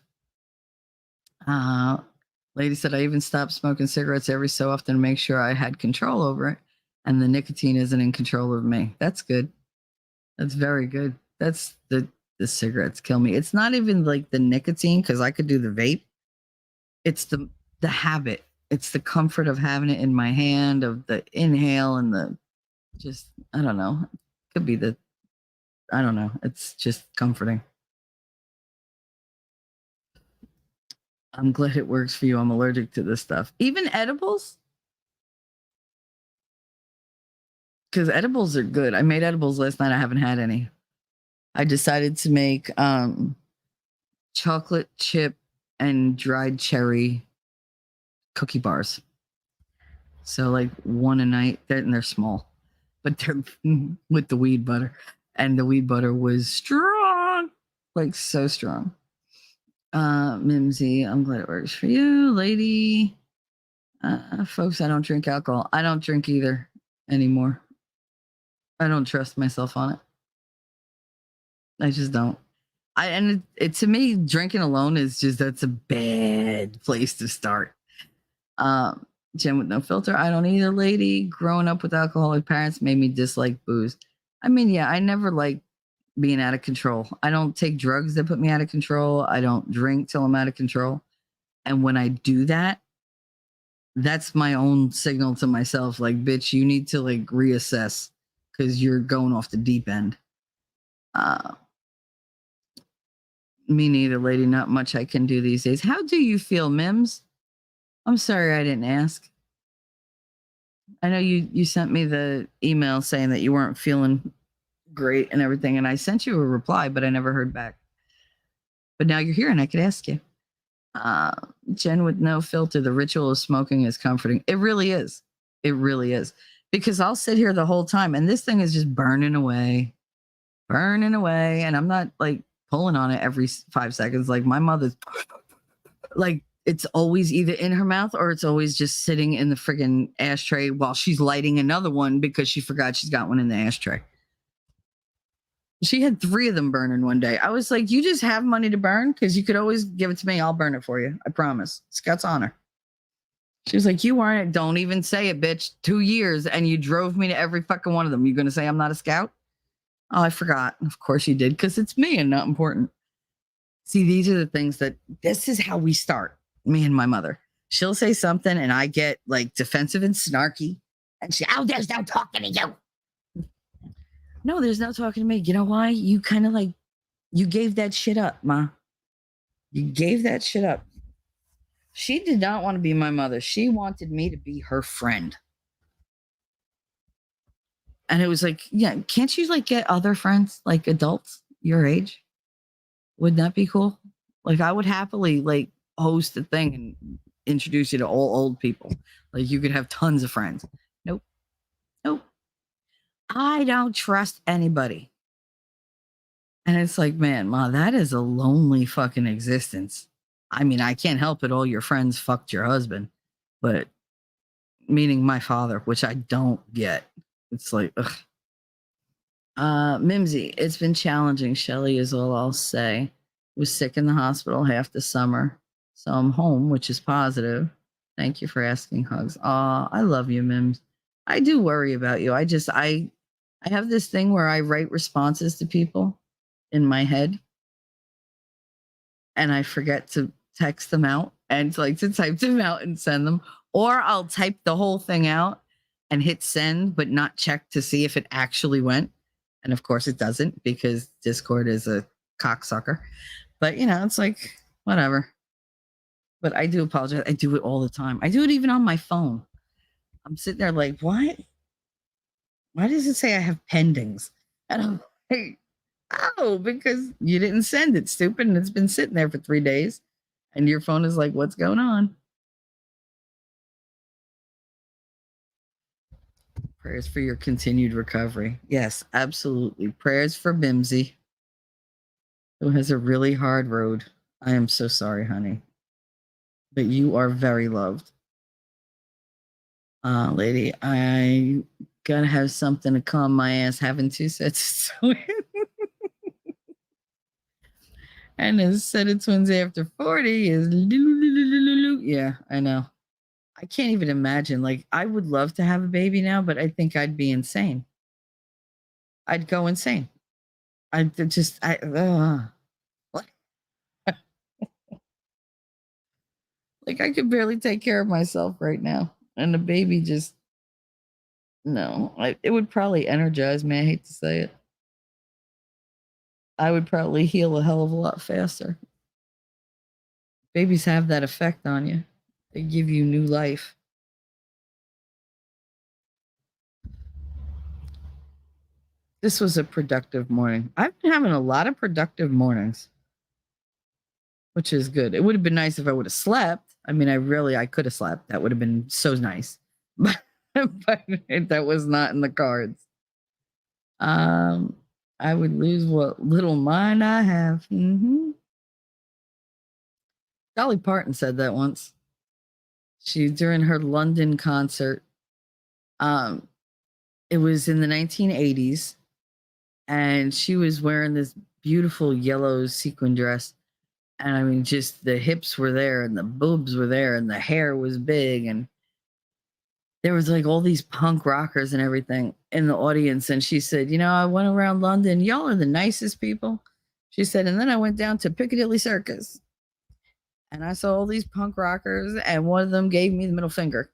Lady said, I even stopped smoking cigarettes every so often to make sure I had control over it. And the nicotine isn't in control of me. That's good. That's very good. That's the cigarettes kill me. It's not even like the nicotine, because I could do the vape. It's the habit. It's the comfort of having it in my hand, of the inhale and the just, I don't know. It could be I don't know. It's just comforting. I'm glad it works for you. I'm allergic to this stuff. Even edibles. because edibles are good. I made edibles last night. I haven't had any. I decided to make chocolate chip and dried cherry cookie bars. So like one a night, and they're small, but they're with the weed butter, and the weed butter was strong, like so strong. Mimsy, I'm glad it works for you, lady. Folks, I don't drink alcohol. I don't drink either anymore. I don't trust myself on it. I just don't. It to me, drinking alone is just that's a bad place to start. Jen with no filter. I don't either, lady. Growing up with alcoholic parents made me dislike booze. I mean, yeah, I never like being out of control. I don't take drugs that put me out of control. I don't drink till I'm out of control. And when I do that, that's my own signal to myself, like, bitch, you need to like reassess because you're going off the deep end. Me neither, lady. Not much I can do these days. How do you feel, Mims? I'm sorry I didn't ask. I know you sent me the email saying that you weren't feeling great and everything, and I sent you a reply, but I never heard back. But now you're here and I could ask you. Jen with no filter, the ritual of smoking is comforting. It really is. It really is. Because I'll sit here the whole time and this thing is just burning away. And I'm not like pulling on it every 5 seconds. Like my mother's like, it's always either in her mouth or it's always just sitting in the friggin' ashtray while she's lighting another one because she forgot she's got one in the ashtray. She had 3 of them burning one day. I was like, you just have money to burn? Because you could always give it to me. I'll burn it for you. I promise. Scott's honor. She was like, you weren't it. Don't even say it, bitch. 2 years and you drove me to every fucking one of them. You going to say I'm not a scout? Oh, I forgot. Of course you did because it's me and not important. See, these are the things this is how we start, me and my mother. She'll say something and I get like defensive and snarky. And there's no talking to you. No, there's no talking to me. You know why? You kind of like, you gave that shit up, Ma. You gave that shit up. She did not want to be my mother. She wanted me to be her friend. And it was like, yeah, can't you like get other friends, like adults your age? Wouldn't that be cool? Like I would happily like host a thing and introduce you to all old people. Like you could have tons of friends. Nope. I don't trust anybody. And it's like, man, Ma, that is a lonely fucking existence. I mean, I can't help it. All your friends fucked your husband, but meaning my father, which I don't get. It's like, ugh. Mimsy, it's been challenging. Shelly is all I'll say. Was sick in the hospital half the summer, so I'm home, which is positive. Thank you for asking. Hugs. I love you, Mims. I do worry about you. I have this thing where I write responses to people in my head and I forget to text them out and like to type them out and send them, or I'll type the whole thing out and hit send, but not check to see if it actually went. And of course it doesn't because Discord is a cocksucker. But you know, it's like, whatever. But I do apologize. I do it all the time. I do it even on my phone. I'm sitting there like, what? Why does it say I have pendings? And I'm like, oh, because you didn't send it, stupid. And it's been sitting there for 3 days. And your phone is like, what's going on? Prayers for your continued recovery. Yes, absolutely. Prayers for Bimsy, who has a really hard road. I am so sorry, honey. But you are very loved. Lady, I gotta have something to calm my ass having 2 sets of twins. And a set of twins after 40 is yeah, I know. I can't even imagine. Like, I would love to have a baby now, but I think I'd be insane. I'd go insane. What? Like, I could barely take care of myself right now. And the baby just, no. It would probably energize me. I hate to say it. I would probably heal a hell of a lot faster. Babies have that effect on you. They give you new life. This was a productive morning. I've been having a lot of productive mornings, which is good. It would have been nice if I would have slept. I mean, I could have slept. That would have been so nice. But that was not in the cards. I would lose what little mind I have. Dolly Parton said that once. She during her London concert. It was in the 1980s, and she was wearing this beautiful yellow sequin dress. And I mean, just the hips were there, and the boobs were there, and the hair was big, and there was like all these punk rockers and everything in the audience. And she said, I went around London. Y'all are the nicest people. She said, and then I went down to Piccadilly Circus and I saw all these punk rockers, and one of them gave me the middle finger.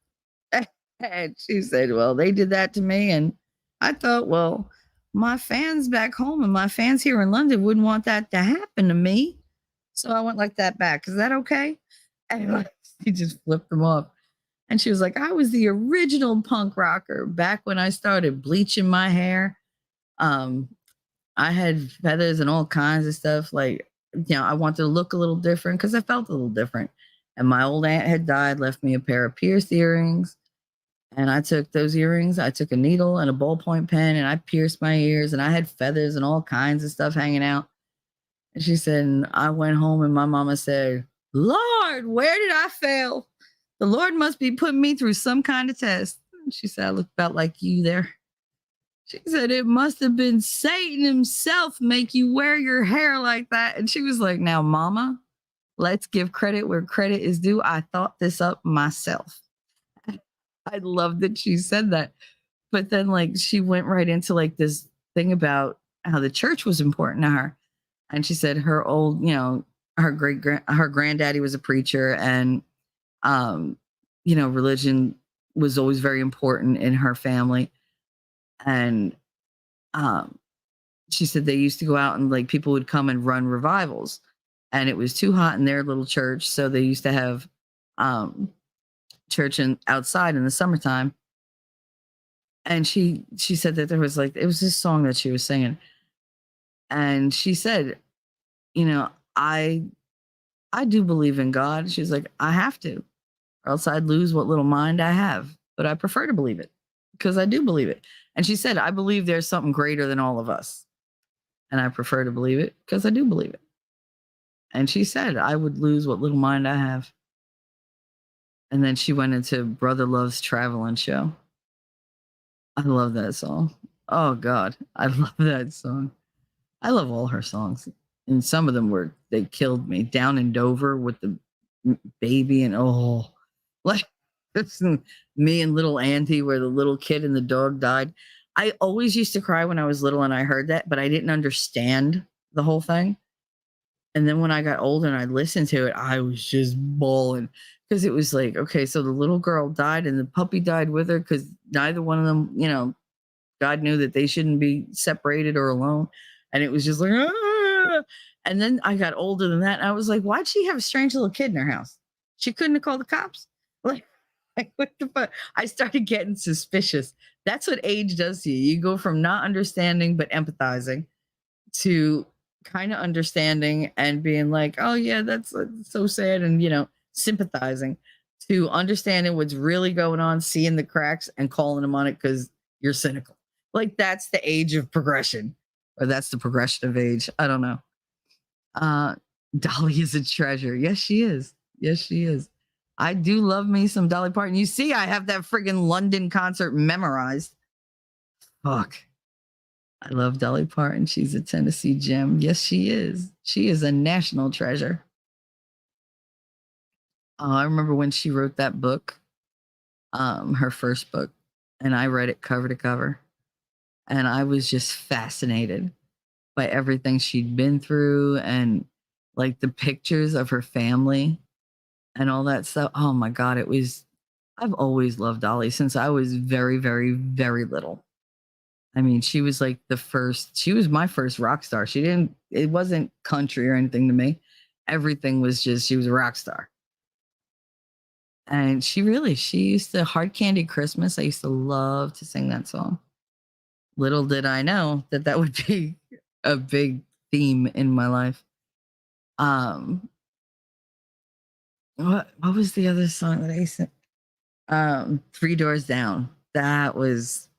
And she said, well, they did that to me. And I thought, well, my fans back home and my fans here in London wouldn't want that to happen to me. So I went like that back. Is that okay? And she just flipped them off. And she was like, I was the original punk rocker back when I started bleaching my hair. I had feathers and all kinds of stuff. Like, I wanted to look a little different because I felt a little different. And my old aunt had died, left me a pair of pierced earrings. And I took those earrings, I took a needle and a ballpoint pen, and I pierced my ears, and I had feathers and all kinds of stuff hanging out. And she said, and I went home, and my mama said, Lord, where did I fail? The Lord must be putting me through some kind of test. And she said, I look about like you there. She said, it must have been Satan himself make you wear your hair like that. And she was like, now, mama, let's give credit where credit is due. I thought this up myself. I love that she said that. But then like she went right into like this thing about how the church was important to her. And she said her old, her granddaddy was a preacher, and religion was always very important in her family. And she said they used to go out and like people would come and run revivals, and it was too hot in their little church, so they used to have church outside in the summertime. And she said that there was like, it was this song that she was singing, and she said, I do believe in God. She's like, I have to, or else I'd lose what little mind I have, but I prefer to believe it because I do believe it. And she said, I believe there's something greater than all of us, and I prefer to believe it because I do believe it. And she said, I would lose what little mind I have. And then she went into Brother Love's Traveling Show. I love that song. Oh, God. I love that song. I love all her songs. And some of them they killed me. Down in Dover with the baby and like me and little Auntie where the little kid and the dog died. I always used to cry when I was little and I heard that, but I didn't understand the whole thing. And then when I got older and I listened to it, I was just bawling because it was like, okay, so the little girl died and the puppy died with her because neither one of them, God knew that they shouldn't be separated or alone. And it was just like, ah! And then I got older than that. And I was like, why'd she have a strange little kid in her house? She couldn't have called the cops. Like what the fuck? I started getting suspicious. That's what age does to you. You go from not understanding but empathizing to kind of understanding and being like, oh yeah, that's so sad, and sympathizing, to understanding what's really going on, seeing the cracks and calling them on it because you're cynical. Like that's the age of progression, or that's the progression of age. I don't know. Dolly is a treasure. Yes, she is. Yes, she is. I do love me some Dolly Parton. You see, I have that friggin' London concert memorized. Fuck. I love Dolly Parton. She's a Tennessee gem. Yes, she is. She is a national treasure. I remember when she wrote that book, her first book, and I read it cover to cover. And I was just fascinated by everything she'd been through and like the pictures of her family and all that stuff. Oh my God, I've always loved Dolly since I was very, very, very little. I mean, she was like she was my first rock star. It wasn't country or anything to me. Everything was she was a rock star. And she used to Hard Candy Christmas. I used to love to sing that song. Little did I know that that would be a big theme in my life. What was the other song that I said? Three Doors Down. That was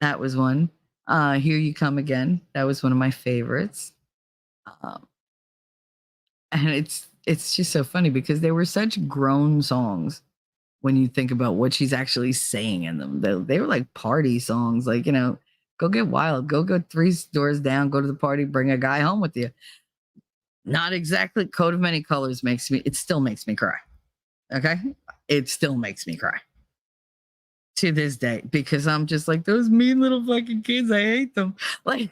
one. Here You Come Again. That was one of my favorites. Um, and it's just so funny because they were such grown songs when you think about what she's actually saying in them. They were like party songs, like, go get wild, go three doors down, go to the party, bring a guy home with you. Not exactly Coat of Many Colors it still makes me cry. Okay. It still makes me cry to this day because I'm just like, those mean little fucking kids, I hate them. Like,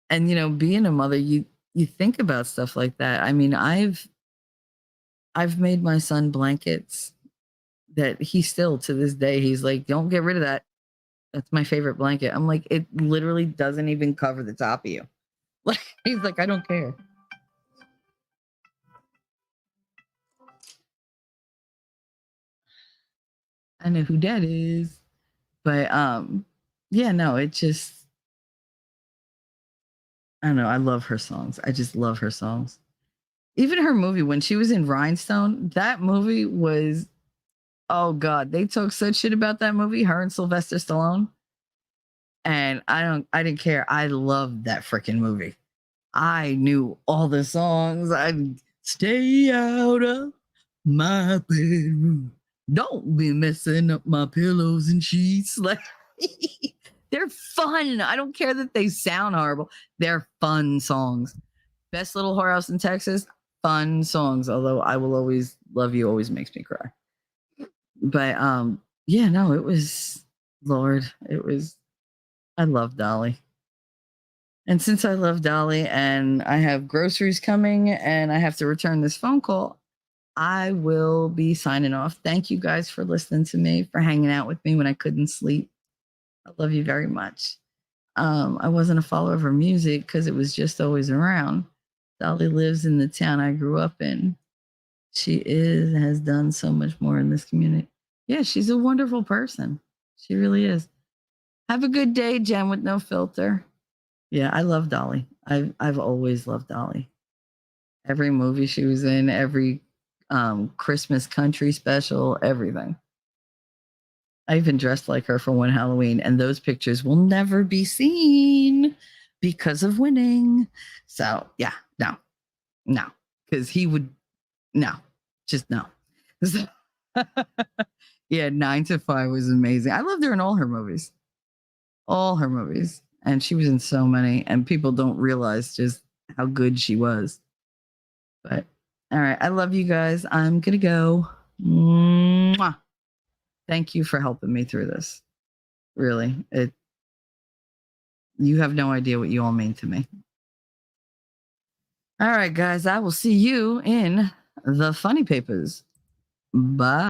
and being a mother, you think about stuff like that. I mean, I've made my son blankets that he still to this day, he's like, don't get rid of that. That's my favorite blanket. I'm like, it literally doesn't even cover the top of you. Like, he's like, I don't care. I know who that is. But yeah, no, it just, I don't know. I love her songs. I just love her songs. Even her movie when she was in Rhinestone, that movie was, oh God, they talk such shit about that movie, her and Sylvester Stallone. And I didn't care. I loved that freaking movie. I knew all the songs. I'd stay out of my bedroom. Don't be messing up my pillows and sheets. Like, they're fun. I don't care that they sound horrible. They're fun songs. Best Little Whorehouse in Texas, fun songs. Although I Will Always Love You always makes me cry. But yeah, no, it was, Lord, I love Dolly. And since I love Dolly and I have groceries coming and I have to return this phone call, I will be signing off. Thank you guys for listening to me, for hanging out with me when I couldn't sleep. I love you very much. I wasn't a follower of her music because it was just always around. Dolly lives in the town I grew up in. She has done so much more in this community. Yeah, she's a wonderful person. She really is. Have a good day, Jen with no filter. Yeah, I love Dolly. I've always loved Dolly. Every movie she was in, every Christmas country special, everything. I even dressed like her for one Halloween, and those pictures will never be seen because of winning. So yeah, no, because he would just no. Yeah, 9 to 5 was amazing. I loved her in all her movies. And she was in so many, and people don't realize just how good she was. But all right, I love you guys. I'm gonna go. Mwah. Thank you for helping me through this. Really, you have no idea what you all mean to me. All right, guys, I will see you in the funny papers. Bye.